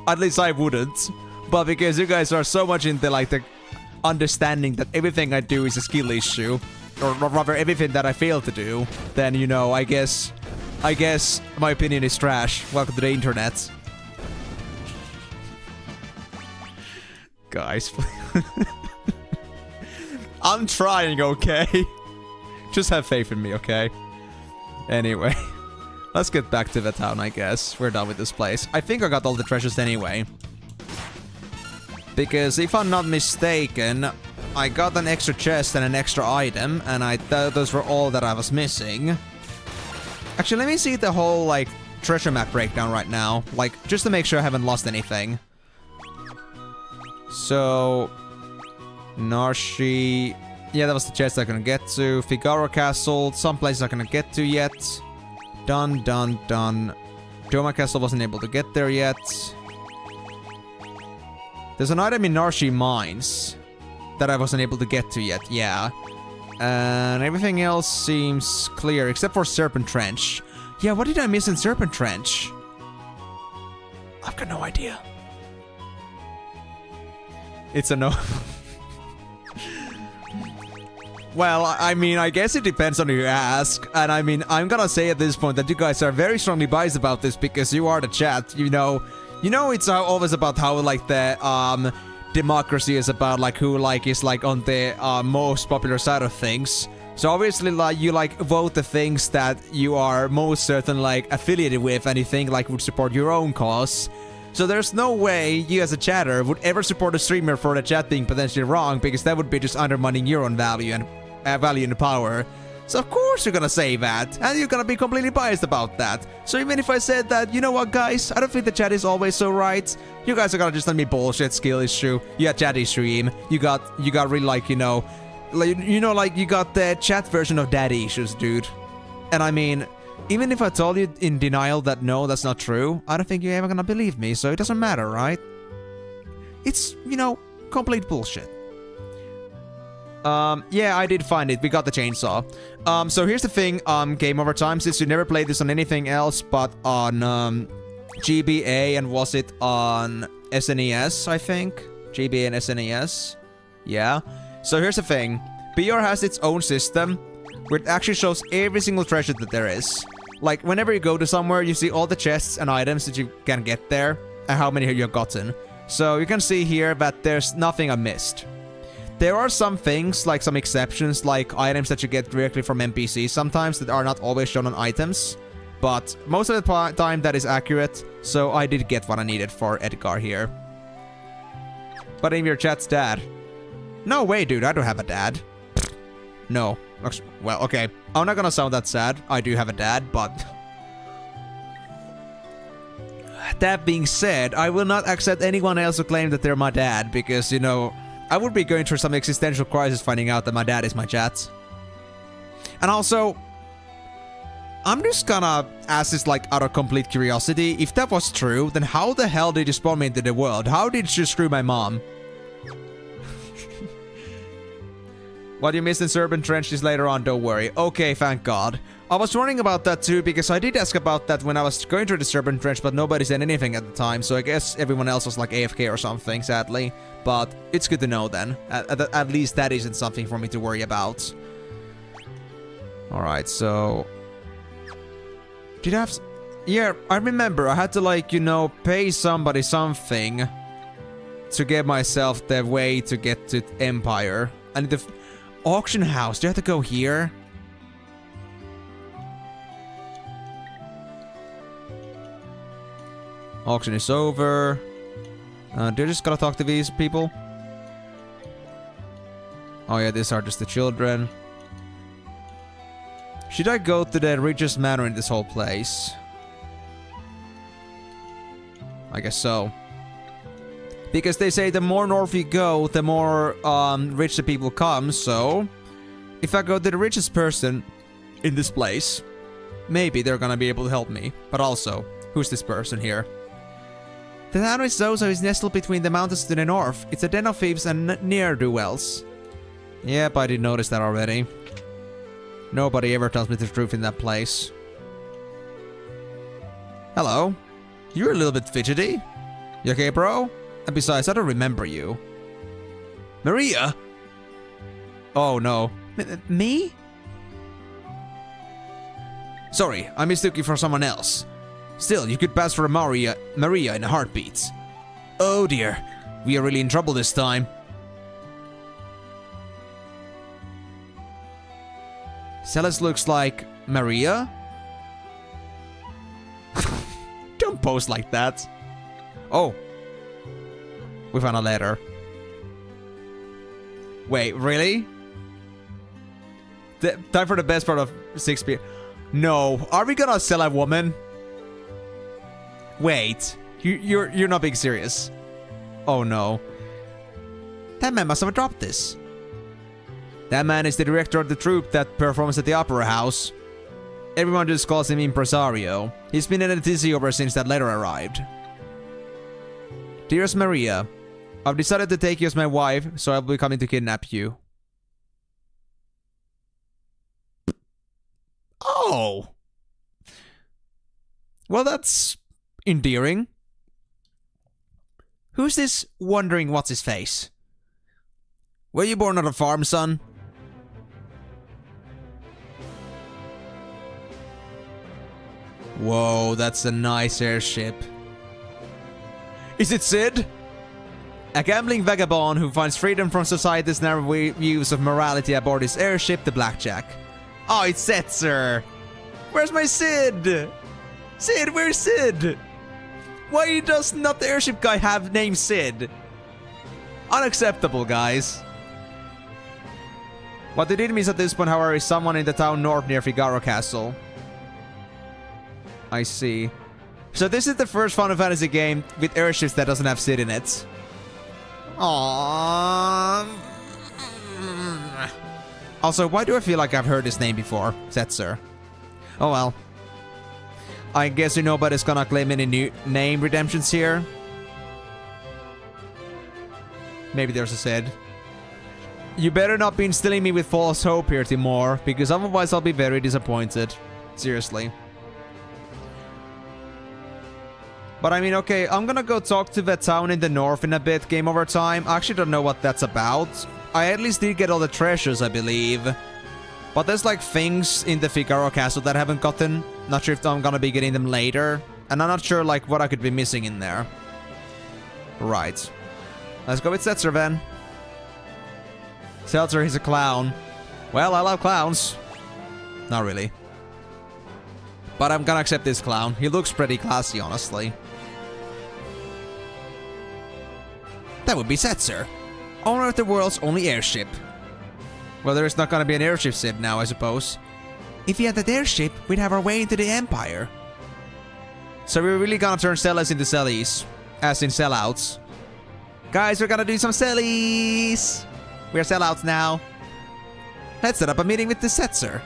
At least I wouldn't. But because you guys are so much into like the understanding that everything I do is a skill issue, or rather everything that I fail to do, then, you know, I guess my opinion is trash. Welcome to the internet. Guys, I'm trying, okay? Just have faith in me, okay? Anyway, let's get back to the town, I guess. We're done with this place. I think I got all the treasures anyway. Because if I'm not mistaken, I got an extra chest and an extra item, and I thought those were all that I was missing. Actually, let me see the whole, like, treasure map breakdown right now. Like, just to make sure I haven't lost anything. So, Narshi. Yeah, that was the chest I couldn't get to. Figaro Castle. Some places I couldn't get to yet. Done. Doma Castle wasn't able to get there yet. There's an item in Narshi Mines that I wasn't able to get to yet. Yeah. And everything else seems clear except for Serpent Trench. Yeah, what did I miss in Serpent Trench? I've got no idea. It's a no. Well, I mean, I guess it depends on who you ask. And I mean, I'm gonna say at this point that you guys are very strongly biased about this because you are the chat, you know. You know, it's always about how, like, the, democracy is about, like, who, like, is, like, on the, most popular side of things. So obviously, like, you, like, vote the things that you are most certain, like, affiliated with and you think, like, would support your own cause. So there's no way you as a chatter would ever support a streamer for the chat being potentially wrong, because that would be just undermining your own value and value and power. So of course you're gonna say that, and you're gonna be completely biased about that. So even if I said that, you know what, guys, I don't think the chat is always so right. You guys are gonna just let me bullshit. Skill issue. You got chatty stream. You got really, like, you know, like, you got the chat version of daddy issues, dude. And I mean, even if I told you in denial that no, that's not true, I don't think you're ever gonna believe me. So it doesn't matter, right? It's, you know, complete bullshit. Yeah, I did find it. We got the chainsaw. So here's the thing, game over time, since you never played this on anything else but on, GBA, and was it on SNES, I think? GBA and SNES? Yeah. So here's the thing. BR has its own system, where it actually shows every single treasure that there is. Like, whenever you go to somewhere, you see all the chests and items that you can get there, and how many you've gotten. So you can see here that there's nothing I missed. There are some things, like some exceptions, like items that you get directly from NPCs sometimes that are not always shown on items. But most of the time that is accurate, so I did get what I needed for Edgar here. But in your chat's dad. No way, dude, I don't have a dad. No. Well, okay. I'm not gonna sound that sad. I do have a dad, but... That being said, I will not accept anyone else who claim that they're my dad, because, you know, I would be going through some existential crisis finding out that my dad is my chat. And also, I'm just gonna ask this, like, out of complete curiosity. If that was true, then how the hell did you spawn me into the world? How did you screw my mom? What you missed in Serpent Trench is later on, don't worry. Okay, thank God. I was wondering about that too, because I did ask about that when I was going through the Serpent Trench, but nobody said anything at the time, so I guess everyone else was like AFK or something, sadly. But it's good to know then. At least that isn't something for me to worry about. Alright, so... Did I have... Yeah, I remember I had to, like, you know, pay somebody something to get myself the way to get to Empire. I need to... Auction house, do I have to go here? Auction is over. Do I just gotta talk to these people? Oh yeah, these are just the children. Should I go to the richest manor in this whole place? I guess so. Because they say the more north you go, the more rich the people come, so... If I go to the richest person in this place, maybe they're gonna be able to help me. But also, who's this person here? The town of Zozo is nestled between the mountains to the north. It's a den of thieves and ne'er-do-wells. Yep, I did notice that already. Nobody ever tells me the truth in that place. Hello. You're a little bit fidgety. You okay, bro? And besides, I don't remember you. Maria? Oh, no. Me? Sorry, I mistook you for someone else. Still, you could pass for a Maria in a heartbeat. Oh dear, we are really in trouble this time. Celis looks like Maria? Don't post like that. Oh. We found a letter. Wait, really? Time for the best part of 6 p.m. No, are we gonna sell a woman? Wait, you're not being serious. Oh no. That man must have dropped this. That man is the director of the troupe that performs at the Opera House. Everyone just calls him Impresario. He's been in a dizzy ever since that letter arrived. Dearest Maria, I've decided to take you as my wife, so I'll be coming to kidnap you. Oh! Well, that's endearing. Who's this wondering what's his face? Were you born on a farm, son? Whoa, that's a nice airship. Is it Sid? A gambling vagabond who finds freedom from society's narrow views of morality aboard his airship, the Blackjack. Oh, it's Setzer! Where's my Sid? Sid, where's Sid? Why does not the airship guy have name Sid? Unacceptable, guys. What they did miss at this point, however, is someone in the town north near Figaro Castle. I see. So this is the first Final Fantasy game with airships that doesn't have Sid in it. Aww. Also, why do I feel like I've heard this name before? Setzer. Oh well. I guess nobody's gonna claim any new name redemptions here. Maybe there's a Sid. You better not be instilling me with false hope here, Timor, because otherwise I'll be very disappointed. Seriously. But I mean, okay, I'm gonna go talk to the town in the north in a bit, game over time. I actually don't know what that's about. I at least did get all the treasures, I believe. But there's like things in the Figaro Castle that I haven't gotten. Not sure if I'm gonna be getting them later. And I'm not sure like what I could be missing in there. Right. Let's go with Setzer then. Setzer, he's a clown. Well, I love clowns. Not really. But I'm gonna accept this clown. He looks pretty classy, honestly. That would be Setzer, owner of the world's only airship. Well, there's not gonna be an airship Sid now, I suppose. If we had that airship, we'd have our way into the Empire. So we're really gonna turn sellers into sellies. As in sellouts. Guys, we're gonna do some sellies! We're sellouts now. Let's set up a meeting with the Setzer.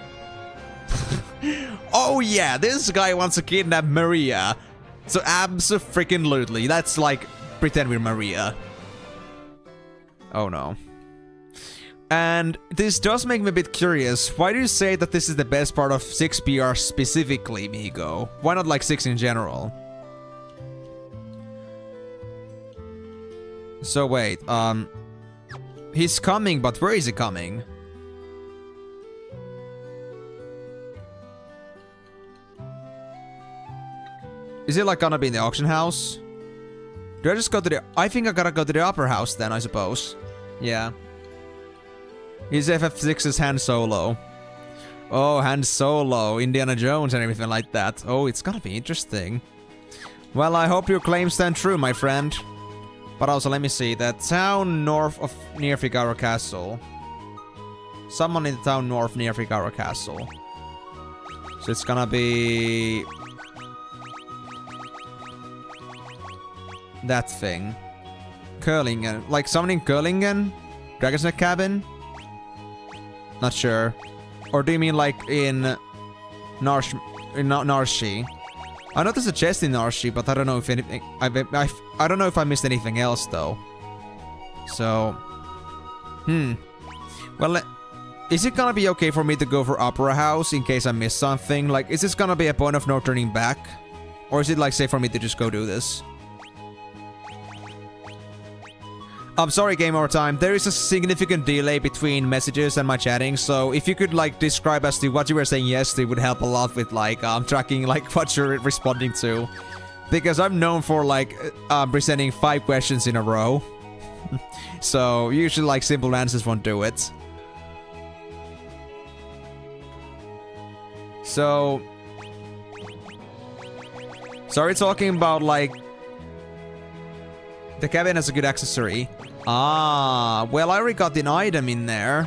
Oh yeah, this guy wants to kidnap Maria. So abso-freaking-lutely. Let's like pretend we're Maria. Oh no. And this does make me a bit curious. Why do you say that this is the best part of 6PR specifically, Migo? Why not like 6 in general? So wait, he's coming, but where is he coming? Is it like gonna be in the auction house? Do I just go to the... I think I gotta go to the upper house then, I suppose. Yeah. He's FF6's Han Solo. Oh, Han Solo, Indiana Jones and everything like that. Oh, it's gonna be interesting. Well, I hope your claims stand true, my friend. But also, let me see. The town north of near Figaro Castle. Someone in the town north near Figaro Castle. So it's gonna be... that thing. Curlingen. Like someone in Curlingen? Dragon's Neck Cabin? Not sure. Or do you mean like in Narshi? I know there's a chest in Narshi, but I don't know if anything... I don't know if I missed anything else though. So... Well, is it gonna be okay for me to go for Opera House in case I miss something? Like, is this gonna be a point of no turning back? Or is it like safe for me to just go do this? I'm sorry, game over time. There is a significant delay between messages and my chatting, so if you could like describe as to what you were saying yesterday would help a lot with like tracking like what you're responding to. Because I'm known for like presenting 5 questions in a row. So usually like simple answers won't do it. So sorry talking about like the cabin has a good accessory. Ah, well, I already got an item in there.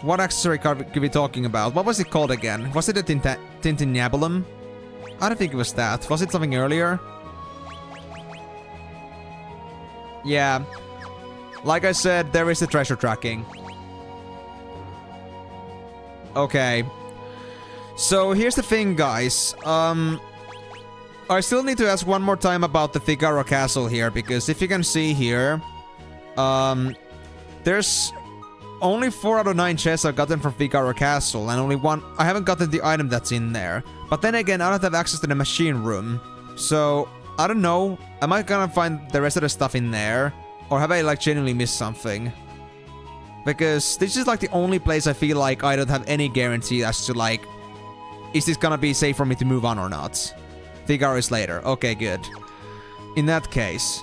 What accessory could we be talking about? What was it called again? Was it a Tintinabulum? I don't think it was that. Was it something earlier? Yeah. Like I said, there is the treasure tracking. Okay. So here's the thing, guys. I still need to ask one more time about the Figaro Castle here, because if you can see here, there's only 4 out of 9 chests I've gotten from Figaro Castle, and only 1... I haven't gotten the item that's in there. But then again, I don't have access to the machine room. So, I don't know. Am I gonna find the rest of the stuff in there? Or have I, like, genuinely missed something? Because this is, like, the only place I feel like I don't have any guarantee as to, like, is this gonna be safe for me to move on or not? 3 hours later. Okay, good. In that case.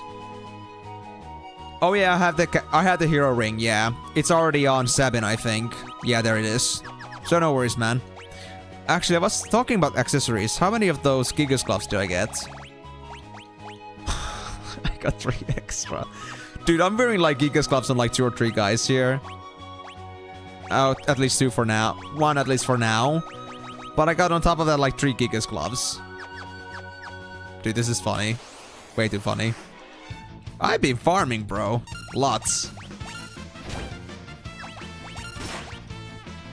Oh yeah, I had the hero ring, yeah. It's already on 7, I think. Yeah, there it is. So no worries, man. Actually, I was talking about accessories. How many of those Gigas gloves do I get? I got 3 extra. Dude, I'm wearing like Gigas gloves on like 2 or 3 guys here. Oh, at least 2 for now. 1 at least for now. But I got on top of that like 3 Gigas gloves. Dude, this is funny. Way too funny. I've been farming, bro. Lots.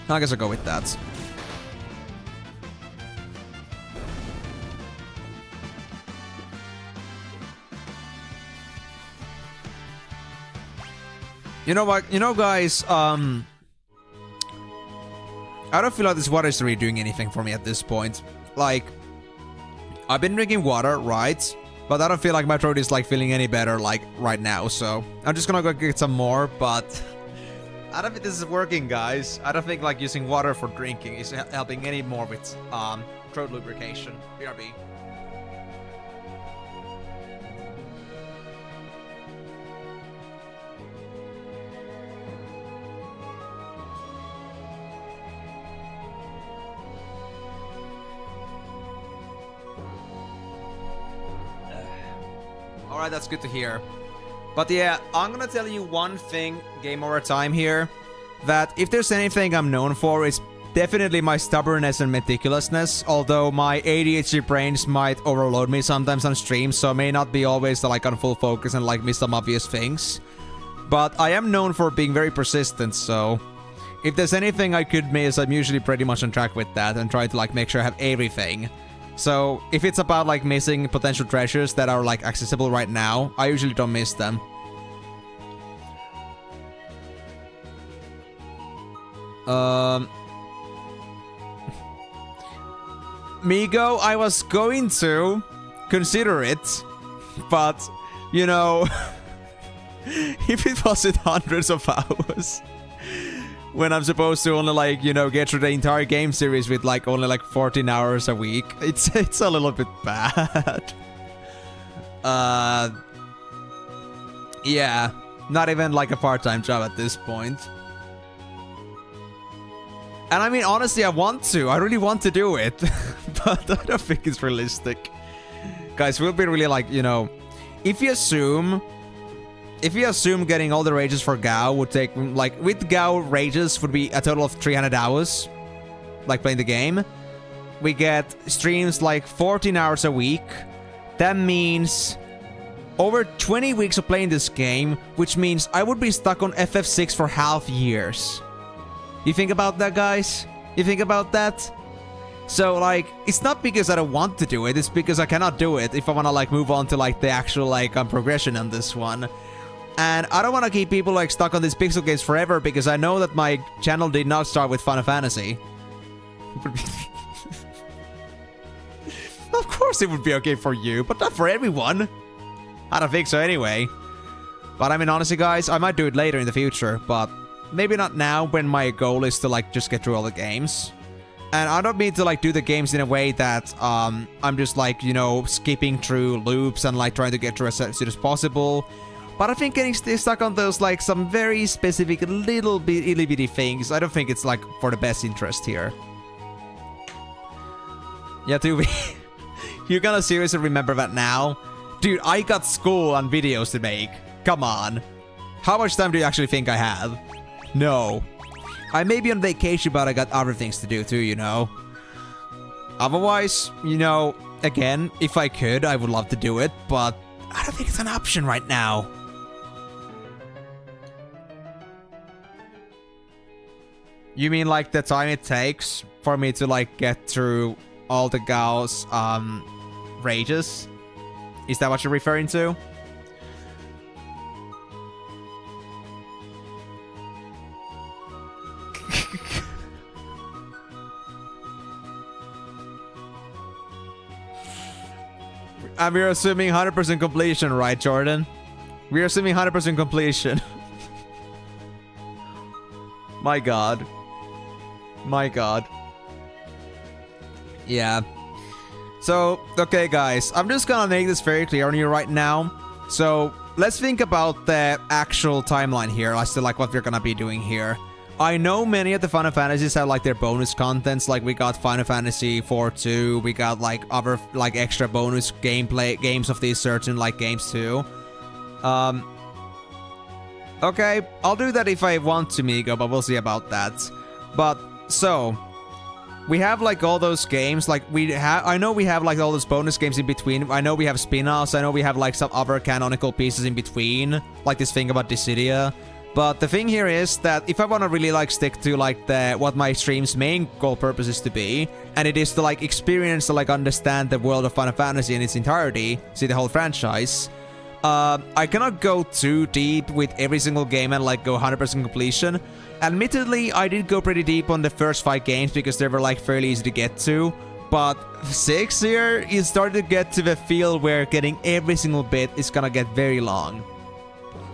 I guess I'll go with that. You know what? You know, guys, I don't feel like this water is really doing anything for me at this point. Like, I've been drinking water, right? But I don't feel like my throat is like feeling any better like right now, so I'm just gonna go get some more, but I don't think this is working, guys. I don't think like using water for drinking is helping any more with throat lubrication. BRB. Alright, that's good to hear. But yeah, I'm gonna tell you one thing, game over time here, that if there's anything I'm known for, it's definitely my stubbornness and meticulousness, although my ADHD brains might overload me sometimes on stream, so I may not be always like on full focus and like miss some obvious things. But I am known for being very persistent, so if there's anything I could miss, I'm usually pretty much on track with that and try to like make sure I have everything. So, if it's about, like, missing potential treasures that are, like, accessible right now, I usually don't miss them. Migo, I was going to consider it, but, you know, if it wasn't hundreds of hours, when I'm supposed to only, like, you know, get through the entire game series with, like, only, like, 14 hours a week. It's a little bit bad. Yeah. Not even, like, a part-time job at this point. And I mean, honestly, I want to. I really want to do it. But I don't think it's realistic. Guys, we'll be really, like, you know... If you assume getting all the rages for Gao would take, like, with Gao rages would be a total of 300 hours, like, playing the game. We get streams, like, 14 hours a week. That means over 20 weeks of playing this game, which means I would be stuck on FF6 for half years. You think about that, guys? You think about that? So, like, it's not because I don't want to do it, it's because I cannot do it if I want to, like, move on to, like, the actual, like, progression on this one. And I don't want to keep people like stuck on these pixel games forever because I know that my channel did not start with Final Fantasy. Of course it would be okay for you, but not for everyone. I don't think so anyway. But I mean, honestly, guys, I might do it later in the future, but maybe not now when my goal is to like just get through all the games. And I don't mean to like do the games in a way that I'm just like, you know, skipping through loops and like trying to get through as soon as possible. But I think getting stuck on those, like, some very specific little bit itty-bitty things, I don't think it's, like, for the best interest here. Yeah, Tubi. You're gonna seriously remember that now? Dude, I got school and videos to make. Come on. How much time do you actually think I have? No. I may be on vacation, but I got other things to do too, you know? Otherwise, you know, again, if I could, I would love to do it, but I don't think it's an option right now. You mean like the time it takes for me to like get through all the Gao's rages? Is that what you're referring to? And we're assuming 100% completion, right, Jordan? We're assuming 100% completion. My god. My god. Yeah. So, okay guys, I'm just gonna make this very clear on you right now. So, let's think about the actual timeline here as to like what we're gonna be doing here. I know many of the Final Fantasies have like their bonus contents, like we got Final Fantasy VII 2, we got like other like extra bonus games of these certain like games too. Okay, I'll do that if I want to, Migo, but we'll see about that. But, so, we have like all those games, like I know we have like all those bonus games in between. I know we have spin-offs, I know we have like some other canonical pieces in between, like this thing about Dystopia. But the thing here is that if I want to really like stick to like what my stream's main goal purpose is to be, and it is to like experience to like understand the world of Final Fantasy in its entirety, see the whole franchise, I cannot go too deep with every single game and like go 100% completion. Admittedly, I did go pretty deep on the first 5 games because they were like fairly easy to get to. But 6 here is starting to get to the feel where getting every single bit is gonna get very long.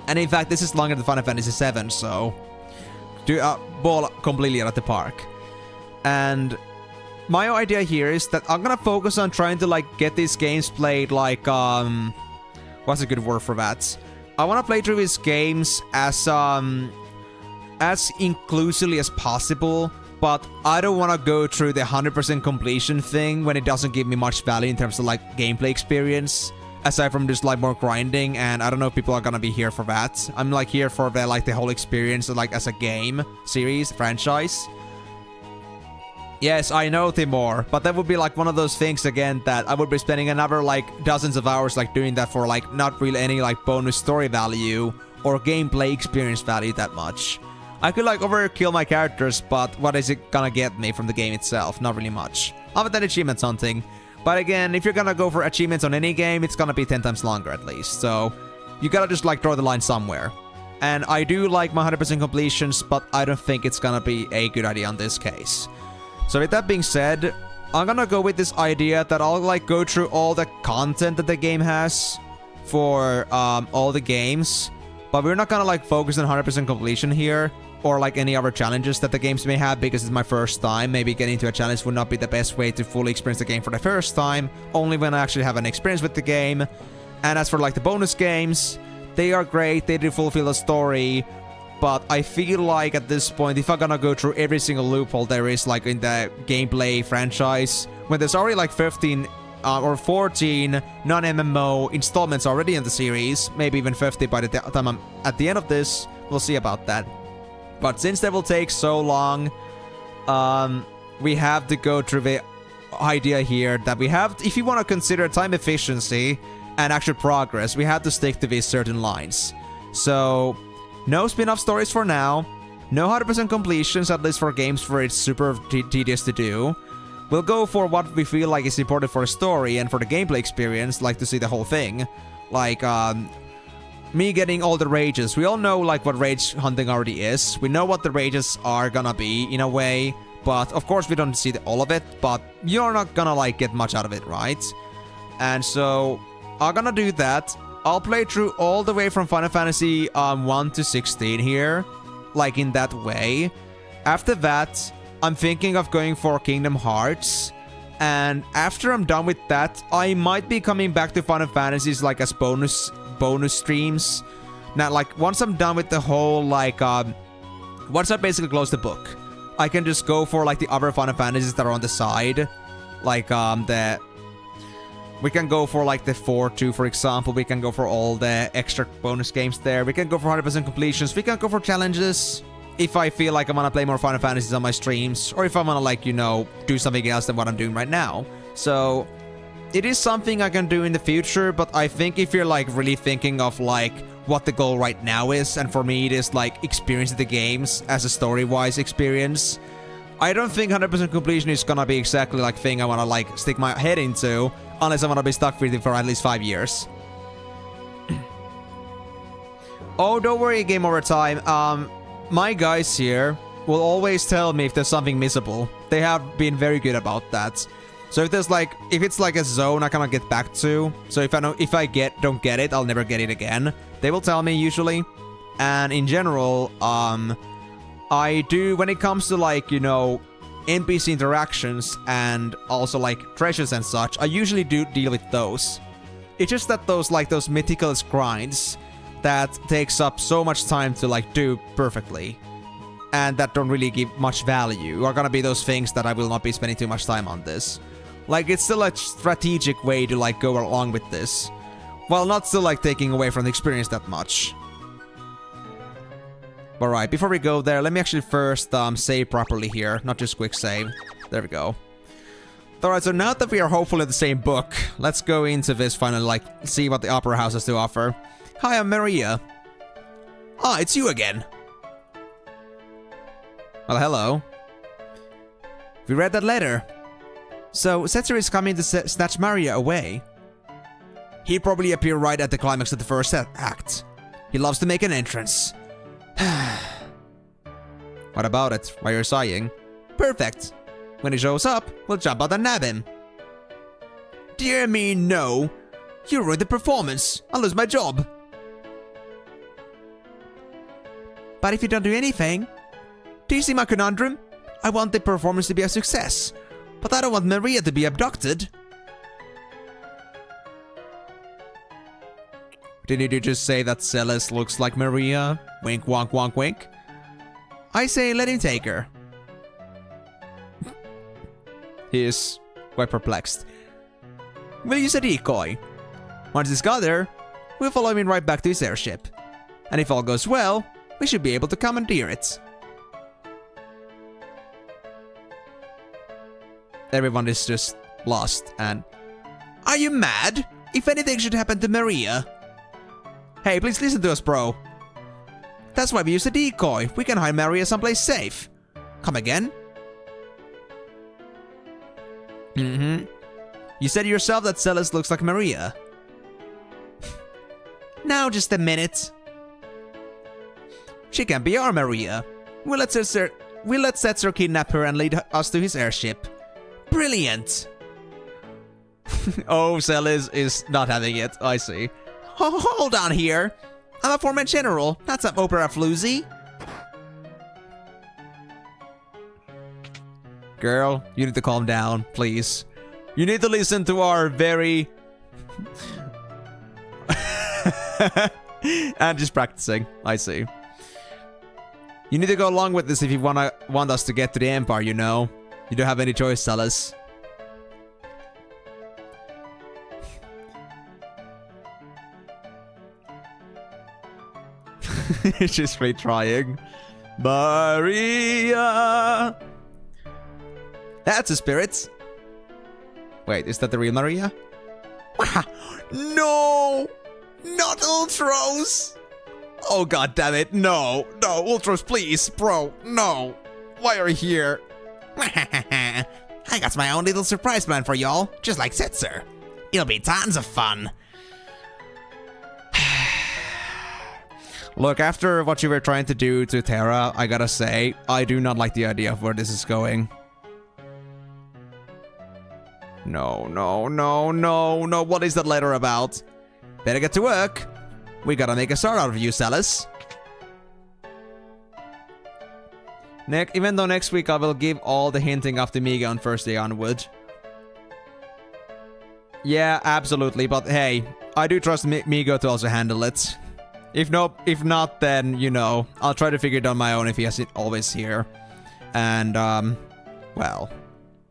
And in fact, this is longer than Final Fantasy VII, so ball completely out of the park. And my idea here is that I'm gonna focus on trying to like get these games played like what's a good word for that? I want to play through these games as inclusively as possible, but I don't want to go through the 100% completion thing when it doesn't give me much value in terms of like gameplay experience, aside from just like more grinding. And I don't know if people are gonna be here for that. I'm like here for the like the whole experience like as a game series franchise. Yes, I know, Timor, but that would be like one of those things again that I would be spending another like dozens of hours like doing that for like not really any like bonus story value or gameplay experience value that much. I could like overkill my characters, but what is it gonna get me from the game itself? Not really much. Other than achievements hunting. But again, if you're gonna go for achievements on any game, it's gonna be 10 times longer at least. So you gotta just like draw the line somewhere. And I do like my 100% completions, but I don't think it's gonna be a good idea in this case. So with that being said, I'm gonna go with this idea that I'll like go through all the content that the game has for all the games, but we're not gonna like focus on 100% completion here or like any other challenges that the games may have because it's my first time. Maybe getting to a challenge would not be the best way to fully experience the game for the first time, only when I actually have an experience with the game. And as for like the bonus games, they are great, they do fulfill the story. But I feel like at this point, if I'm gonna go through every single loophole there is like in the gameplay franchise, when there's already like 15 or 14 non-MMO installments already in the series, maybe even 50 by the time I'm at the end of this, we'll see about that. But since that will take so long, we have to go through the idea here that we have, if you want to consider time efficiency and actual progress, we have to stick to these certain lines. So no spin-off stories for now. No 100% completions, at least for games where it's super tedious to do. We'll go for what we feel like is important for the story and for the gameplay experience, like to see the whole thing. Like, me getting all the rages. We all know, like, what rage hunting already is. We know what the rages are gonna be, in a way. But, of course, we don't see all of it. But you're not gonna, like, get much out of it, right? And so, I'm gonna do that. I'll play through all the way from Final Fantasy 1 to 16 here, like in that way. After that, I'm thinking of going for Kingdom Hearts, and after I'm done with that, I might be coming back to Final Fantasies like as bonus streams. Now, like once I'm done with the whole like once I basically close the book, I can just go for like the other Final Fantasies that are on the side, like we can go for like the 4-2, for example. We can go for all the extra bonus games there. We can go for 100% completions. We can go for challenges if I feel like I want to play more Final Fantasies on my streams, or if I want to like, you know, do something else than what I'm doing right now. So it is something I can do in the future, but I think if you're like really thinking of like what the goal right now is, and for me it is like experiencing the games as a story-wise experience, I don't think 100% completion is gonna be exactly like thing I want to like stick my head into, unless I want to be stuck with it for at least 5 years. Oh, don't worry, Game Over Time. My guys here will always tell me if there's something missable. They have been very good about that. So if there's like, if it's like a zone I cannot get back to, so if I don't get it, I'll never get it again. They will tell me usually. And in general, I do, when it comes to like, you know, NPC interactions and also like treasures and such, I usually do deal with those. It's just that those meticulous grinds that takes up so much time to like do perfectly and that don't really give much value are gonna be those things that I will not be spending too much time on this. Like, it's still a strategic way to like go along with this, while not still like taking away from the experience that much. Alright, before we go there, let me actually first save properly here, not just quick save. There we go. Alright, so now that we are hopefully in the same book, let's go into this finally, like, see what the Opera House has to offer. Hi, I'm Maria. Ah, it's you again. Well, hello. We read that letter. So, Setzer is coming to snatch Maria away. He'd probably appear right at the climax of the first act. He loves to make an entrance. What about it? Why you're sighing? Perfect. When he shows up, we'll jump out and nab him. Dear me, no. You ruined the performance. I'll lose my job. But if you don't do anything... Do you see my conundrum? I want the performance to be a success, but I don't want Maria to be abducted. Didn't you just say that Celes looks like Maria? Wink, wonk, wonk, wink. I say let him take her. He is quite perplexed. We'll use a decoy. Once he's got her, we'll follow him right back to his airship. And if all goes well, we should be able to commandeer it. Everyone is just lost and... Are you mad? If anything should happen to Maria... Hey, please listen to us, bro. That's why we use a decoy. We can hide Maria someplace safe. Come again? Mm-hmm. You said yourself that Celes looks like Maria. Now just a minute. She can be our Maria. We'll let Setzer kidnap her and lead us to his airship. Brilliant! Oh, Celes is not having it. I see. Hold on here. I'm a former general, not some opera floozy. Girl, you need to calm down, please. You need to listen to our very... And just practicing. I see. You need to go along with this if you want us to get to the Empire, you know. You don't have any choice, Celes. She's really trying. Maria! That's a spirit. Wait, is that the real Maria? No! Not Ultros! Oh, god damn it, no! No, Ultros, please, bro, no! Why are you here? I got my own little surprise plan for y'all, just like Setzer. It'll be tons of fun. Look, after what you were trying to do to Terra, I gotta say, I do not like the idea of where this is going. No, no, no, no, no, what is that letter about? Better get to work. We gotta make a start out of you, Celes. Even though next week I will give all the hinting of the Miga on first day onward. Yeah, absolutely, but hey, I do trust Migo to also handle it. If not, then, you know, I'll try to figure it on my own if he hasn't always here. And, well,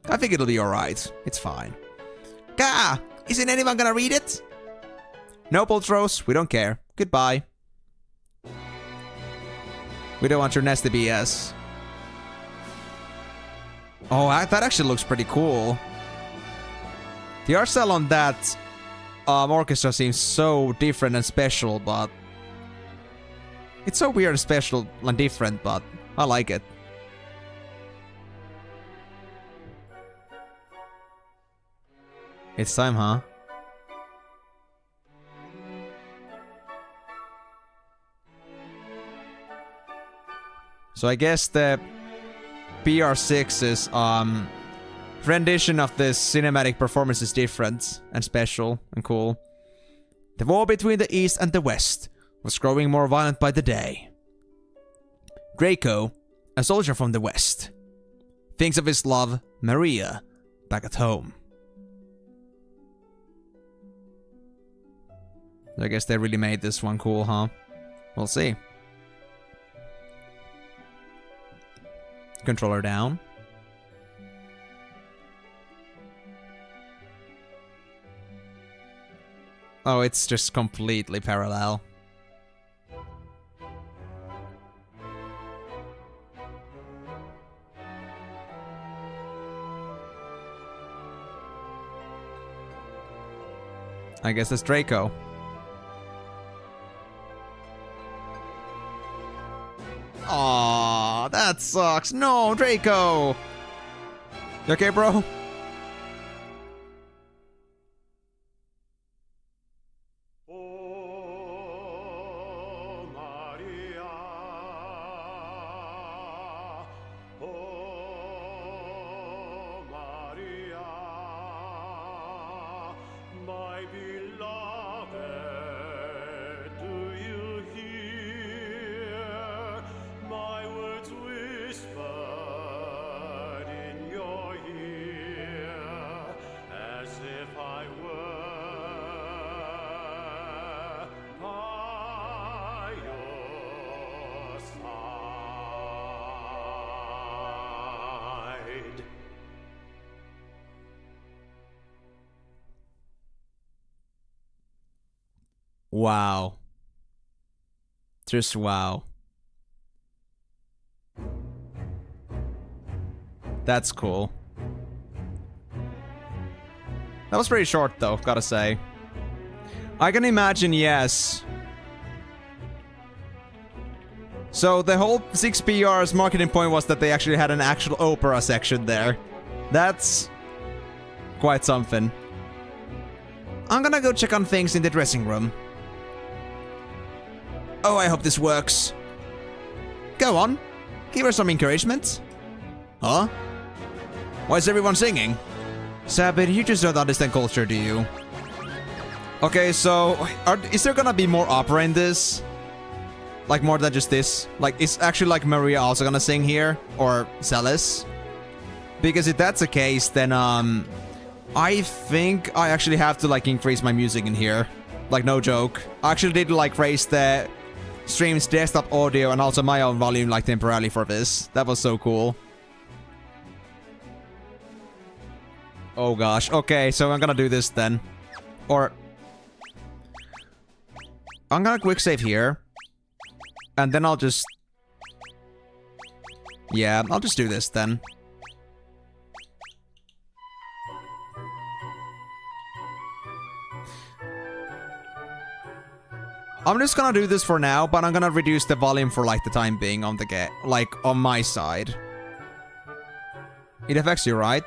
I think it'll be alright. It's fine. Gah! Isn't anyone gonna read it? Nope, Ultros, we don't care. Goodbye. We don't want your nasty BS. Oh, that actually looks pretty cool. The art style on that orchestra seems so different and special, but... It's so weird and special and different, but I like it. It's time, huh? So I guess the PR6's rendition of this cinematic performance is different and special and cool. The war between the East and the West was growing more violent by the day. Draco, a soldier from the West, thinks of his love, Maria, back at home. I guess they really made this one cool, huh? We'll see. Controller down. Oh, it's just completely parallel. I guess it's Draco. Aww, that sucks. No, Draco! You okay, bro? Wow. Just wow. That's cool. That was pretty short though, gotta say. I can imagine, yes. So the whole 6PR's marketing point was that they actually had an actual opera section there. That's quite something. I'm gonna go check on things in the dressing room. Oh, I hope this works. Go on. Give her some encouragement. Huh? Why is everyone singing? Sabbath, you just don't understand culture, do you? Okay, so... is there gonna be more opera in this? Like, more than just this? Like, is actually, like, Maria also gonna sing here? Or Celis? Because if that's the case, then, I think I actually have to, like, increase my music in here. Like, no joke. I actually did, like, raise the stream's desktop audio and also my own volume, like, temporarily for this. That was so cool. Oh, gosh. Okay, so I'm gonna do this then. Or... I'm gonna quick save here. And then I'll just... yeah, I'll just do this then. I'm just gonna do this for now, but I'm gonna reduce the volume for, like, the time being on the like, on my side. It affects you, right?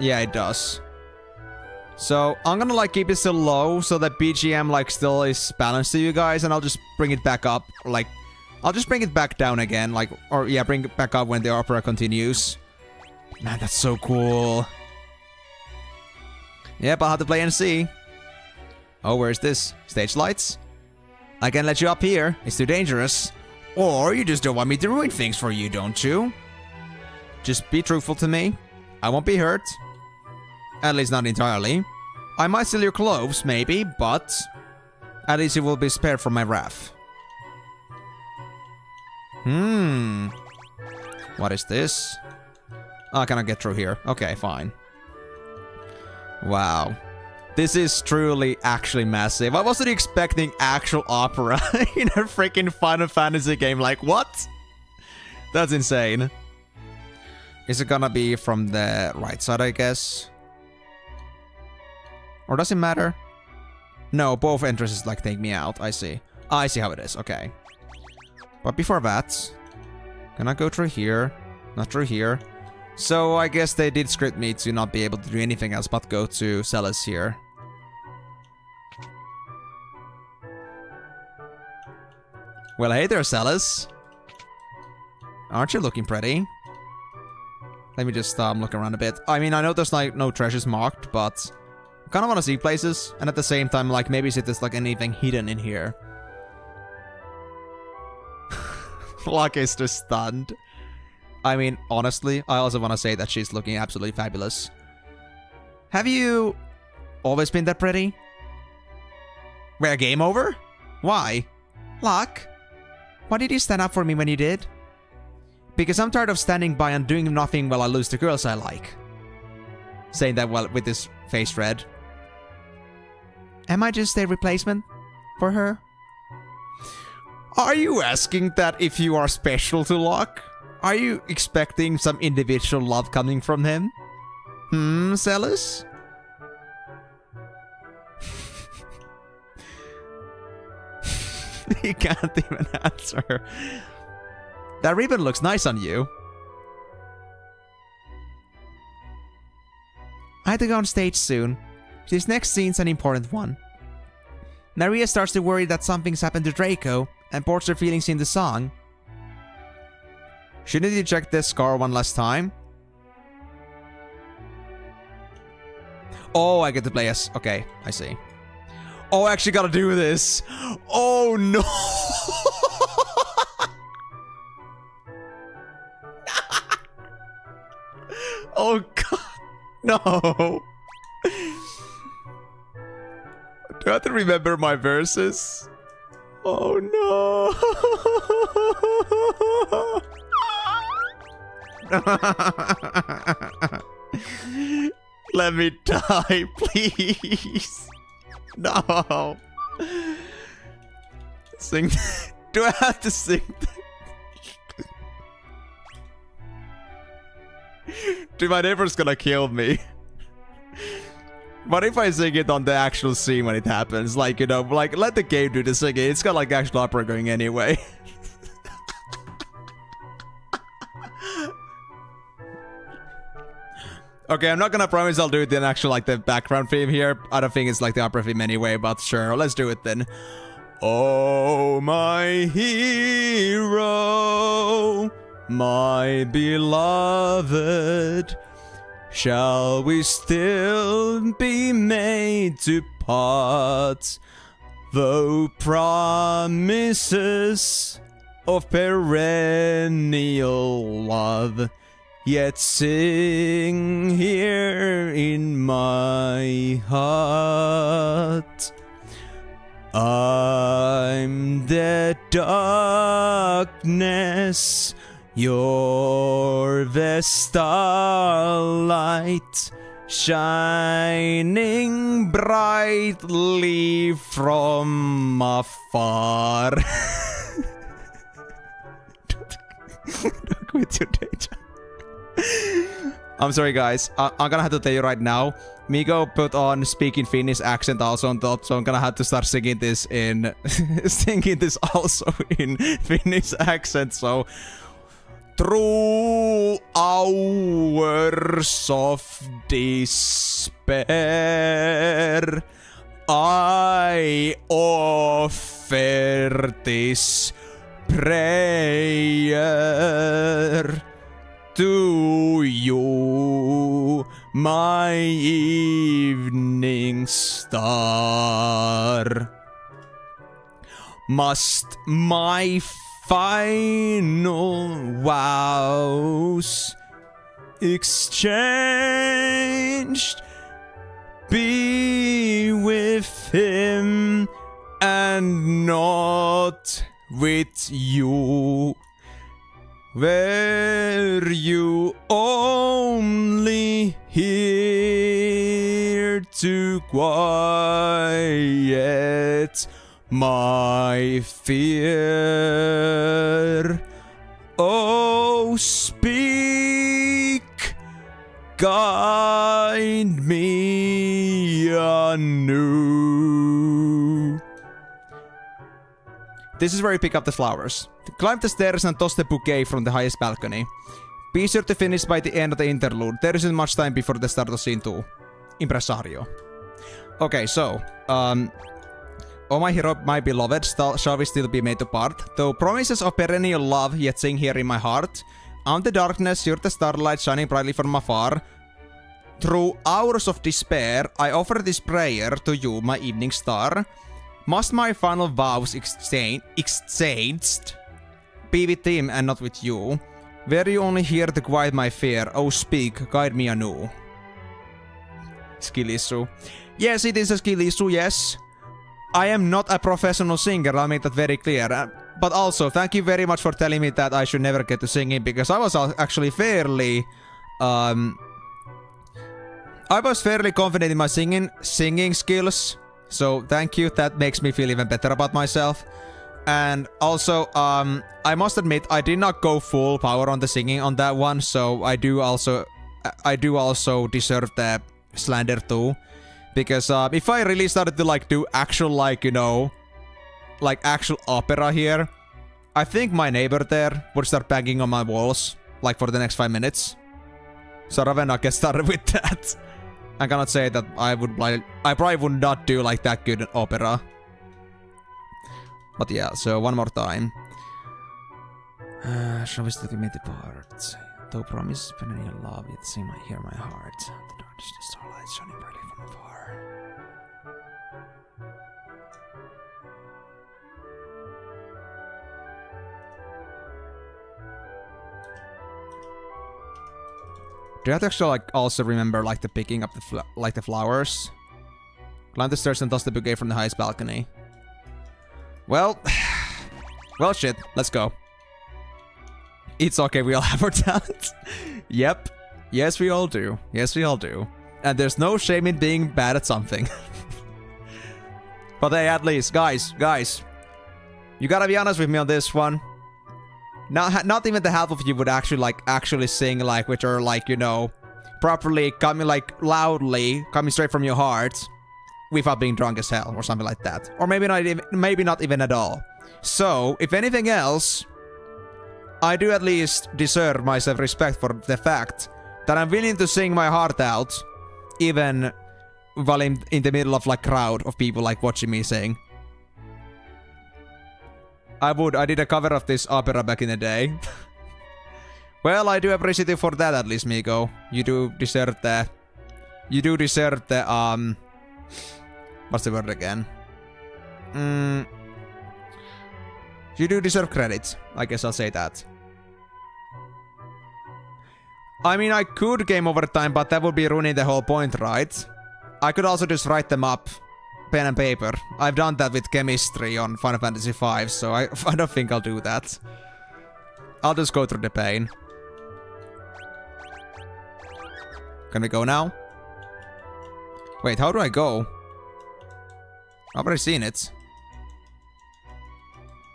Yeah, it does. So, I'm gonna, like, keep it still low so that BGM, like, still is balanced to you guys, and I'll just bring it back up, like... I'll just bring it back down again, like... or, yeah, bring it back up when the opera continues. Man, that's so cool. Yep, I'll have to play and see. Oh, where's this? Stage lights? I can let you up here. It's too dangerous. Or you just don't want me to ruin things for you, don't you? Just be truthful to me. I won't be hurt. At least not entirely. I might steal your clothes, maybe, but... at least you will be spared from my wrath. What is this? Oh, can I get through here? Okay, fine. Wow. This is truly actually massive. I wasn't expecting actual opera in a freaking Final Fantasy game. Like, what? That's insane. Is it gonna be from the right side, I guess? Or does it matter? No, both entrances, like, take me out. I see. I see how it is. Okay. But before that... can I go through here? Not through here. So, I guess they did script me to not be able to do anything else but go to Celis here. Well, hey there, Celis. Aren't you looking pretty? Let me just look around a bit. I mean, I know there's, like, no treasures marked, but... I kind of want to see places, and at the same time, like, maybe see if there's, like, anything hidden in here. Luck is just stunned. I mean, honestly, I also want to say that she's looking absolutely fabulous. Have you always been that pretty? Where, game over? Why? Luck? Why did you stand up for me when you did? Because I'm tired of standing by and doing nothing while I lose the girls I like. Saying that while with his face red. Am I just a replacement for her? Are you asking that if you are special to Luck? Are you expecting some individual love coming from him? Celis? He can't even answer. That ribbon looks nice on you. I have to go on stage soon. This next scene's an important one. Maria starts to worry that something's happened to Draco and pours her feelings in the song. Shouldn't you check this scar one last time? Oh, I get to play as... Okay, I see. Oh, I actually gotta do this. Oh, no. Oh, God. No. Do I have to remember my verses? Oh, no. Let me die, please. No. Sing. Do I have to sing? Dude, my neighbor's gonna kill me. What if I sing it on the actual scene when it happens? Like, you know, like, let the game do the singing. It's got like actual opera going anyway. Okay, I'm not gonna promise I'll do it in actual, like, the background theme here. I don't think it's like the opera theme anyway, but sure, let's do it then. Oh, my hero, my beloved, shall we still be made to part, though promises of perennial love yet sing here in my heart? I'm the darkness, you're the starlight, shining brightly from afar. Don't quit your day job. I'm sorry, guys. I'm gonna have to tell you right now. Migo put on speaking Finnish accent also on top, so I'm gonna have to start singing this in also in Finnish accent. So, through hours of despair, I offer this prayer to you, my evening star. Must my final vows exchanged be with him and not with you? Were you only here to quiet my fear? Oh, speak, guide me anew. This is where you pick up the flowers. Climb the stairs and toss the bouquet from the highest balcony. Be sure to finish by the end of the interlude. There isn't much time before the start of scene 2. Impresario. Okay, so, oh my hero, my beloved, shall we still be made to part? Though promises of perennial love yet sing here in my heart. I'm the darkness, you're the starlight shining brightly from afar. Through hours of despair, I offer this prayer to you, my evening star. Must my final vows exchanged be with him and not with you. Were you only here to quiet my fear? Oh, speak, guide me anew. Skill issue. Yes, it is a skill issue, yes. I am not a professional singer, I'll make that very clear. But also, thank you very much for telling me that I should never get to singing, because I was actually fairly... I was fairly confident in my singing skills. So thank you, that makes me feel even better about myself. And also, I must admit, I did not go full power on the singing on that one, so I do also deserve the slander too. Because if I really started to like do actual like, you know, like actual opera here, I think my neighbor there would start banging on my walls like for the next 5 minutes. So rather not get started with that. I cannot say that I probably would not do like that good opera. But yeah, so one more time. Shall we still commit the parts? Though promise perennial love, yet sing my hear my heart. The darkness, the starlight shining brightly from afar. Do you have to actually like also remember like the picking up the flowers? Climb the stairs and toss the bouquet from the highest balcony. Well, well shit, let's go. It's okay, we all have our talent. Yep. Yes, we all do. Yes, we all do. And there's no shame in being bad at something. But hey, at least, guys, you gotta be honest with me on this one. Not even the half of you would actually sing like, which are like, you know, properly coming like loudly, coming straight from your heart, without being drunk as hell or something like that, or maybe not even at all. So, if anything else, I do at least deserve my self-respect for the fact that I'm willing to sing my heart out, even while in the middle of like crowd of people like watching me sing. I did a cover of this opera back in the day. Well, I do appreciate you for that at least, Miko. You do deserve the... What's the word again? You do deserve credit. I guess I'll say that. I mean, I could game over time, but that would be ruining the whole point, right? I could also just write them up. Pen and paper. I've done that with chemistry on Final Fantasy V, so I don't think I'll do that. I'll just go through the pain. Can we go now? Wait, how do I go? I've already seen it.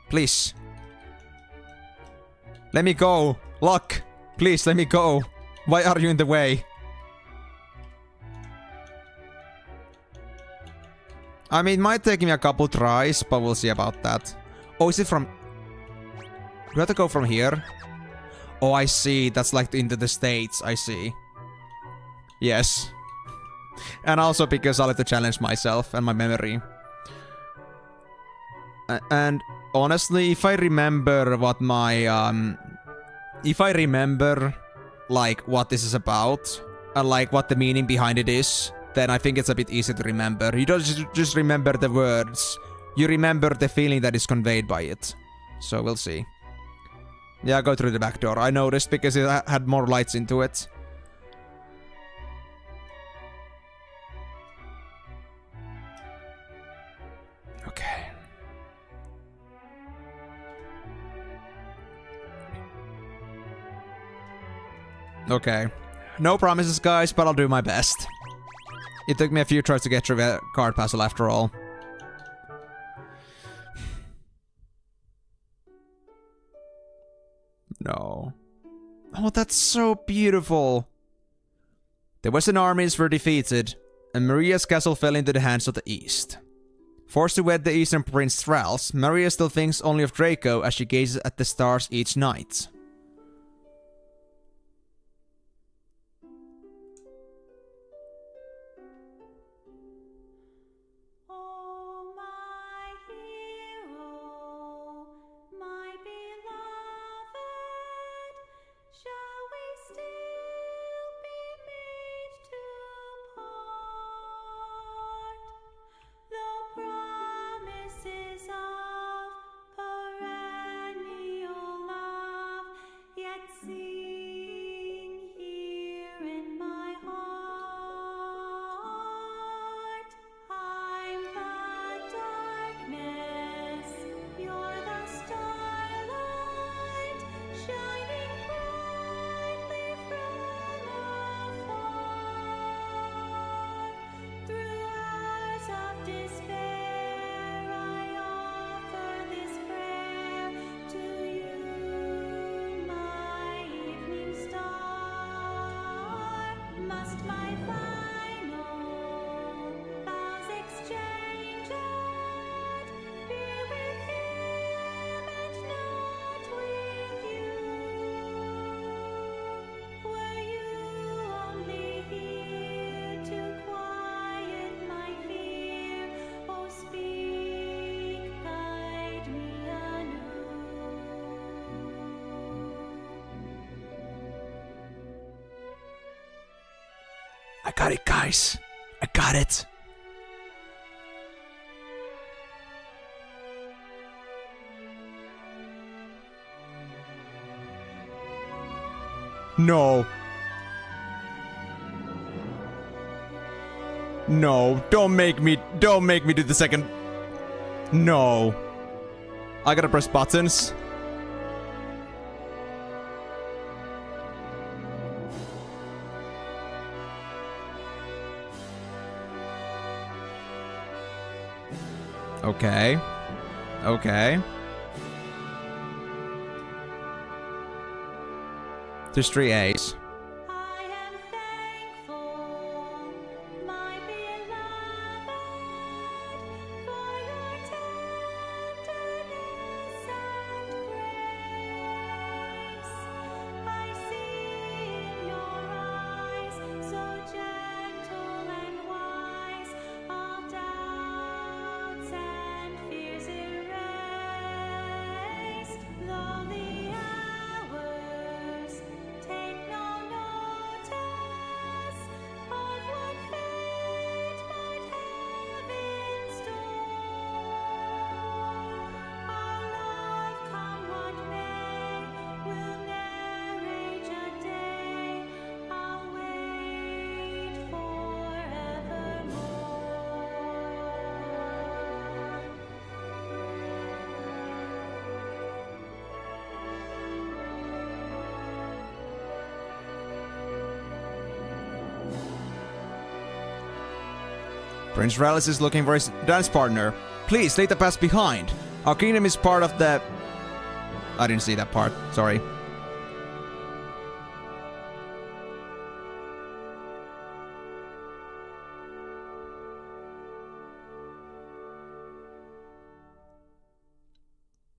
Please. Let me go. Lock. Please, let me go. Why are you in the way? I mean, it might take me a couple tries, but we'll see about that. Oh, is it from... Do I have to go from here? Oh, I see. That's like into the States. I see. Yes. And also because I like to challenge myself and my memory. And honestly, if I remember what my... if I remember, like, what this is about, and like, what the meaning behind it is, then I think it's a bit easy to remember. You don't just remember the words. You remember the feeling that is conveyed by it. So we'll see. Yeah, go through the back door. I noticed because it had more lights into it. Okay. Okay. No promises, guys, but I'll do my best. It took me a few tries to get through the card puzzle after all. No. Oh, that's so beautiful. The Western armies were defeated, and Maria's castle fell into the hands of the East. Forced to wed the Eastern Prince Thralls, Maria still thinks only of Draco as she gazes at the stars each night. Promises of perennial I got it, guys. I got it. No. No, don't make me do the second. No. I gotta press buttons. Okay. Okay. There's 3 A's. Prince Rallis is looking for his dance partner. Please, leave the past behind. Our kingdom is part of the... I didn't see that part. Sorry.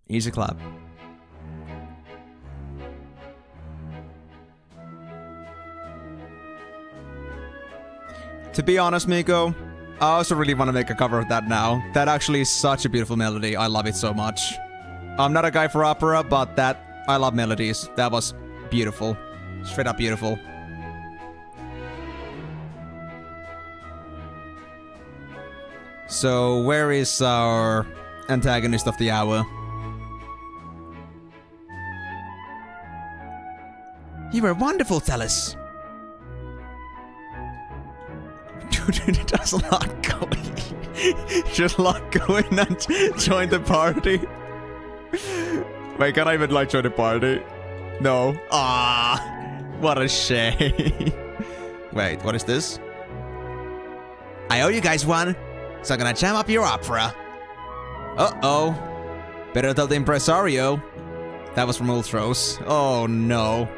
Easy clap. To be honest, Miko, I also really want to make a cover of that now. That actually is such a beautiful melody. I love it so much. I'm not a guy for opera, but I love melodies. That was beautiful. Straight up beautiful. So, where is our antagonist of the hour? You were wonderful, Tellus. Dude, there's a lot going. Just a lot going and join the party. Wait, can I even like join the party? No. Ah, what a shame. Wait, what is this? I owe you guys one, so I'm gonna jam up your opera. Uh-oh. Better tell the impresario. That was from Ultros. Oh no.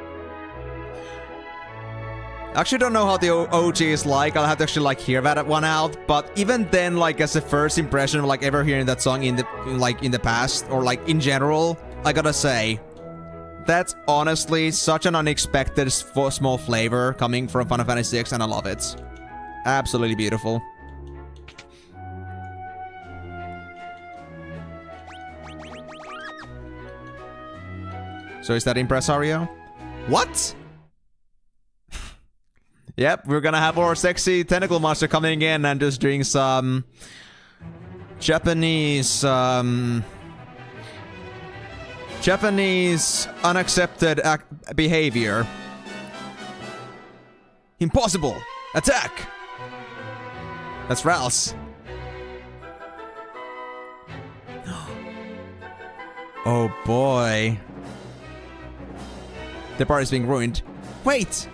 I actually don't know how the OG is like. I'll have to actually like hear that one out. But even then, like as a first impression of like ever hearing that song in the past or like in general, I gotta say that's honestly such an unexpected small flavor coming from Final Fantasy VI, and I love it. Absolutely beautiful. So is that impresario? What? Yep, we're gonna have our sexy tentacle monster coming in and just doing some Japanese unaccepted behavior. Impossible! Attack! That's Ral's. Oh boy. The party's being ruined. Wait!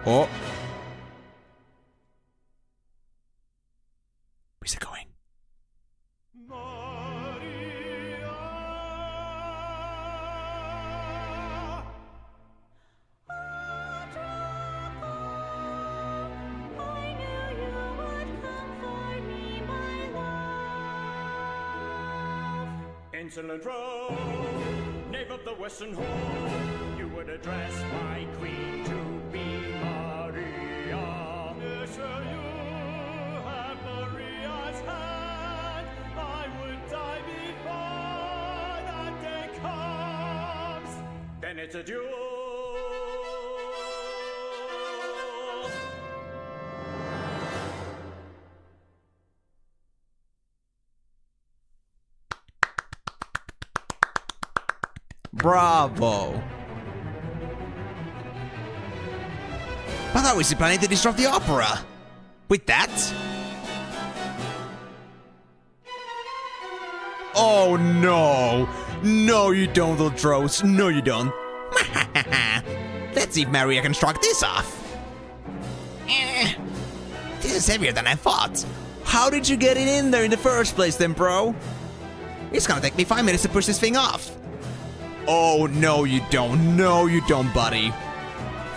Oh. Where's it going? Insolent rogue, knave of the western hall, you would address my queen to be Maria. Yes, sir, you have Maria's hand. I would die before that day comes. Then it's a duel. Bravo. But how is he planning to disrupt the opera? With that? Oh no! No you don't, little trolls. No you don't. Let's see if Maria can shrug this off. This is heavier than I thought. How did you get it in there in the first place then, bro? It's gonna take me 5 minutes to push this thing off. Oh, no you don't. No you don't, buddy.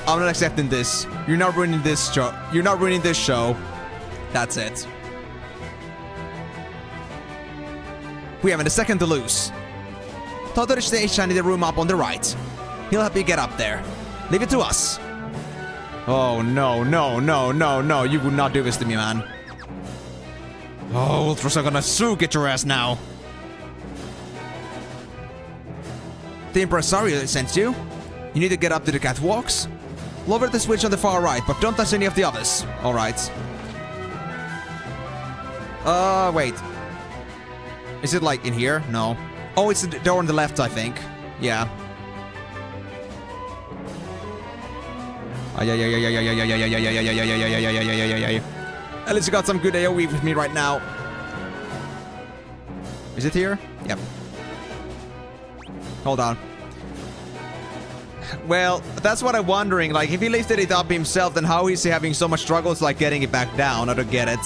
I'm not accepting this. You're not ruining this show. You're not ruining this show. That's it. We haven't a second to lose. Totally stage shining the room up on the right. He'll help you get up there. Leave it to us. Oh, no, no, no, no, no. You would not do this to me, man. Oh, Ultras are gonna get your ass now. The impresario sent you. You need to get up to the catwalks. Lower the switch on the far right, but don't touch any of the others. Alright. Wait. Is it like in here? No. Oh, it's the door on the left, I think. Yeah. At least you got some good AoE with me right now. Is it here? Yep. Hold on. Well, that's what I'm wondering. Like, if he lifted it up himself, then how is he having so much struggles like getting it back down? I don't get it.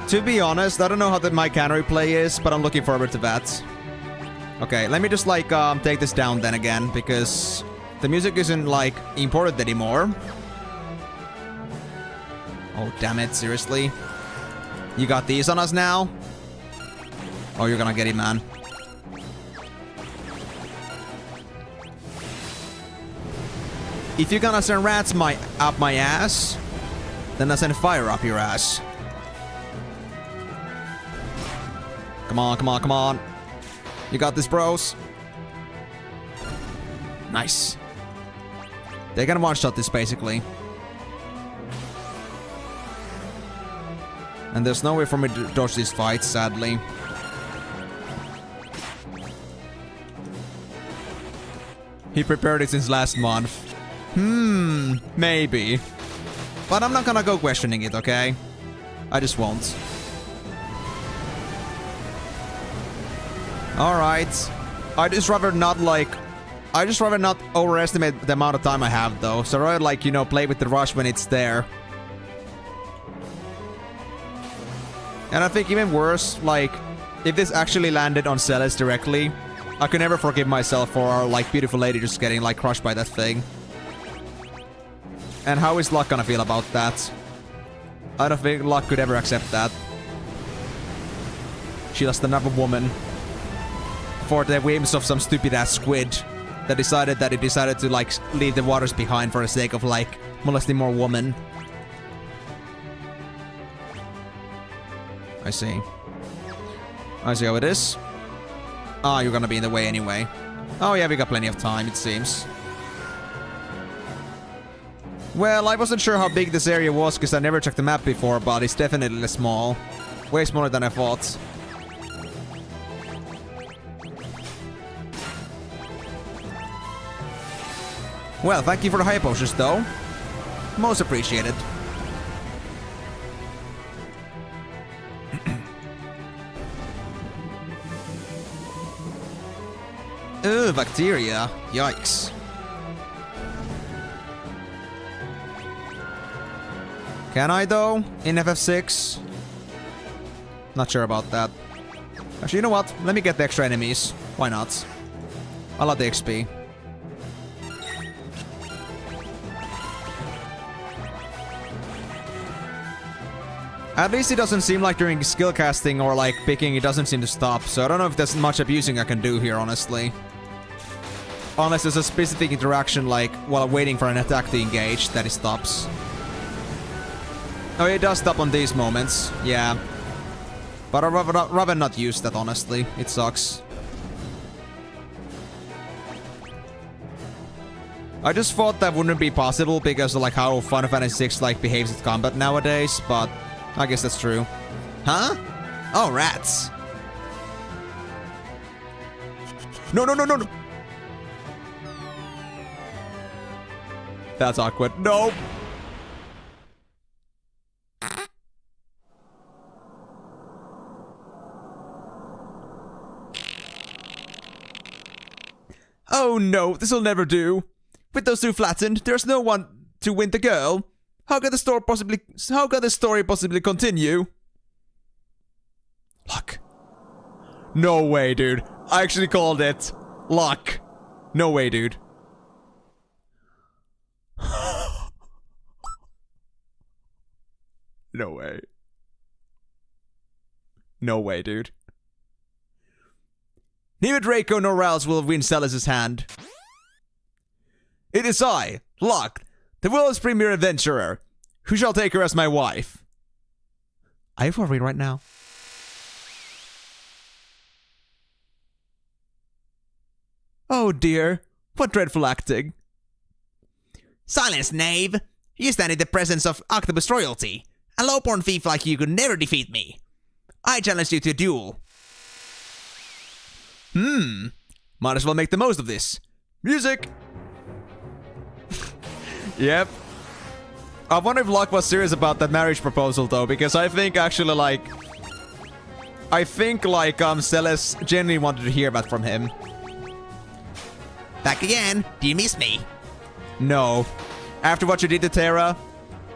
To be honest, I don't know how my canary play is, but I'm looking forward to that. Okay, let me just like take this down then again, because the music isn't like important anymore. Oh, damn it, seriously? You got these on us now? Oh, you're gonna get it, man. If you're gonna send rats up my ass, then I send fire up your ass. Come on, come on, come on. You got this, bros. Nice. They can one-shot this, basically. And there's no way for me to dodge these fights, sadly. He prepared it since last month. Maybe. But I'm not gonna go questioning it, okay? I just won't. Alright. I just rather not overestimate the amount of time I have, though. So rather like, you know, play with the rush when it's there. And I think even worse, like, if this actually landed on Celes directly, I could never forgive myself for our, like, beautiful lady just getting, like, crushed by that thing. And how is Luck gonna feel about that? I don't think Luck could ever accept that. She lost another woman. For the whims of some stupid-ass squid that decided to, like, leave the waters behind for the sake of, like, molesting more women. I see. I see how it is. Ah, you're gonna be in the way anyway. Oh yeah, we got plenty of time, it seems. Well, I wasn't sure how big this area was because I never checked the map before, but it's definitely small. Way smaller than I thought. Well, thank you for the high potions, though. Most appreciated. Ugh, bacteria. Yikes. Can I, though? In FF6? Not sure about that. Actually, you know what? Let me get the extra enemies. Why not? I love the XP. At least it doesn't seem like during skill casting or like picking it doesn't seem to stop, so I don't know if there's much abusing I can do here, honestly. Unless there's a specific interaction like while waiting for an attack to engage that it stops. Oh, it does stop on these moments, yeah. But I'd rather not use that, honestly. It sucks. I just thought that wouldn't be possible because of like how Final Fantasy VI like behaves with combat nowadays, but I guess that's true. Huh? Oh, rats. No, no, no, no, no. That's awkward. No. Oh no, this'll never do. With those two flattened, there's no one to win the girl. How could the story possibly continue? Luck. No way, dude. I actually called it. Luck. No way, dude. No way. No way, dude. Neither Draco nor Rouse will win Celis' hand. It is I, Luck, the world's premier adventurer, who shall take her as my wife. Are you worried right now? Oh dear, what dreadful acting. Silence, knave! You stand in the presence of octopus royalty. A low-born thief like you could never defeat me. I challenge you to a duel. Might as well make the most of this. Music! Yep. I wonder if Luck was serious about that marriage proposal though, because I think actually like... Celis genuinely wanted to hear that from him. Back again. Do you miss me? No. After what you did to Terra,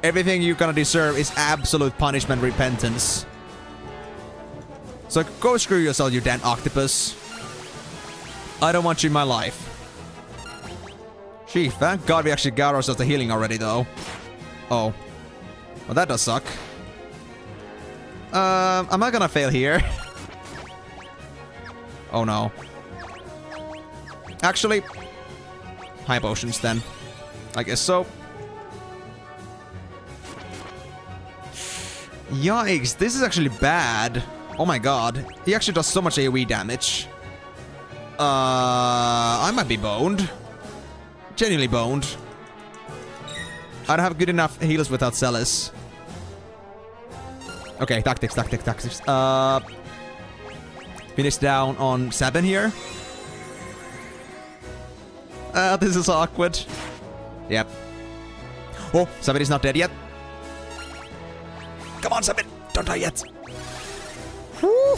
everything you're gonna deserve is absolute punishment repentance. So go screw yourself, you damn octopus. I don't want you in my life. Gee, thank God we actually got ourselves the healing already, though. Oh. Well, that does suck. Am I gonna fail here? Oh, no. Actually, high potions, then. I guess so. Yikes, this is actually bad. Oh my god. He actually does so much AoE damage. I might be boned. Genuinely boned. I don't have good enough heals without Celis. Okay, tactics. Finish down on 7 here. This is awkward. Yep. Oh, 7 is not dead yet. Come on, 7. Don't die yet. Woo.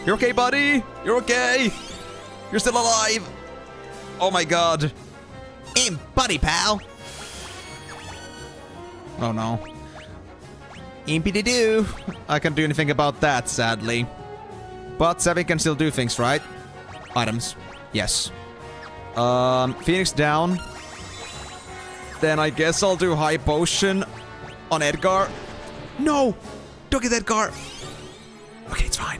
You're okay, buddy. You're okay. You're still alive. Oh my god. Aim, buddy, pal. Oh no. Impy-de-doo. I can't do anything about that, sadly. But Seven can still do things, right? Items. Yes. Phoenix down. Then I guess I'll do high potion on Edgar. No! Don't get Edgar! Okay, it's fine.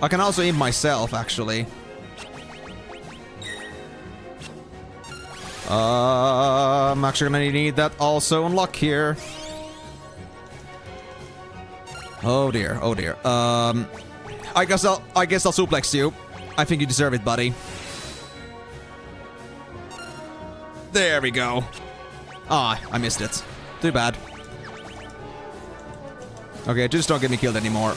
I can also aim myself, actually. I'm actually gonna need that also on Luck here. Oh dear, oh dear. I guess I'll suplex you. I think you deserve it, buddy. There we go. Ah, I missed it. Too bad. Okay, just don't get me killed anymore.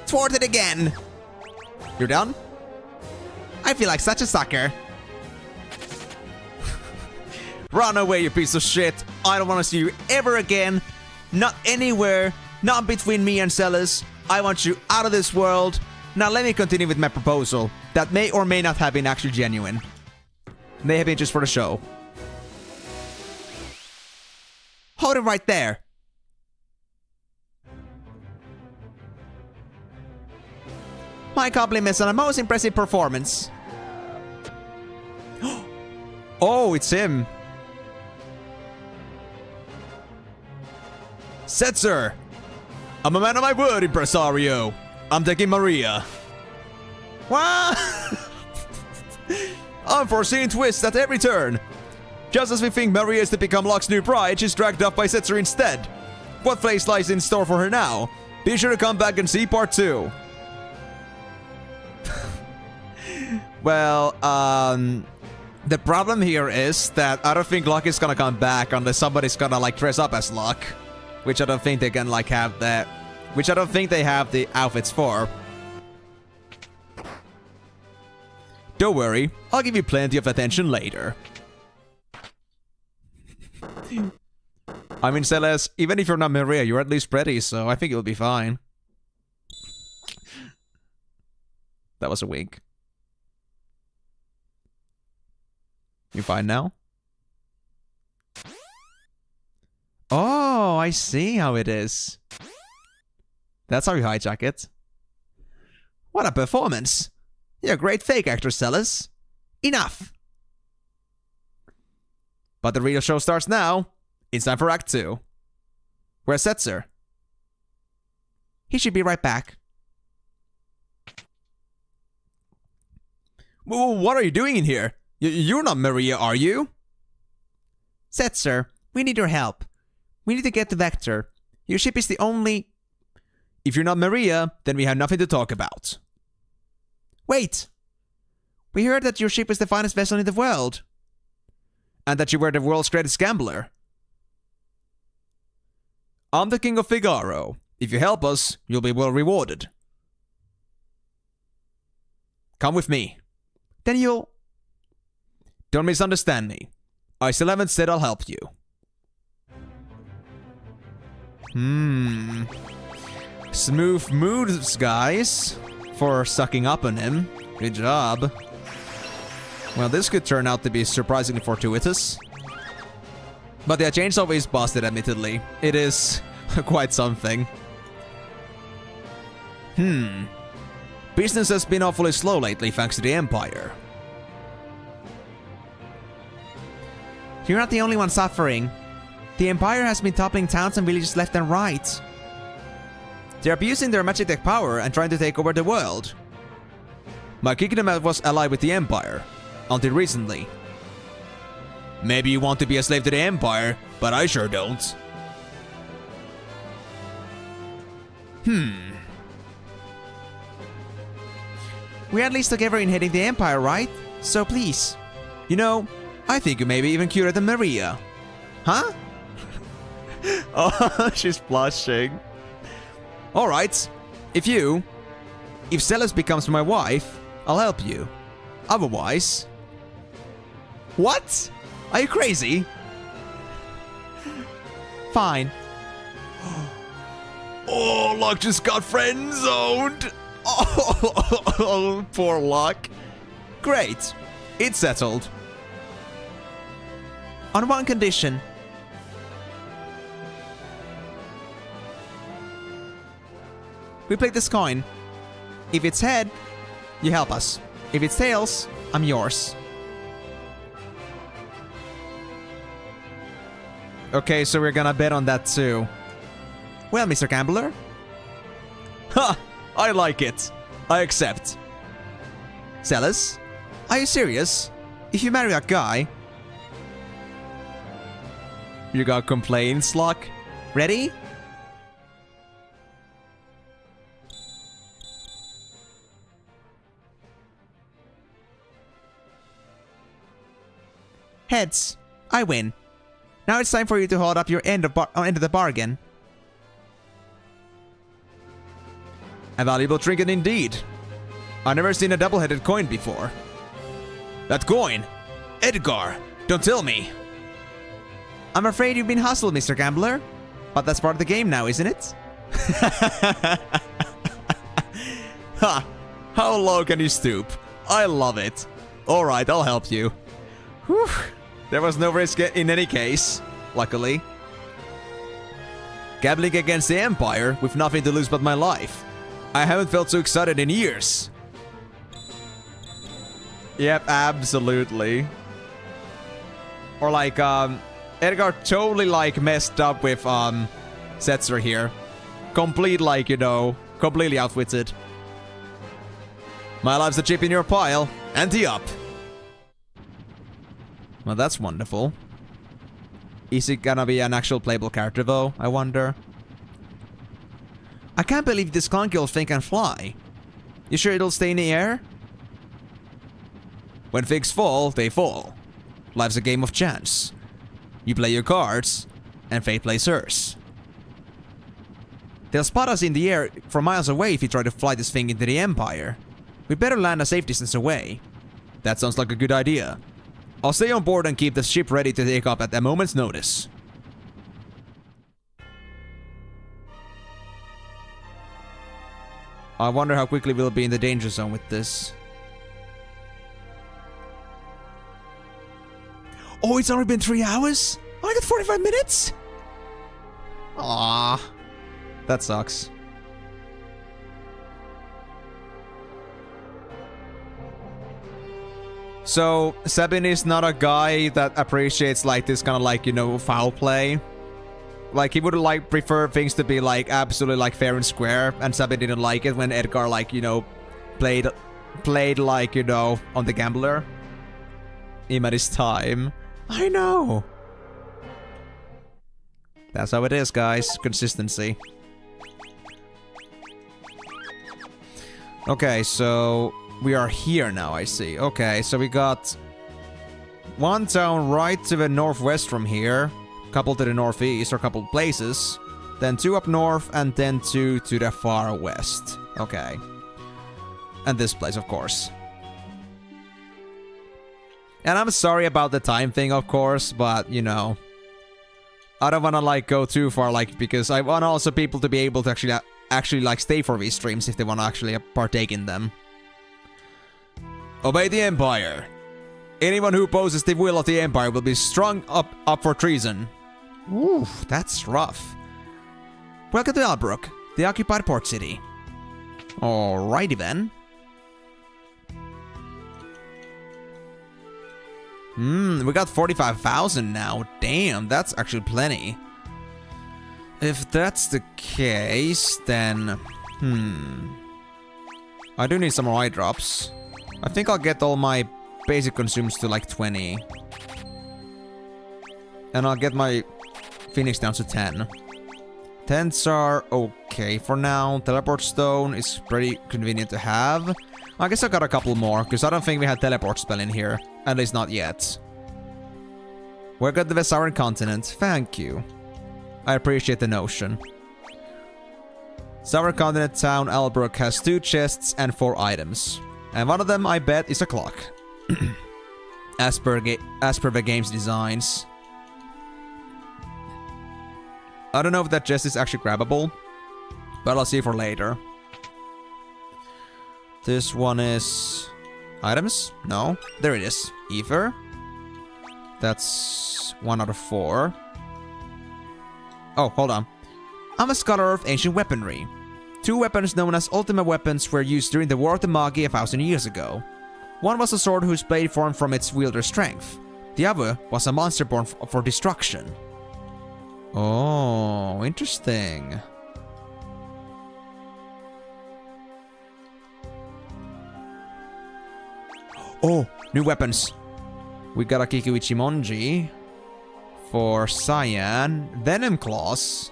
Thwarted again. You're down? I feel like such a sucker. Run away, you piece of shit. I don't want to see you ever again. Not anywhere. Not between me and Celis. I want you out of this world. Now let me continue with my proposal. That may or may not have been actually genuine. May have been just for the show. Hold it right there. My compliments on a most impressive performance. Oh, it's him. Setzer! I'm a man of my word, impresario. I'm taking Maria. What? Unforeseen twists at every turn. Just as we think Maria is to become Luck's new bride, she's dragged off by Setzer instead. What fate lies in store for her now? Be sure to come back and see part 2. Well, the problem here is that I don't think Luck is gonna come back unless somebody's gonna, like, dress up as Luck. which I don't think they can, like, have that. Which I don't think they have the outfits for. Don't worry, I'll give you plenty of attention later. I mean, Celeste, even if you're not Maria, you're at least pretty, so I think you'll be fine. That was a wink. You fine now? Oh, I see how it is. That's how you hijack it. What a performance! You're a great fake actor, Celes. Enough! But the real show starts now. It's time for Act 2. Where's Setzer? He should be right back. What are you doing in here? You're not Maria, are you? Setzer, we need your help. We need to get to Vector. Your ship is the only... If you're not Maria, then we have nothing to talk about. Wait! We heard that your ship is the finest vessel in the world. And that you were the world's greatest gambler. I'm the King of Figaro. If you help us, you'll be well rewarded. Come with me. Then you'll... Don't misunderstand me. I still haven't said I'll help you. Smooth moves, guys. For sucking up on him. Good job. Well, this could turn out to be surprisingly fortuitous. But yeah, Chainsaw is busted, admittedly. It is quite something. Business has been awfully slow lately thanks to the Empire. You're not the only one suffering. The Empire has been toppling towns and villages left and right. They're abusing their magic tech power and trying to take over the world. My kingdom was allied with the Empire. Until recently. Maybe you want to be a slave to the Empire, but I sure don't. We're at least together in heading the Empire, right? So please. You know, I think you may be even cuter than Maria. Huh? Oh, she's blushing. Alright. If Celes becomes my wife, I'll help you. Otherwise... What? Are you crazy? Fine. Oh, Locke just got friend-zoned! Oh, poor Locke. Great. It's settled. On one condition. We play this coin. If it's head, you help us. If it's tails, I'm yours. Okay, so we're gonna bet on that too. Well, Mr. Gambler. Ha! I like it. I accept. Celes, are you serious? If you marry a guy... You got complaints, Locke? Ready? Heads. I win. Now it's time for you to hold up your end of the bargain. A valuable trinket indeed. I've never seen a double-headed coin before. That coin! Edgar! Don't tell me! I'm afraid you've been hustled, Mr. Gambler. But that's part of the game now, isn't it? Ha! How low can you stoop? I love it. Alright, I'll help you. Whew. There was no risk in any case, luckily. Gambling against the Empire with nothing to lose but my life. I haven't felt so excited in years. Yep, absolutely. Or like, Edgar totally like messed up with, Setzer here. Complete like, you know, completely outwitted. My life's a chip in your pile. Ante up. Well, that's wonderful. Is it gonna be an actual playable character, though? I wonder. I can't believe this clunky old thing can fly. You sure it'll stay in the air? When things fall, they fall. Life's a game of chance. You play your cards, and fate plays hers. They'll spot us in the air from miles away if we try to fly this thing into the Empire. We better land a safe distance away. That sounds like a good idea. I'll stay on board and keep the ship ready to take up at a moment's notice. I wonder how quickly we'll be in the danger zone with this. Oh, it's only been 3 hours? Oh, I got 45 minutes? Ah, that sucks. So, Sabin is not a guy that appreciates like this kind of like, you know, foul play. Like, he would like prefer things to be like absolutely like fair and square, and Sabin didn't like it when Edgar like, you know, played like, you know, on the gambler. Him at his time. I know. That's how it is, guys. Consistency. Okay, so we are here now, I see. Okay, so we got one town right to the northwest from here, a couple to the northeast, or a couple places, then 2 up north, and then 2 to the far west. Okay. And this place, of course. And I'm sorry about the time thing, of course, but, you know, I don't want to, like, go too far, like, because I want also people to be able to actually like, stay for these streams if they want to actually partake in them. Obey the Empire. Anyone who opposes the will of the Empire will be strung up for treason. Ooh, that's rough. Welcome to Albrook, the occupied port city. Alrighty then. We got 45,000 now. Damn, that's actually plenty. If that's the case, then... I do need some more eye drops. I think I'll get all my basic consumes to like 20. And I'll get my Phoenix down to 10. 10s are okay for now. Teleport stone is pretty convenient to have. I guess I got a couple more, because I don't think we had teleport spell in here. At least not yet. Welcome to the Southern Continent. Thank you. I appreciate the notion. Southern Continent town Albrook has 2 chests and 4 items. And one of them, I bet, is a clock. as per the game's designs. I don't know if that chest is actually grabbable, but I'll see for later. This one is... items? No. There it is. Ether. That's 1 out of 4. Oh, hold on. I'm a scholar of ancient weaponry. 2 weapons known as ultimate weapons were used during the War of the Magi 1,000 years ago. One was a sword whose blade formed from its wielder's strength. The other was a monster born for destruction. Oh, interesting. Oh, new weapons. We got a Kikuichimonji for Cyan. Venom Claws.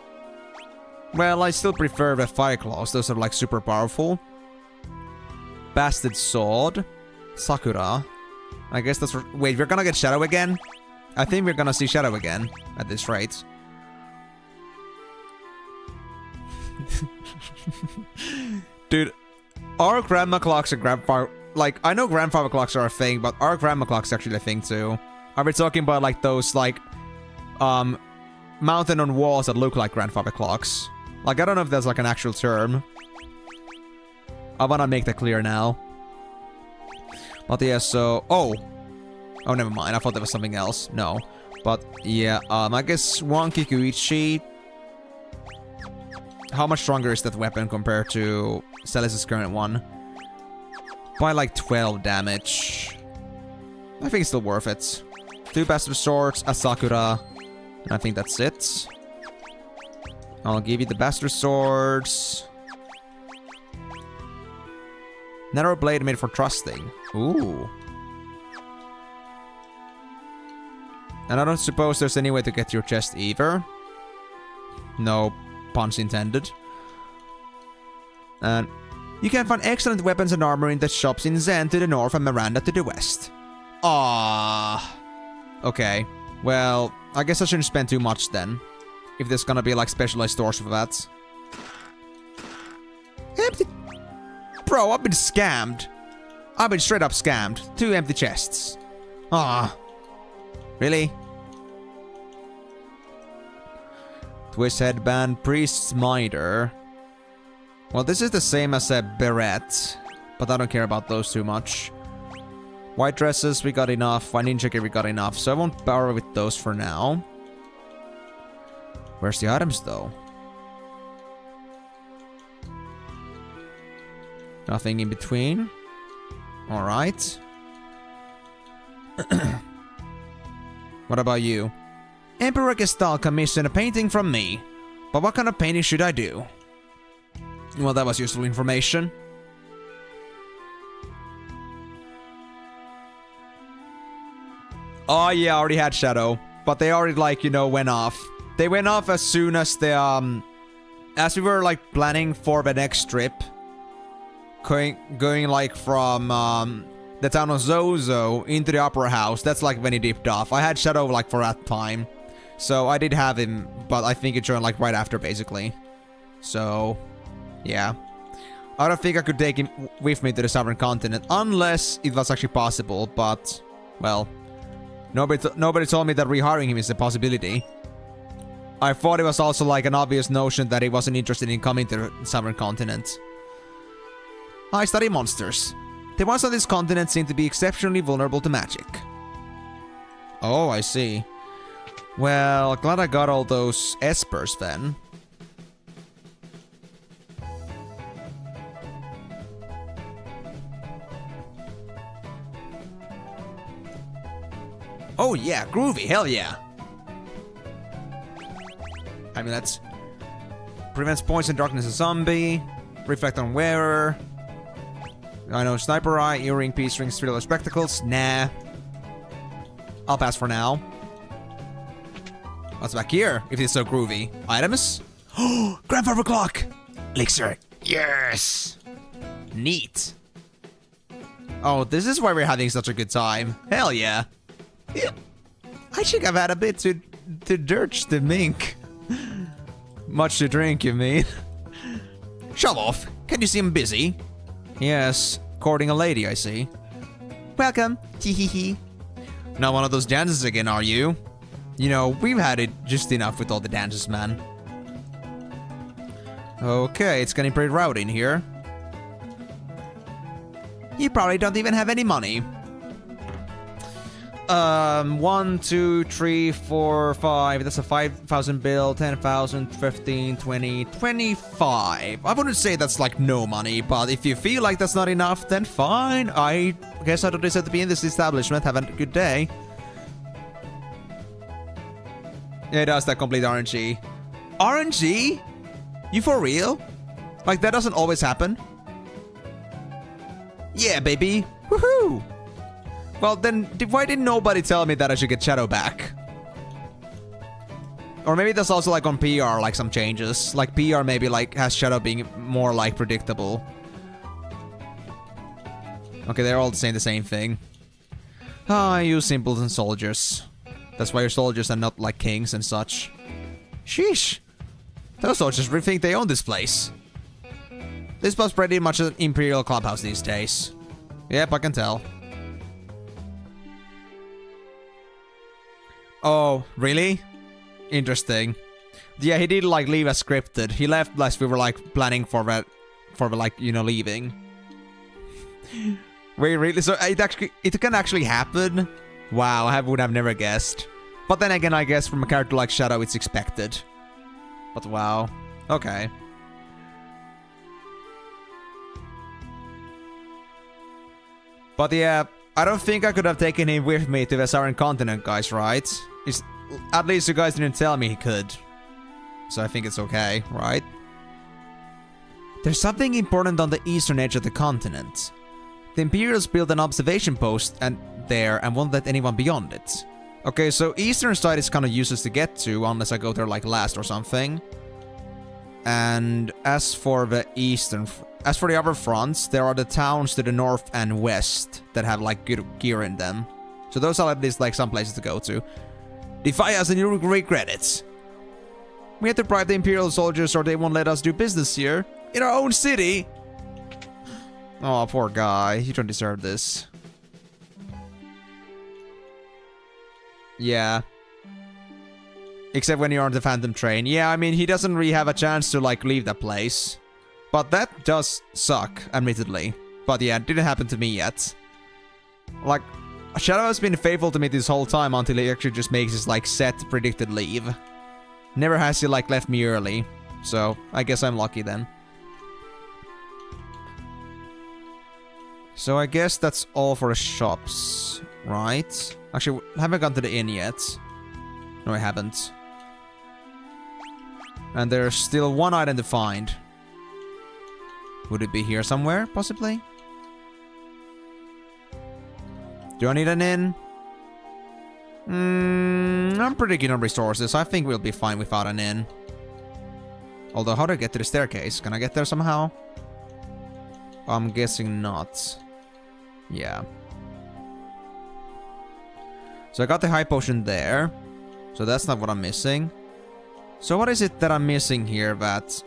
Well, I still prefer the Fire Claws. Those are like super powerful. Bastard Sword. Sakura. I guess that's... Wait, we're gonna get Shadow again? I think we're gonna see Shadow again at this rate. Dude, our grandma clocks and grandfather... Like, I know grandfather clocks are a thing, but our grandma clocks are actually a thing too. Are we talking about like those like mounted on walls that look like grandfather clocks? Like, I don't know if that's like an actual term. I wanna make that clear now. But yeah, so... Oh, never mind. I thought there was something else. No. But yeah, I guess one Kikuichi. How much stronger is that weapon compared to Celis's current one? By like 12 damage. I think it's still worth it. 2 Bastard Swords, a Sakura, and I think that's it. I'll give you the Bastard Swords. Narrow blade made for trusting. Ooh. And I don't suppose there's any way to get your chest either. No puns intended. And you can find excellent weapons and armor in the shops in Zen to the north and Miranda to the west. Ah. Okay. Well, I guess I shouldn't spend too much then. If there's gonna be like specialized stores for that. Empty... Bro, I've been scammed. I've been straight up scammed. 2 empty chests. Ah. Really? Twist headband, priest's mitre. Well, this is the same as a beret, but I don't care about those too much. White dresses, we got enough. White ninja gear, we got enough. So I won't borrow with those for now. Where's the items, though? Nothing in between. Alright. What about you? Emperor Gestal commissioned a painting from me. But what kind of painting should I do? Well, that was useful information. Oh yeah, I already had Shadow. But they already, like, you know, went off. They went off as soon as the, as we were, like, planning for the next trip. Going like, from, the town of Zozo into the Opera House. That's, like, when he dipped off. I had Shadow, like, for that time. So, I did have him, but I think it joined, like, right after, basically. So, yeah. I don't think I could take him with me to the Southern Continent, unless it was actually possible, but, well... Nobody told me that rehiring him is a possibility. I thought it was also like an obvious notion that he wasn't interested in coming to the Southern Continent. I study monsters. The ones on this continent seem to be exceptionally vulnerable to magic. Oh, I see. Well, glad I got all those espers then. Oh yeah, groovy, hell yeah. I mean, that's... Prevents poison, darkness, and zombie. Reflect on wearer. I know, sniper eye, earring, peace ring, thriller spectacles. Nah. I'll pass for now. What's back here, if it's so groovy? Items? Oh, grandfather clock! Elixir. Yes! Neat. Oh, this is why we're having such a good time. Hell yeah. I think I've had a bit to dirge the mink. Much to drink, you mean? Shove off. Can you seem busy? Yes, courting a lady, I see. Welcome. Hee. Not one of those dances again, are you? You know, we've had it just enough with all the dances, man. Okay, it's getting pretty rowdy in here. You probably don't even have any money. 1, 2, 3, 4, 5. That's a 5,000 bill. 10,000, 15, 20, 25. I wouldn't say that's like no money, but if you feel like that's not enough, then fine. I guess I don't deserve to be in this establishment. Have a good day. It does that complete RNG. RNG? You for real? Like that doesn't always happen? Yeah, baby. Woohoo! Well, then, why didn't nobody tell me that I should get Shadow back? Or maybe there's also, like, on PR, like, some changes. Like, PR maybe, like, has Shadow being more, like, predictable. Okay, they're all saying the same thing. Ah, you simpleton soldiers. That's why you're soldiers and not, like, kings and such. Sheesh. Those soldiers really think they own this place. This was pretty much an imperial clubhouse these days. Yep, I can tell. Oh, really? Interesting. Yeah, he did like leave as scripted. He left as we were like planning for like, you know, leaving. Wait, really? So it can actually happen? Wow, I would have never guessed. But then again, I guess from a character like Shadow, it's expected. But wow. Okay. But yeah, I don't think I could have taken him with me to the Southern Continent, guys, right? At least you guys didn't tell me he could. So I think it's okay, right? There's something important on the eastern edge of the continent. The Imperials built an observation post there and won't let anyone beyond it. Okay, so eastern side is kind of useless to get to unless I go there like last or something. And as for the other fronts, there are the towns to the north and west that have like good gear in them. So those are at least like some places to go to. Defy us and you'll regret it. We have to bribe the Imperial soldiers or they won't let us do business here. In our own city? Oh, poor guy. You don't deserve this. Yeah. Except when you're on the Phantom train. Yeah, I mean, he doesn't really have a chance to, like, leave that place. But that does suck, admittedly. But yeah, it didn't happen to me yet. Like, Shadow has been faithful to me this whole time until he actually just makes his, like, set predicted leave. Never has he, like, left me early. So, I guess I'm lucky then. So I guess that's all for the shops, right? Actually, I haven't gone to the inn yet. No, I haven't. And there's still one item to find. Would it be here somewhere, possibly? Do I need an inn? I'm pretty good on resources. I think we'll be fine without an inn. Although, how do I get to the staircase? Can I get there somehow? I'm guessing not. Yeah. So I got the high potion there. So that's not what I'm missing. So what is it that I'm missing here that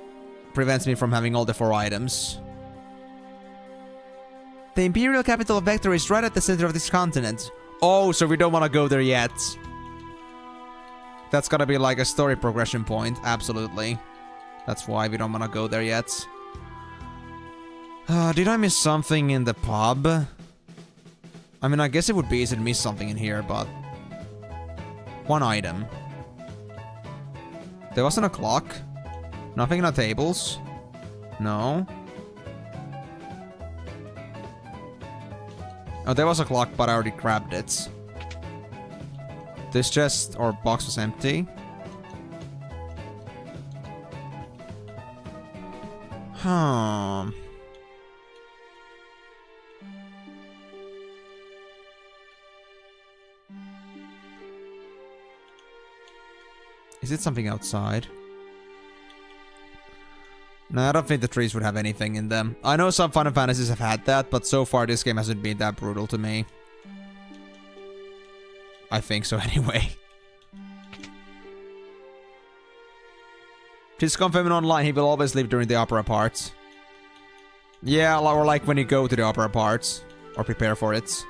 prevents me from having all the 4 items? The Imperial capital of Vector is right at the center of this continent. Oh, so we don't want to go there yet. That's gotta be like a story progression point. Absolutely. That's why we don't want to go there yet. Did I miss something in the pub? I mean, I guess it would be easy to miss something in here, but... One item. There wasn't a clock. Nothing on the tables. No. Oh, there was a clock, but I already grabbed it. This chest or box was empty. Huh. Is it something outside? No, I don't think the trees would have anything in them. I know some Final Fantasies have had that, but so far this game hasn't been that brutal to me. I think so anyway. Please confirm it online, he will always leave during the opera parts. Yeah, or like when you go to the opera parts. Or prepare for it.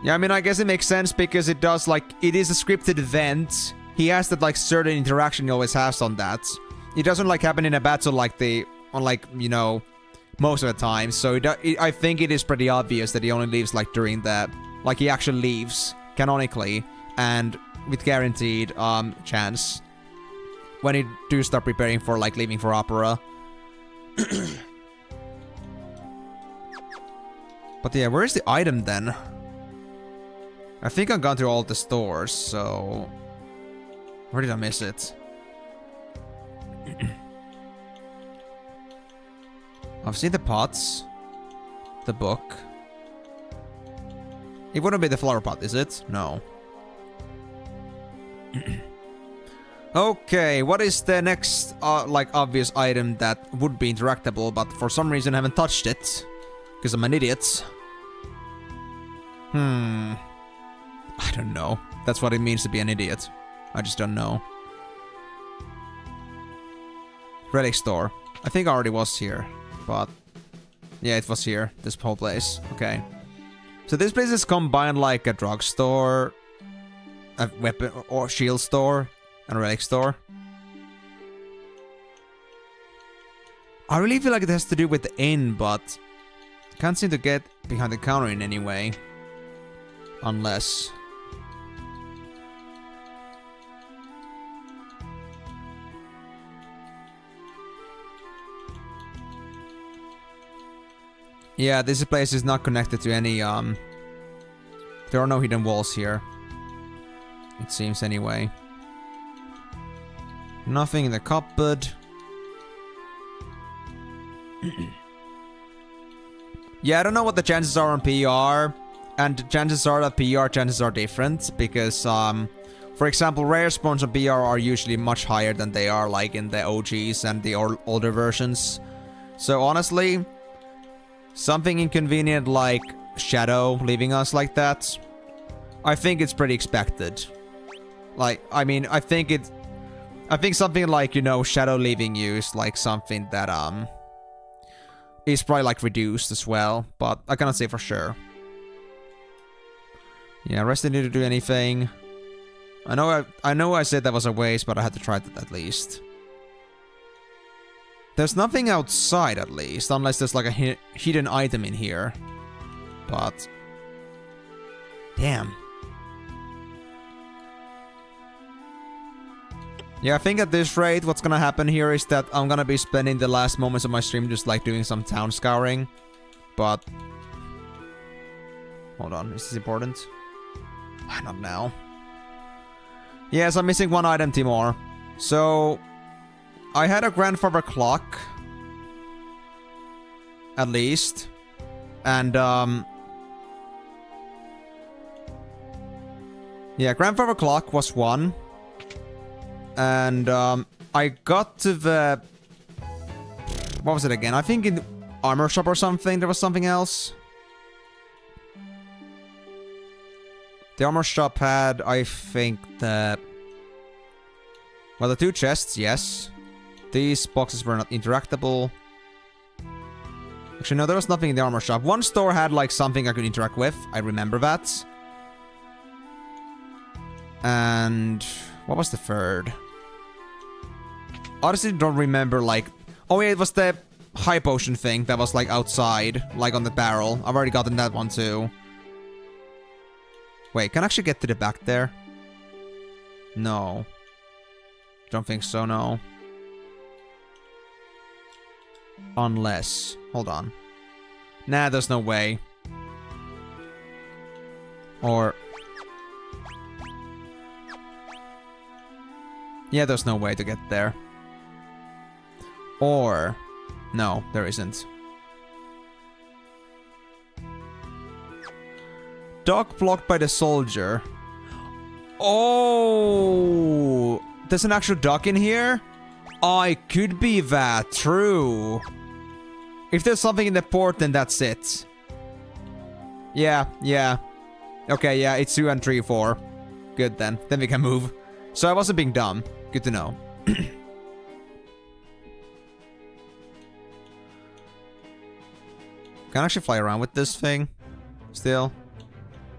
Yeah, I mean, I guess it makes sense because it does, like, it is a scripted event. He has that, like, certain interaction he always has on that. It doesn't, like, happen in a battle like you know, most of the time. So I think it is pretty obvious that he only leaves, like, during the... Like, he actually leaves, canonically, and with guaranteed, chance. When you do start preparing for, like, leaving for opera. But yeah, where is the item, then? I think I've gone through all the stores, so... Where did I miss it? I've seen the pots. The book. It wouldn't be the flower pot, is it? No. Okay, what is the next, like, obvious item that would be interactable, but for some reason I haven't touched it? Because I'm an idiot. I don't know. That's what it means to be an idiot. I just don't know. Relic store. I think I already was here, but... Yeah, it was here. This whole place. Okay. So this place is combined like a drugstore, a weapon or shield store, and a relic store. I really feel like it has to do with the inn, but... Can't seem to get behind the counter in any way. Unless... Yeah, this place is not connected to any, There are no hidden walls here. It seems anyway. Nothing in the cupboard. Yeah, I don't know what the chances are on PR. And chances are that PR chances are different. Because, for example, rare spawns on PR are usually much higher than they are, like, in the OGs and the older versions. So, honestly... Something inconvenient like Shadow leaving us like that, I think it's pretty expected. Like, I mean, I think something like, you know, Shadow leaving you is like something that, is probably like reduced as well, but I cannot say for sure. Yeah, rest didn't need to do anything. I know I said that was a waste, but I had to try that at least. There's nothing outside at least, unless there's like a hidden item in here. But damn. Yeah, I think at this rate, what's gonna happen here is that I'm gonna be spending the last moments of my stream just like doing some town scouring. But hold on, is this important? Not now. Yes, I'm missing one item, Timor. So I had a grandfather clock, at least, and yeah, grandfather clock was one. And I got to the... What was it again? I think in the armor shop or something, there was something else. The armor shop had, I think, the... Well, the 2 chests, yes. These boxes were not interactable. Actually, no, there was nothing in the armor shop. One store had, like, something I could interact with. I remember that. And... What was the third? Honestly, don't remember, like... Oh yeah, it was the high potion thing that was, like, outside. Like, on the barrel. I've already gotten that one, too. Wait, can I actually get to the back there? No. Don't think so, no. Unless... Hold on. Nah, there's no way. Or... Yeah, there's no way to get there. Or... No, there isn't. Dock blocked by the soldier. Oh! There's an actual dock in here? Oh, it could be that. True. If there's something in the port, then that's it. Yeah. Okay, yeah, it's 2 and 3, 4. Good then. Then we can move. So I wasn't being dumb. Good to know. Can I actually fly around with this thing? Still?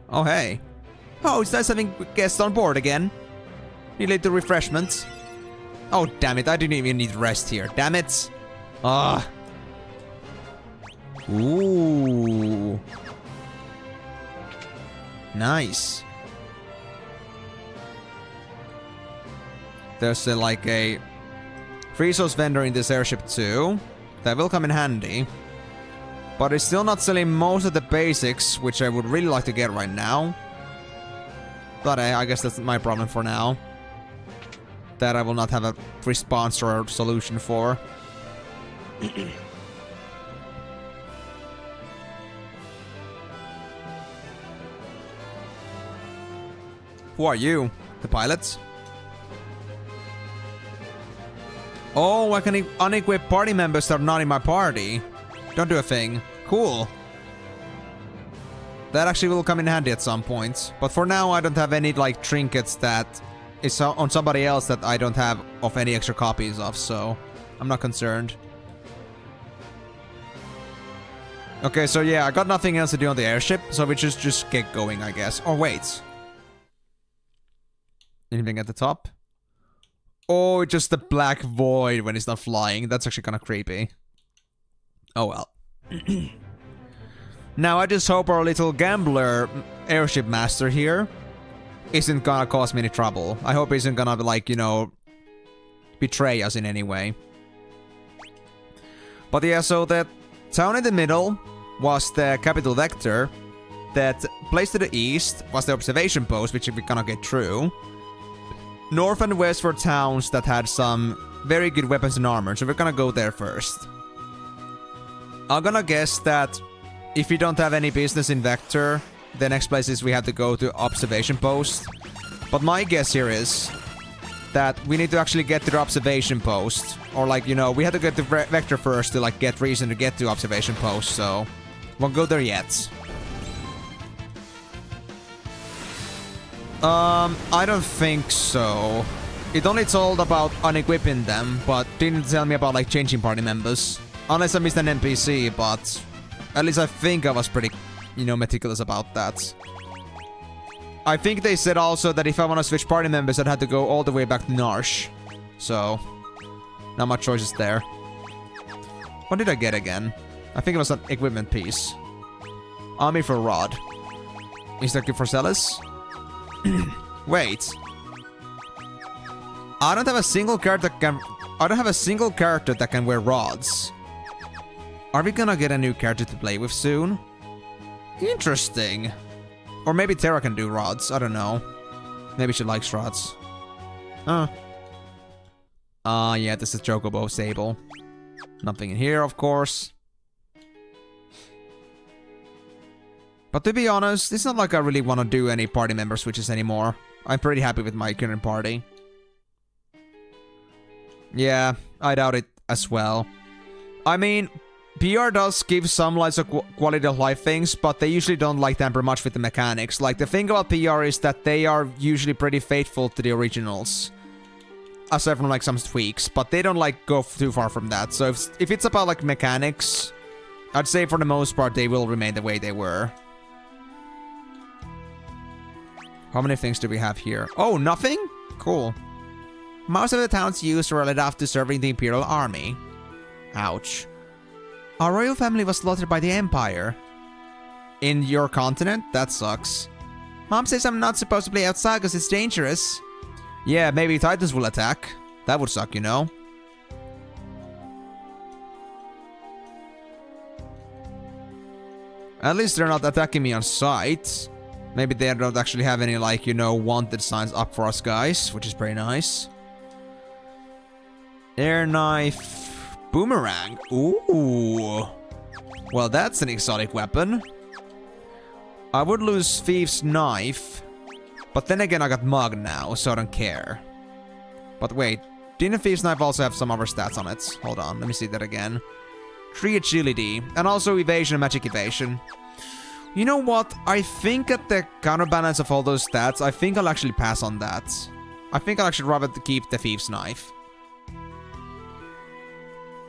Oh, hey. Oh, it's nice having guests on board again. Need little refreshments. Oh, damn it. I didn't even need rest here. Damn it. Ah. Ooh. Nice. There's like a resource vendor in this airship too. That will come in handy. But it's still not selling most of the basics, which I would really like to get right now. But I guess that's my problem for now. That I will not have a response or a solution for. Who are you? The pilots? Oh, I can unequip party members that are not in my party. Don't do a thing. Cool. That actually will come in handy at some point. But for now, I don't have any, like, trinkets that is on somebody else that I don't have of any extra copies of, so I'm not concerned. Okay, so yeah, I got nothing else to do on the airship, so we just get going, I guess. Or wait. Anything at the top? Oh, just the black void when it's not flying. That's actually kind of creepy. Oh well. Now, I just hope our little gambler airship master here isn't gonna cause me any trouble. I hope he isn't gonna, like, you know, betray us in any way. But yeah, so the town in the middle was the capital vector. That place to the east was the observation post, which we cannot get through. North and west were towns that had some very good weapons and armor, so we're gonna go there first. I'm gonna guess that if we don't have any business in Vector, the next place is we have to go to observation post. But my guess here is that we need to actually get to the observation post. Or, like, you know, we have to get to Vector first to, like, get reason to get to observation post, so won't go there yet. I don't think so. It only told about unequipping them, but didn't tell me about, like, changing party members. Unless I missed an NPC, but at least I think I was pretty, you know, meticulous about that. I think they said also that if I want to switch party members, I'd have to go all the way back to Narsh. So, not much choices there. What did I get again? I think it was an equipment piece. Army for Rod. Is that good for Celis? Wait. I don't have a single character that can wear rods. Are we gonna get a new character to play with soon? Interesting. Or maybe Terra can do rods. I don't know. Maybe she likes rods. Huh. Yeah, this is Chocobo Sable. Nothing in here, of course. But to be honest, it's not like I really want to do any party member switches anymore. I'm pretty happy with my current party. Yeah, I doubt it as well. I mean, PR does give some like quality of life things, but they usually don't like tamper much with the mechanics. Like, the thing about PR is that they are usually pretty faithful to the originals. Aside from like some tweaks, but they don't like go too far from that. So if it's about like mechanics, I'd say for the most part they will remain the way they were. How many things do we have here? Oh, nothing? Cool. Most of the towns used were led off to serving the Imperial Army. Ouch. Our royal family was slaughtered by the Empire. In your continent? That sucks. Mom says I'm not supposed to play outside because it's dangerous. Yeah, maybe Titans will attack. That would suck, you know? At least they're not attacking me on sight. Maybe they don't actually have any, like, you know, wanted signs up for us guys, which is pretty nice. Air knife. Boomerang. Ooh. Well, that's an exotic weapon. I would lose Thief's Knife. But then again, I got Mug now, so I don't care. But wait, didn't Thief's Knife also have some other stats on it? Hold on, let me see that again. 3 agility, and also evasion and magic evasion. You know what? I think at the counterbalance of all those stats, I think I'll actually pass on that. I think I'll actually rather keep the Thief's Knife.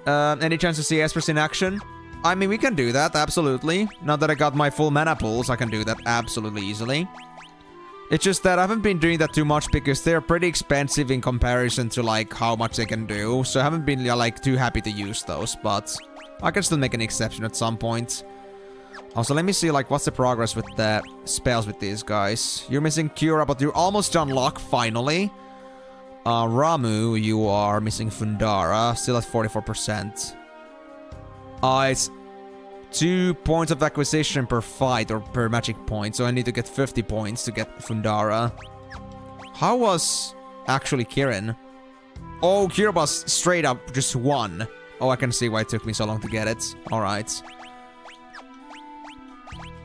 Any chance to see Espers in action? I mean, we can do that, absolutely. Now that I got my full mana pools, I can do that absolutely easily. It's just that I haven't been doing that too much because they're pretty expensive in comparison to, like, how much they can do. So I haven't been, like, too happy to use those, but I can still make an exception at some point. Also, let me see, like, what's the progress with the spells with these guys. You're missing Cura, but you're almost done Lock, finally. Ramu, you are missing Fundara, still at 44%. It's 2 points of acquisition per fight or per magic point, so I need to get 50 points to get Fundara. How was actually Kirin? Oh, Kira was straight up just 1. Oh, I can see why it took me so long to get it. Alright.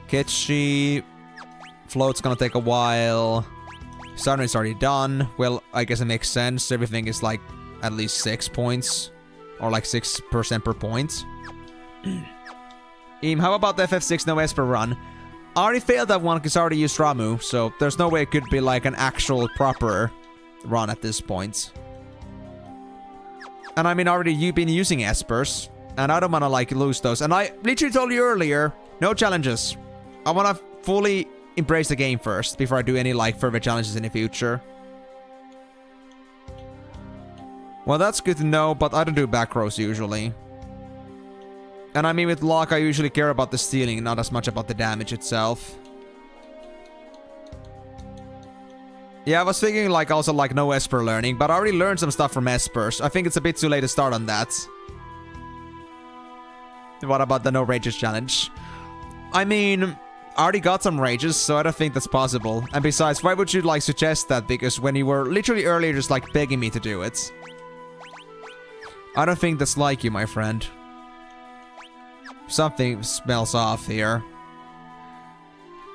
Kitschy. Float's gonna take a while. Saturn is already done. Well, I guess it makes sense. Everything is like at least 6 points. Or like 6% per point. How about the FF6 no Esper run? I already failed that one because I already used Ramu, so there's no way it could be like an actual proper run at this point. And I mean, already you've been using Espers, and I don't want to like lose those. And I literally told you earlier, no challenges. I want to fully embrace the game first before I do any like further challenges in the future. Well, that's good to know, but I don't do back rows usually. And I mean, with Lock, I usually care about the stealing, not as much about the damage itself. Yeah, I was thinking like also like no Esper learning, but I already learned some stuff from Espers. I think it's a bit too late to start on that. What about the no rages challenge? I mean, I already got some rages, so I don't think that's possible. And besides, why would you like suggest that? Because when you were literally earlier just like begging me to do it. I don't think that's like you, my friend. Something smells off here.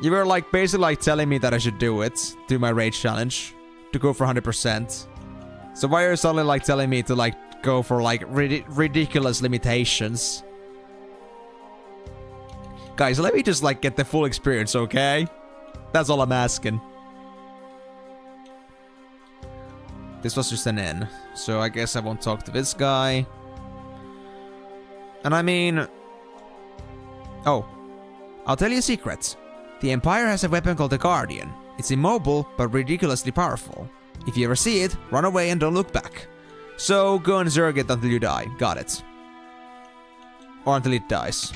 You were like basically like telling me that I should do it. Do my rage challenge. To go for 100%. So why are you suddenly like telling me to like go for like ridiculous limitations? Guys, let me just like get the full experience, okay? That's all I'm asking. This was just an N. So I guess I won't talk to this guy. And I mean... Oh. I'll tell you a secret. The Empire has a weapon called the Guardian. It's immobile, but ridiculously powerful. If you ever see it, run away and don't look back. So, go and zerg it until you die. Got it. Or until it dies.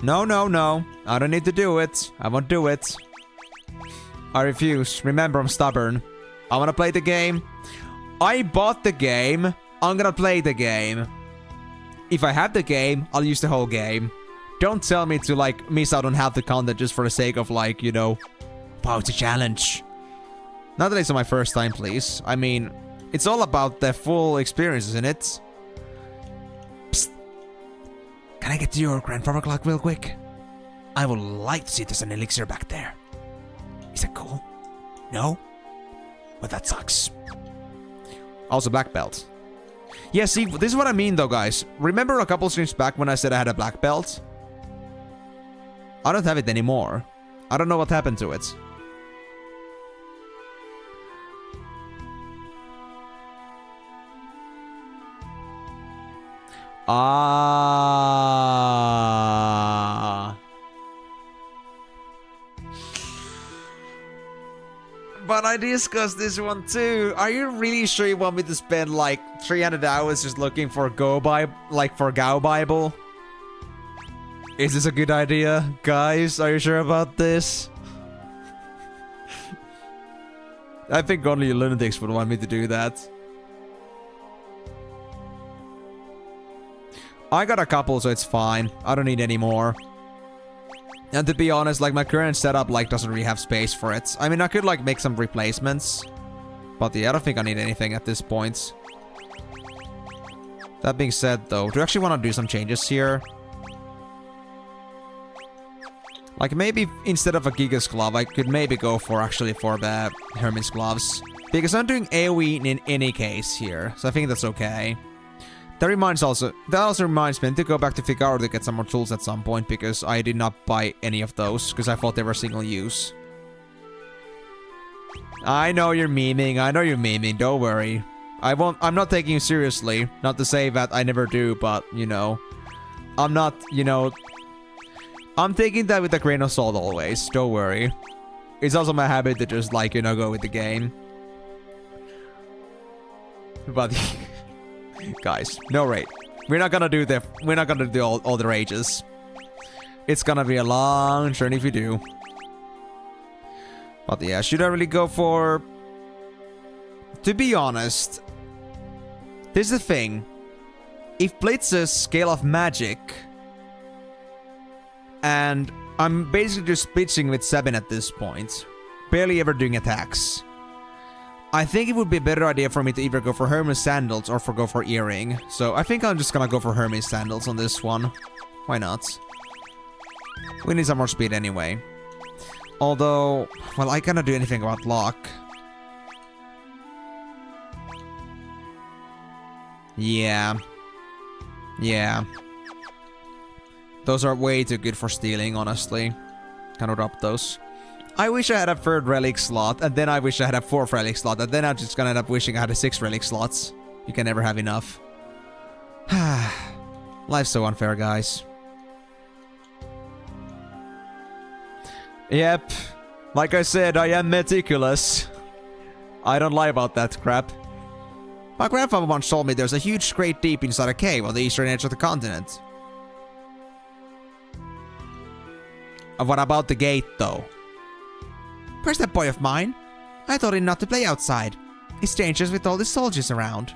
No, no, no. I don't need to do it. I won't do it. I refuse. Remember, I'm stubborn. I wanna play the game. I bought the game. I'm gonna play the game. If I have the game, I'll use the whole game. Don't tell me to, like, miss out on half the content just for the sake of, like, you know... Wow, it's a challenge. Not that it's my first time, please. I mean, it's all about the full experience, isn't it? Psst. Can I get to your grandfather clock real quick? I would like to see if there's an elixir back there. Is that cool? No? Well, that sucks. Also, black belt. Yeah, see, this is what I mean, though, guys. Remember a couple streams back when I said I had a black belt? I don't have it anymore. I don't know what happened to it. But I discussed this one too. Are you really sure you want me to spend like 300 hours just looking for Go Bible, like for Gao Bible? Is this a good idea, guys? Are you sure about this? I think only lunatics would want me to do that. I got a couple, so it's fine. I don't need any more. And to be honest, like, my current setup, like, doesn't really have space for it. I mean, I could, like, make some replacements. But yeah, I don't think I need anything at this point. That being said, though, do you actually want to do some changes here? Like, maybe instead of a Giga's Glove, I could maybe go for, actually, for the Hermit's Gloves. Because I'm doing AoE in any case here. So I think that's okay. That also reminds me to go back to Figaro to get some more tools at some point, because I did not buy any of those, because I thought they were single use. I know you're memeing, don't worry. I'm not taking you seriously, not to say that I never do, but, you know, I'm not, you know, I'm taking that with a grain of salt always, don't worry. It's also my habit to just, like, you know, go with the game. But... guys, no raid. We're not gonna do all the rages. It's gonna be a long journey if we do. But yeah, should I really go for... To be honest, this is the thing. If Blitz's Scale of Magic, and I'm basically just blitzing with 7 at this point, barely ever doing attacks, I think it would be a better idea for me to either go for Hermes Sandals or go for Earring. So I think I'm just gonna go for Hermes Sandals on this one. Why not? We need some more speed anyway. Although, well, I cannot do anything about lock. Yeah. Yeah. Those are way too good for stealing, honestly. Cannot drop those. I wish I had a 3rd relic slot, and then I wish I had a 4th relic slot, and then I'm just gonna end up wishing I had a 6 relic slots. You can never have enough. Life's so unfair, guys. Yep. Like I said, I am meticulous. I don't lie about that crap. My grandfather once told me there's a huge crate deep inside a cave on the eastern edge of the continent. What about the gate, though? Where's that boy of mine? I told him not to play outside. It's dangerous with all the soldiers around.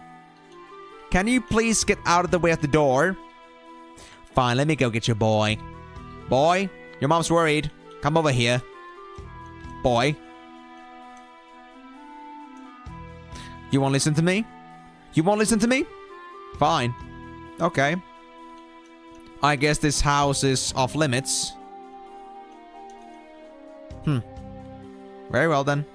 Can you please get out of the way of the door? Fine, let me go get your boy. Boy, your mom's worried. Come over here. Boy. You won't listen to me? You won't listen to me? Fine. Okay. I guess this house is off limits. Very well then.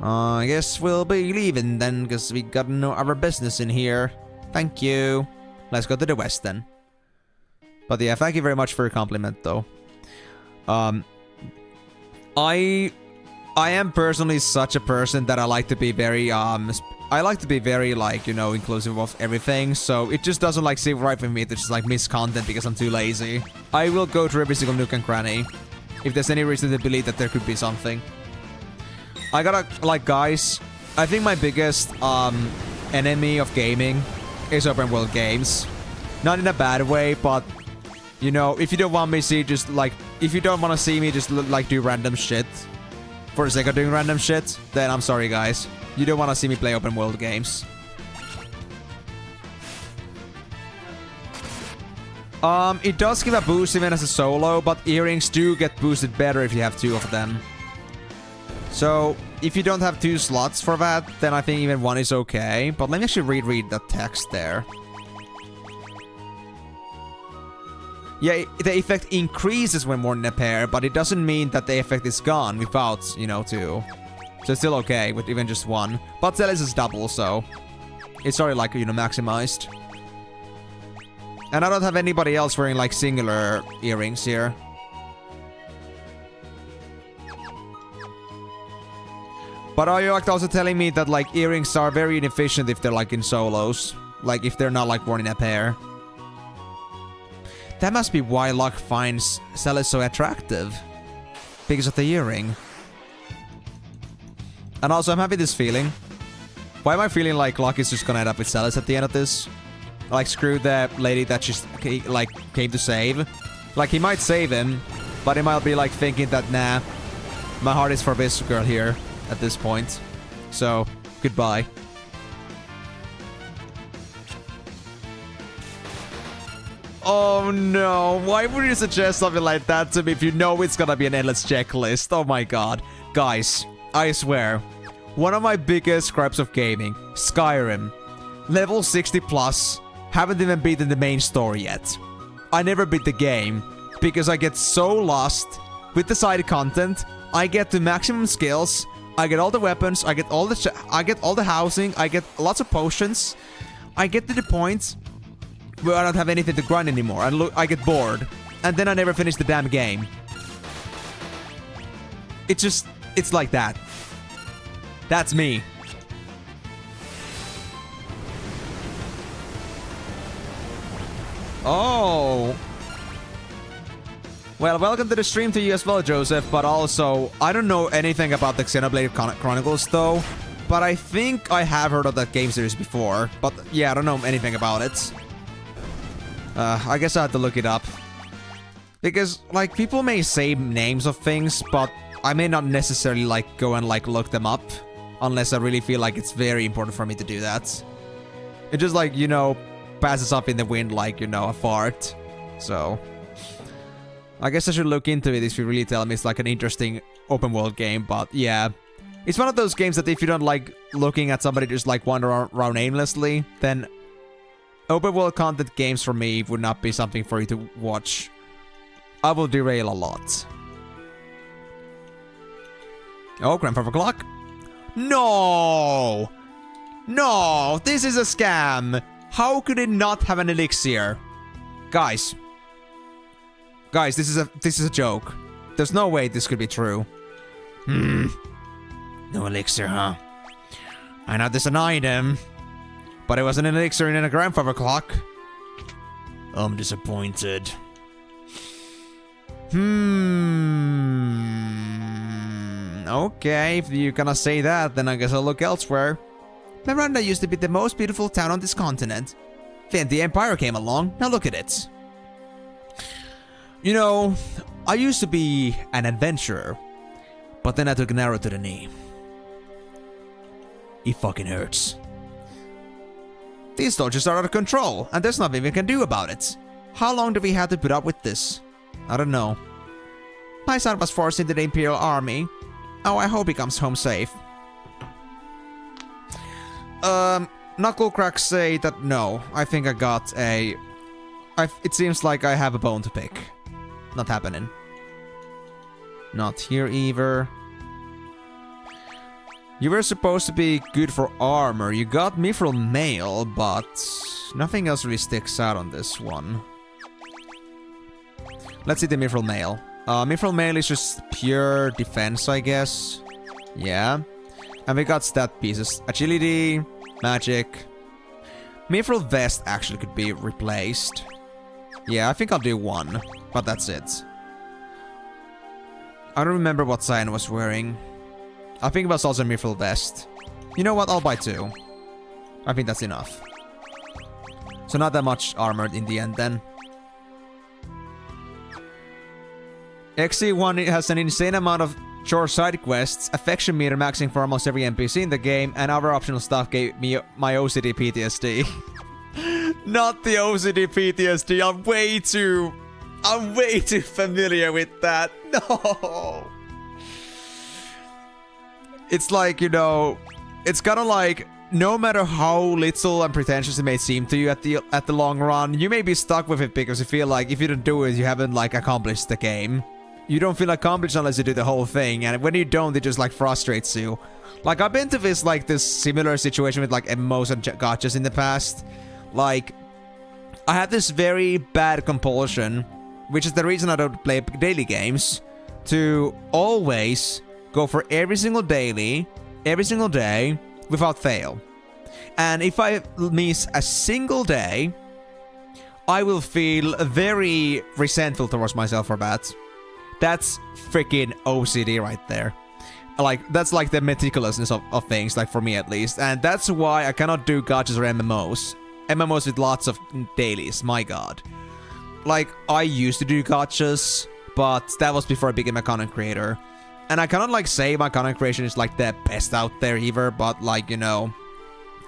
I guess we'll be leaving then, because we got no other business in here. Thank you. Let's go to the west then. But yeah, thank you very much for your compliment though. I am personally such a person that I like to be very, I I like to be very, like, you know, inclusive of everything, so it just doesn't, like, seem right for me to just, like, miss content because I'm too lazy. I will go through every single nook and cranny, if there's any reason to believe that there could be something. I gotta, like, guys, I think my biggest, enemy of gaming is open world games. Not in a bad way, but, you know, if you don't want me to see just, like, if you don't want to see me just, like, do random shit for the sake of doing random shit, then I'm sorry, guys. You don't want to see me play open world games. It does give a boost even as a solo, but earrings do get boosted better if you have 2 of them. So, if you don't have 2 slots for that, then I think even 1 is okay. But let me actually reread the text there. Yeah, the effect increases when worn in a pair, but it doesn't mean that the effect is gone without, you know, 2. So it's still okay with even just 1. But Celis is double, so it's already, like, you know, maximized. And I don't have anybody else wearing, like, singular earrings here. But are you, like, also telling me that, like, earrings are very inefficient if they're, like, in solos? Like, if they're not, like, worn in a pair? That must be why Luck finds Celis so attractive. Because of the earring. And also, I'm having this feeling. Why am I feeling like Luck is just gonna end up with Celis at the end of this? Like, screw the lady that just, like, came to save. Like, he might save him, but he might be, like, thinking that, nah, my heart is for this girl here at this point. So, goodbye. Oh no, why would you suggest something like that to me if you know it's gonna be an endless checklist? Oh my god. Guys, I swear, one of my biggest gripes of gaming, Skyrim. Level 60 plus, haven't even beaten the main story yet. I never beat the game, because I get so lost with the side content. I get to maximum skills, I get all the weapons, I get all the housing, I get lots of potions. I get to the point where I don't have anything to grind anymore, and I get bored. And then I never finish the damn game. It's like that. That's me. Oh. Well, welcome to the stream to you as well, Joseph, but also, I don't know anything about the Xenoblade Chronicles, though, but I think I have heard of that game series before, but yeah, I don't know anything about it. I guess I have to look it up. Because, like, people may say names of things, but I may not necessarily, like, go and, like, look them up, unless I really feel like it's very important for me to do that. It just, like, you know, passes up in the wind like, you know, a fart. So I guess I should look into it if you really tell me it's like an interesting open world game, but yeah. It's one of those games that if you don't like looking at somebody just like wander around aimlessly, then open world content games for me would not be something for you to watch. I will derail a lot. Oh, grandfather clock. No! No! This is a scam! How could it not have an elixir? Guys. Guys, this is a joke. There's no way this could be true. No elixir, huh? I know there's an item, but it wasn't an elixir in a grandfather clock. I'm disappointed. Okay, if you're gonna say that, then I guess I'll look elsewhere. Miranda used to be the most beautiful town on this continent. Then the Empire came along, now look at it. You know, I used to be an adventurer, but then I took an arrow to the knee. It fucking hurts. These soldiers are out of control, and there's nothing we can do about it. How long do we have to put up with this? I don't know. My son was forced into the Imperial Army. Oh, I hope he comes home safe. Knucklecracks say that no. I think I got a... it seems like I have a bone to pick. Not happening. Not here either. You were supposed to be good for armor. You got mithril mail, but nothing else really sticks out on this one. Let's see the mithril mail. Mithril mail is just pure defense, I guess. Yeah. And we got stat pieces. Agility, Magic. Mithril Vest actually could be replaced. Yeah, I think I'll do one, but that's it. I don't remember what Cyan was wearing. I think it was also Mithril Vest. You know what? I'll buy 2. I think that's enough. So not that much armored in the end then. XC1 has an insane amount of short side quests, affection meter maxing for almost every NPC in the game, and other optional stuff gave me my OCD PTSD. Not the OCD PTSD, I'm way too familiar with that. No! It's like, you know, it's kind of like, no matter how little and pretentious it may seem to you at the long run, you may be stuck with it because you feel like if you don't do it, you haven't like accomplished the game. You don't feel accomplished unless you do the whole thing, and when you don't, it just like frustrates you. Like, I've been to this similar situation with like MMOs and gachas in the past. Like, I have this very bad compulsion, which is the reason I don't play daily games, to always go for every single daily, every single day, without fail. And if I miss a single day, I will feel very resentful towards myself for that. That's freaking OCD right there. Like, that's like the meticulousness of things, like for me at least. And that's why I cannot do gachas or MMOs. MMOs with lots of dailies, my god. Like, I used to do gachas, but that was before I became a content creator. And I cannot like say my content creation is like the best out there either, but like, you know,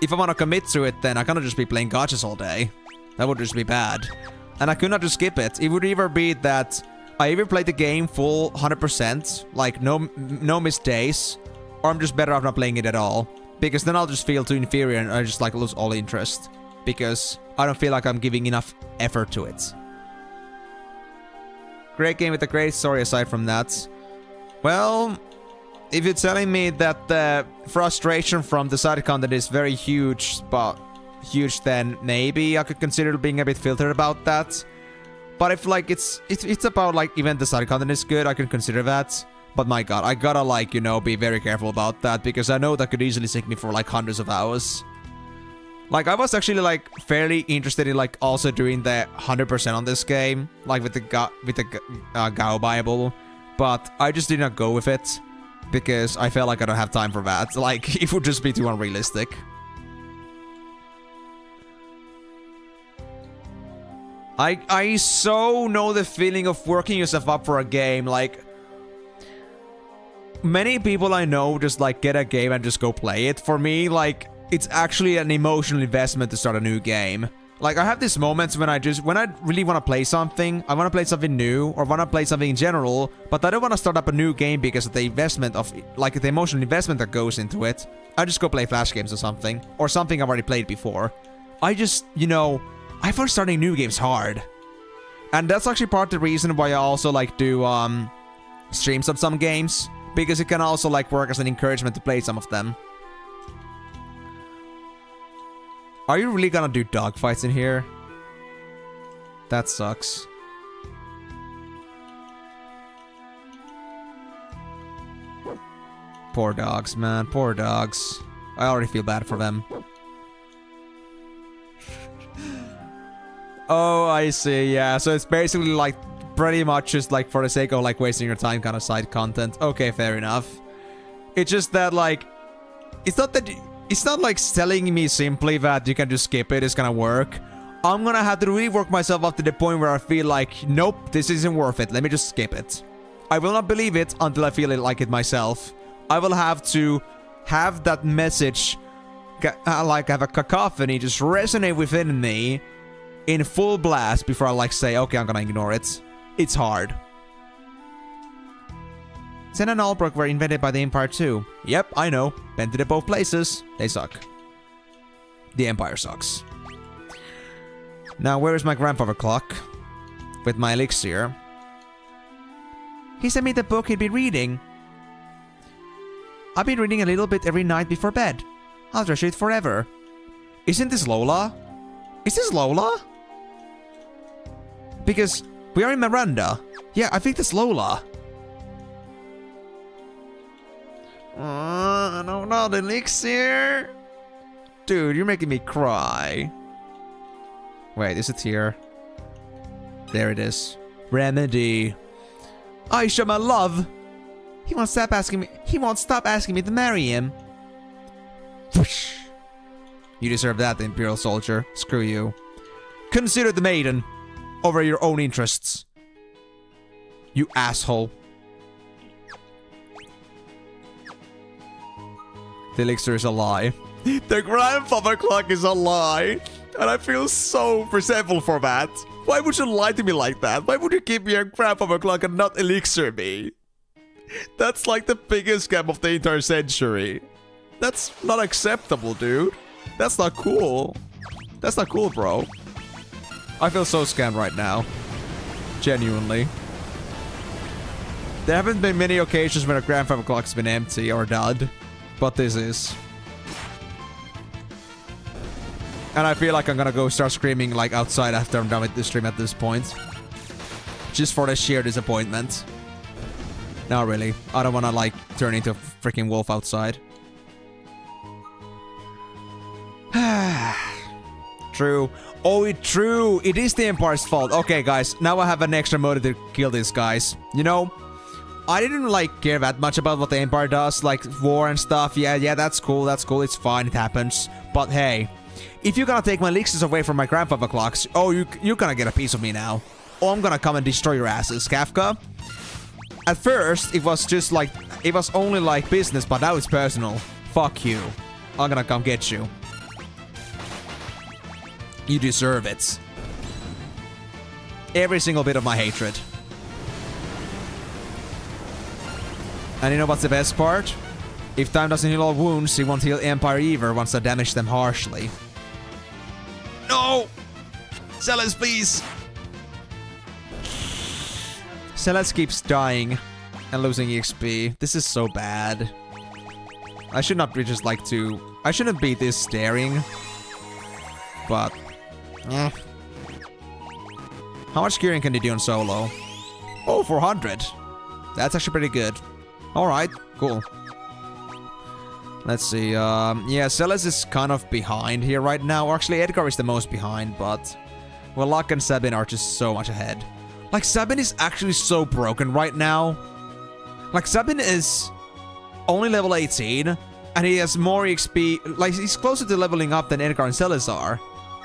if I want to commit to it, then I cannot just be playing gachas all day. That would just be bad. And I could not just skip it. It would either be that I either play the game full 100%, like no missed days, or I'm just better off not playing it at all. Because then I'll just feel too inferior and I just like lose all interest. Because I don't feel like I'm giving enough effort to it. Great game with a great story aside from that. Well, if you're telling me that the frustration from the side content is very huge, then maybe I could consider being a bit filtered about that. But if like it's about like even the side content is good, I can consider that. But my god, I gotta like, you know, be very careful about that because I know that could easily sink me for like hundreds of hours. Like, I was actually like fairly interested in like also doing the 100% on this game, like with the Gao Bible, but I just did not go with it because I felt like I don't have time for that. Like, it would just be too unrealistic. I so know the feeling of working yourself up for a game. Like, many people I know just like get a game and just go play it. For me, like, it's actually an emotional investment to start a new game. Like, I have these moments when I really want to play something, I want to play something new, or want to play something in general, but I don't want to start up a new game because of the investment of, like, the emotional investment that goes into it. I just go play Flash games or something I've already played before. I just, you know, I find starting new games hard. And that's actually part of the reason why I also, like, do, streams of some games, because it can also, like, work as an encouragement to play some of them. Are you really gonna do dogfights in here? That sucks. Poor dogs, man. Poor dogs. I already feel bad for them. Oh, I see. Yeah, so it's basically like pretty much just like for the sake of like wasting your time kind of side content. Okay, fair enough. It's just that like... It's not like telling me simply that you can just skip it, it's gonna work. I'm gonna have to really work myself up to the point where I feel like, nope, this isn't worth it, let me just skip it. I will not believe it until I feel like it myself. I will have to have that message, like have a cacophony, just resonate within me in full blast before I like say, okay, I'm gonna ignore it. It's hard. Zen and Albrook were invented by the Empire too. Yep, I know. Been to the both places. They suck. The Empire sucks. Now, where is my grandfather clock? With my elixir. He sent me the book he'd been reading. I've been reading a little bit every night before bed. I'll treasure it forever. Isn't this Lola? Is this Lola? Because we are in Miranda. Yeah, I think that's Lola. No, not elixir. Dude, you're making me cry. Wait, is it here? There it is. Remedy. Aisha, my love. He won't stop asking me to marry him. Whoosh. You deserve that, the Imperial Soldier. Screw you. Consider the maiden over your own interests. You asshole. The elixir is a lie. The grandfather clock is a lie. And I feel so resentful for that. Why would you lie to me like that? Why would you give me a grandfather clock and not elixir me? That's like the biggest scam of the entire century. That's not acceptable, dude. That's not cool. That's not cool, bro. I feel so scammed right now. Genuinely. There haven't been many occasions when a grandfather clock's been empty or dud. But this is. And I feel like I'm gonna go start screaming like outside after I'm done with this stream at this point. Just for the sheer disappointment. No, really. I don't wanna like turn into a freaking wolf outside. True. Oh, true. It is the Empire's fault. Okay, guys. Now I have an extra motive to kill these guys. You know, I didn't like care that much about what the Empire does, like war and stuff. Yeah, that's cool. That's cool. It's fine. It happens. But hey, if you're gonna take my elixirs away from my grandfather clocks, oh, you're gonna get a piece of me now. Oh, I'm gonna come and destroy your asses, Kafka. At first, it was just like, it was only like business, but now it's personal. Fuck you. I'm gonna come get you. You deserve it. Every single bit of my hatred. And you know what's the best part? If time doesn't heal all wounds, it won't heal Empire either once I damage them harshly. No! Celes, please! Celes keeps dying and losing EXP. This is so bad. I should not be just like to... I shouldn't be this staring. But... How much curing can you do on solo? Oh, 400. That's actually pretty good. Alright, cool. Let's see, yeah, Celes is kind of behind here right now. Actually, Edgar is the most behind, but... Well, Locke and Sabin are just so much ahead. Like, Sabin is actually so broken right now. Like, Sabin is only level 18, and he has more XP... Like, he's closer to leveling up than Edgar and Celes are.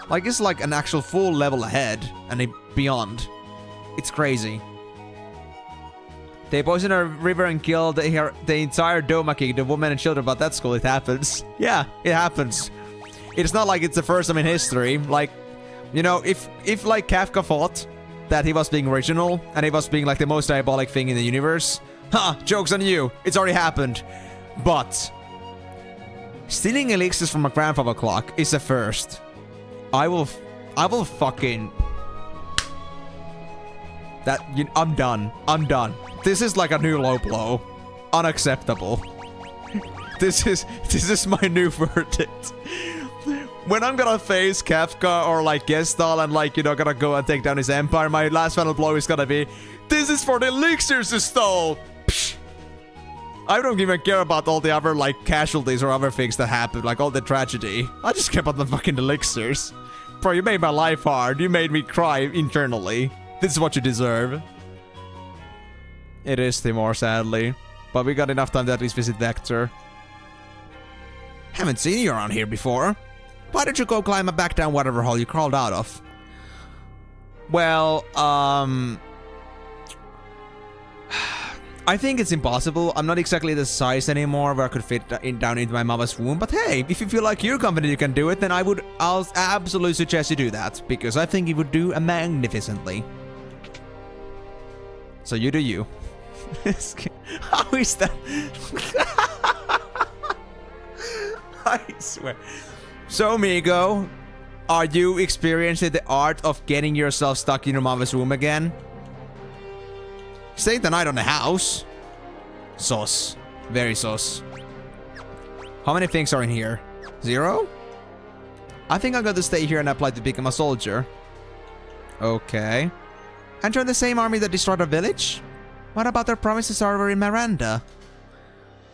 Like, it's like an actual full level ahead, and beyond. It's crazy. They poisoned a river and killed the entire Domaki, the women and children, but that's cool, it happens. Yeah, it happens. It's not like it's the first time in history. Like, you know, if like Kafka thought that he was being original, and he was being like the most diabolic thing in the universe, joke's on you, it's already happened. But stealing elixirs from a grandfather clock is a first. I will fucking... I'm done. I'm done. This is like a new low blow. Unacceptable. This is my new verdict. When I'm gonna face Kafka or like Gestal and like, you know, gonna go and take down his empire, my last final blow is gonna be, this is for the elixirs you stole! Psh. I don't even care about all the other like casualties or other things that happen, like all the tragedy. I just care about the fucking elixirs. Bro, you made my life hard. You made me cry internally. This is what you deserve. It is Timor, sadly. But we got enough time to at least visit Vector. Haven't seen you around here before. Why don't you go climb back down whatever hole you crawled out of? Well, I think it's impossible. I'm not exactly the size anymore where I could fit down into my mama's womb. But hey, if you feel like you're confident you can do it, then I'll absolutely suggest you do that. Because I think you would do magnificently. So you do you. How is that? I swear. So, Migo, are you experiencing the art of getting yourself stuck in your mama's womb again? Stay the night on the house. Sauce. Very sauce. How many things are in here? 0? I think I'm going to stay here and apply to become a soldier. Okay. And join the same army that destroyed our village? What about their promises over in Miranda?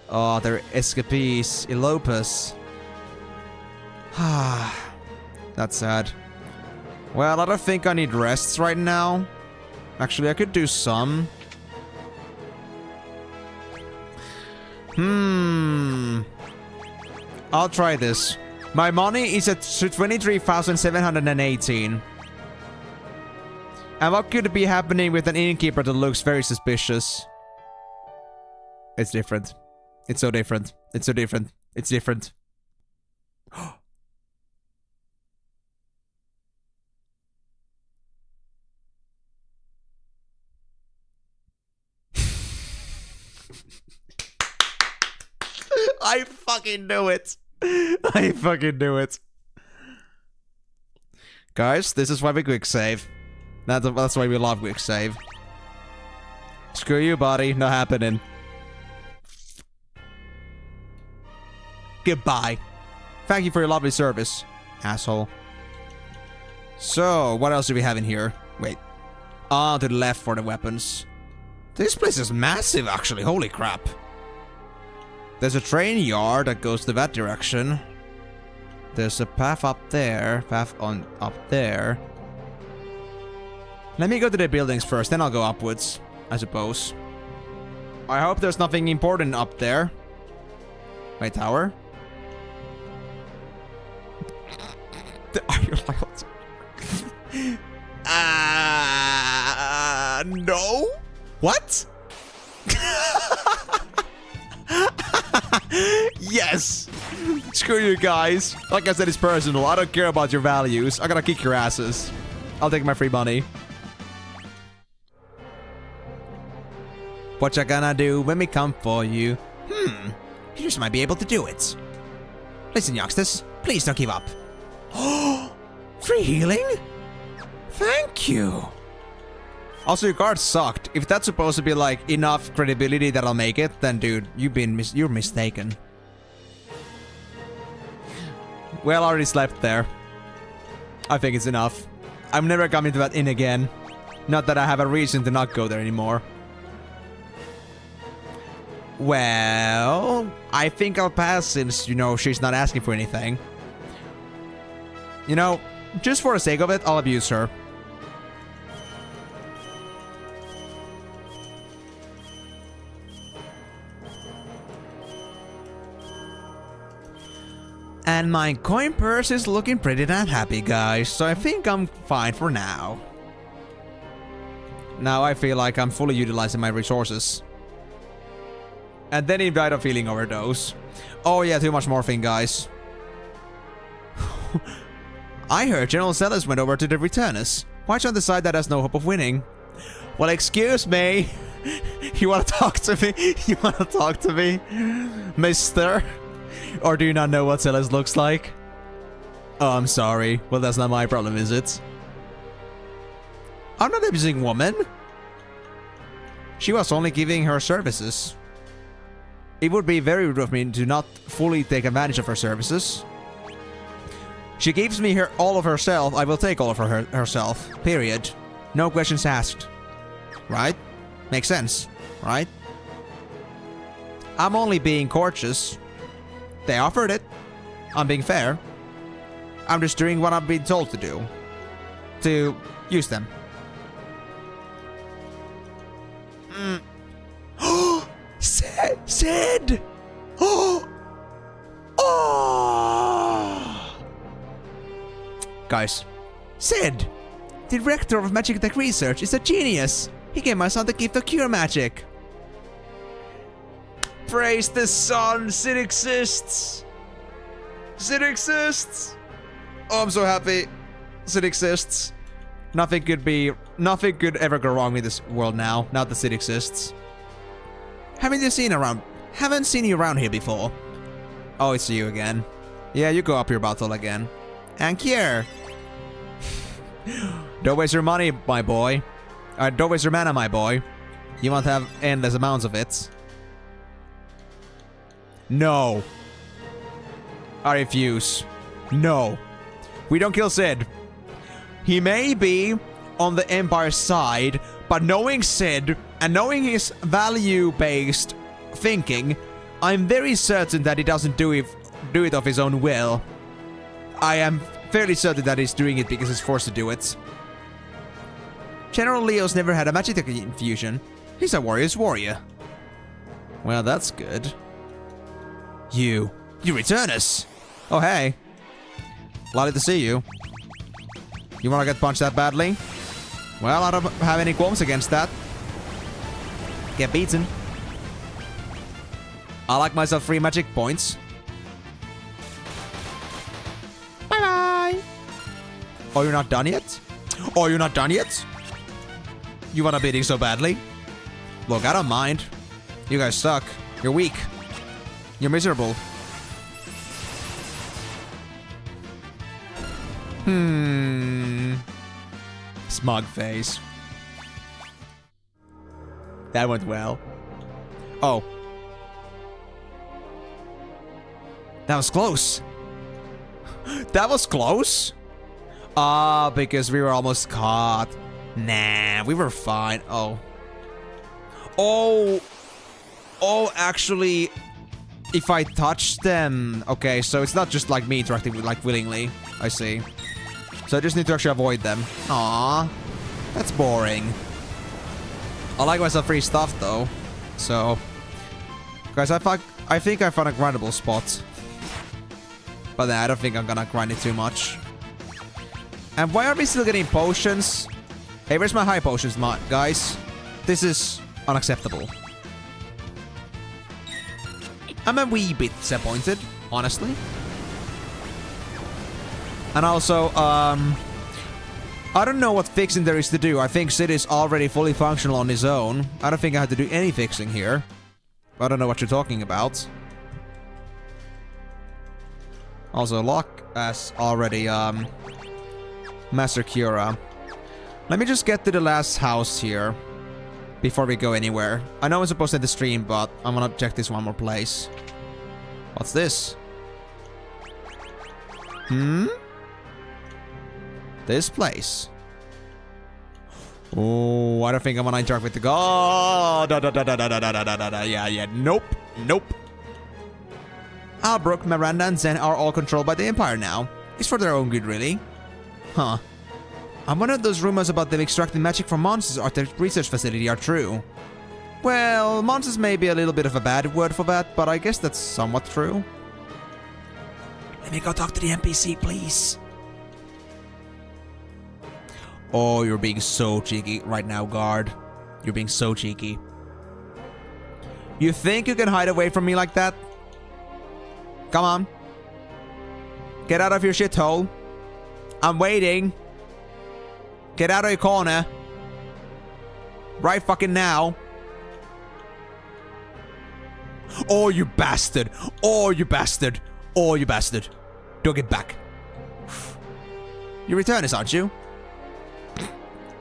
Oh, they're escapees. Elopus. That's sad. Well, I don't think I need rests right now. Actually, I could do some. I'll try this. My money is at 23,718. And what could be happening with an innkeeper that looks very suspicious? It's different. It's so different. It's so different. It's different. I fucking knew it. I fucking knew it. Guys, this is why we quick save. That's why we love quick save. Screw you, buddy. Not happening. Goodbye. Thank you for your lovely service, asshole. So, what else do we have in here? Wait. To the left for the weapons. This place is massive, actually. Holy crap. There's a train yard that goes to that direction. There's a path up there. Path on up there. Let me go to the buildings first, then I'll go upwards, I suppose. I hope there's nothing important up there. My tower? Are you allowed? No? What? Yes! Screw you guys. Like I said, it's personal. I don't care about your values. I gotta kick your asses. I'll take my free money. What you gonna do when we come for you? You just might be able to do it. Listen, youngsters, please don't give up. Oh, free healing? Thank you. Also, your guard sucked. If that's supposed to be like enough credibility that I'll make it, then dude, you're mistaken. Well, I already slept there. I think it's enough. I'm never coming to that inn again. Not that I have a reason to not go there anymore. Well, I think I'll pass since, you know, she's not asking for anything. You know, just for the sake of it, I'll abuse her. And my coin purse is looking pretty damn happy, guys, so I think I'm fine for now. Now I feel like I'm fully utilizing my resources. And then he died of feeling overdose. Oh yeah, too much morphine, guys. I heard General Zealous went over to the Returnus. Why on the side that has no hope of winning? Well, excuse me. You wanna talk to me? You wanna talk to me? Mister? Or do you not know what Zealous looks like? Oh, I'm sorry. Well, that's not my problem, is it? I'm not abusing woman. She was only giving her services. It would be very rude of me to not fully take advantage of her services. She gives me all of herself, I will take all of herself. Period. No questions asked. Right? Makes sense, right? I'm only being courteous. They offered it. I'm being fair. I'm just doing what I've been told to do. To use them. Sid! Oh! Guys, Sid, the director of Magic Tech Research, is a genius. He gave my son the gift of cure magic. Praise the sun, Sid exists. Sid exists. Oh, I'm so happy. Sid exists. Nothing could ever go wrong with this world now that Sid exists. Haven't seen you around here before. Oh, it's you again. Yeah, you go up your bottle again. And here. Don't waste your money, my boy. Don't waste your mana, my boy. You won't have endless amounts of it. No. I refuse. No. We don't kill Sid. He may be on the Empire's side, but knowing Sid and knowing his value-based thinking, I'm very certain that he doesn't do it of his own will. I am fairly certain that he's doing it because he's forced to do it. General Leo's never had a magic infusion. He's a warrior's warrior. Well, that's good. You return us. Oh, hey. Glad to see you. You wanna get punched that badly? Well, I don't have any qualms against that. Get beaten. I like myself 3 magic points. Bye-bye. Oh, you're not done yet? Oh, you're not done yet? You want a beating so badly? Look, I don't mind. You guys suck. You're weak. You're miserable. Smug face. That went well. Oh. That was close. That was close? Because we were almost caught. Nah, we were fine. Oh. Oh, actually, if I touch them... Okay, so it's not just like me interacting with, like, willingly. I see. So I just need to actually avoid them. Aww. That's boring. I like myself free stuff, though. So... Guys, I think I found a grindable spot. But I don't think I'm gonna grind it too much. And why are we still getting potions? Hey, where's my high potions, guys? This is unacceptable. I'm a wee bit disappointed, honestly. And also, I don't know what fixing there is to do. I think Sid is already fully functional on his own. I don't think I have to do any fixing here. I don't know what you're talking about. Also, Locke has already, Master Cura. Let me just get to the last house here before we go anywhere. I know I'm supposed to end the stream, but I'm gonna check this one more place. What's this? This place. Oh, I don't think I'm gonna interact with the god. Yeah, nope. Albrook, Miranda, and Zen are all controlled by the Empire now. It's for their own good, really. Huh. I wonder if those rumors about them extracting magic from monsters at their research facility are true. Well, monsters may be a little bit of a bad word for that, but I guess that's somewhat true. Let me go talk to the NPC, please. Oh, you're being so cheeky right now, guard. You're being so cheeky. You think you can hide away from me like that? Come on. Get out of your shithole. I'm waiting. Get out of your corner. Right fucking now. Oh, you bastard. Oh, you bastard. Oh, you bastard. Don't get back. You return us, aren't you?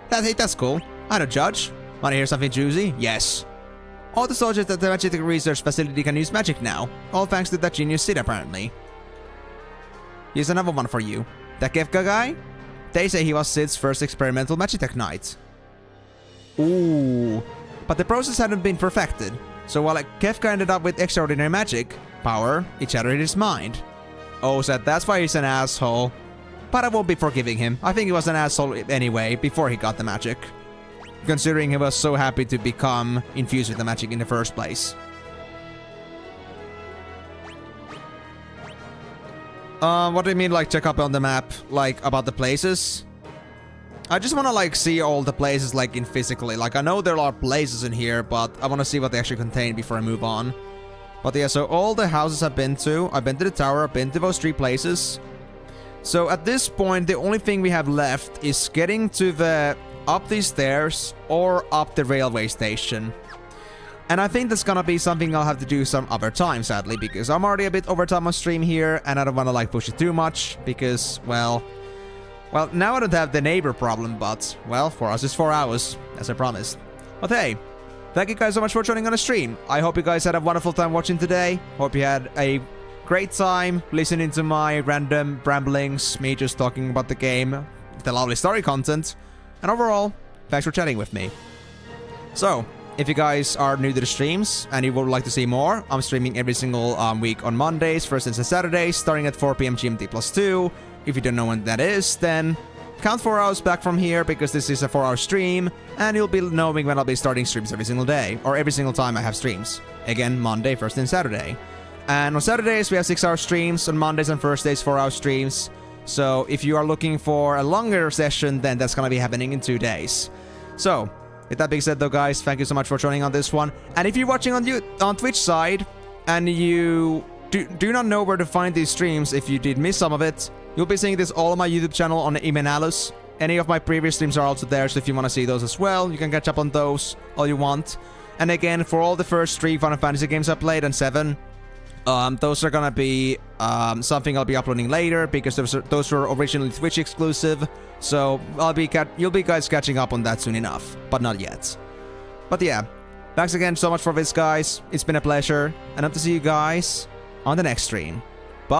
That's cool. I don't judge. Wanna hear something juicy? Yes. All the soldiers at the magic research facility can use magic now. All thanks to that genius Sid, apparently. Here's another one for you. That Kefka guy? They say he was Sid's first experimental Magitech Knight. Ooh. But the process hadn't been perfected. So while Kefka ended up with extraordinary magic power, it shattered his mind. Oh, so that's why he's an asshole. But I won't be forgiving him. I think he was an asshole anyway, before he got the magic. Considering he was so happy to become infused with the magic in the first place. What do you mean, like, check up on the map? Like, about the places? I just wanna, like, see all the places, like, in physically. Like, I know there are places in here, but I wanna see what they actually contain before I move on. But yeah, so all the houses I've been to the tower, I've been to those 3 places. So at this point, the only thing we have left is getting to the... up these stairs, or up the railway station. And I think that's gonna be something I'll have to do some other time, sadly, because I'm already a bit over time on stream here, and I don't wanna, like, push it too much, because, well, now I don't have the neighbor problem, but, well, for us it's 4 hours, as I promised. But hey, thank you guys so much for joining on the stream. I hope you guys had a wonderful time watching today. Hope you had a great time listening to my random ramblings, me just talking about the game, the lovely story content. And overall, thanks for chatting with me. So, if you guys are new to the streams and you would like to see more, I'm streaming every single week on Mondays, Thursdays, and Saturdays, starting at 4 p.m. GMT +2. If you don't know when that is, then count 4 hours back from here, because this is a 4-hour stream, and you'll be knowing when I'll be starting streams every single day, or every single time I have streams. Again, Monday, Thursday, and Saturday. And on Saturdays, we have 6-hour streams. On Mondays and Thursdays, 4-hour streams. So if you are looking for a longer session, then that's gonna be happening in 2 days. So, with that being said though, guys, thank you so much for joining on this one. And if you're watching on Twitch side, and you do not know where to find these streams, if you did miss some of it, you'll be seeing this all on my YouTube channel on Emenalus. Any of my previous streams are also there, so if you want to see those as well, you can catch up on those all you want. And again, for all the first 3 Final Fantasy games I played, and 7, those are gonna be something I'll be uploading later, because those were originally Twitch exclusive. So you'll be guys catching up on that soon enough, but not yet. But yeah, thanks again so much for this, guys. It's been a pleasure, and hope to see you guys on the next stream.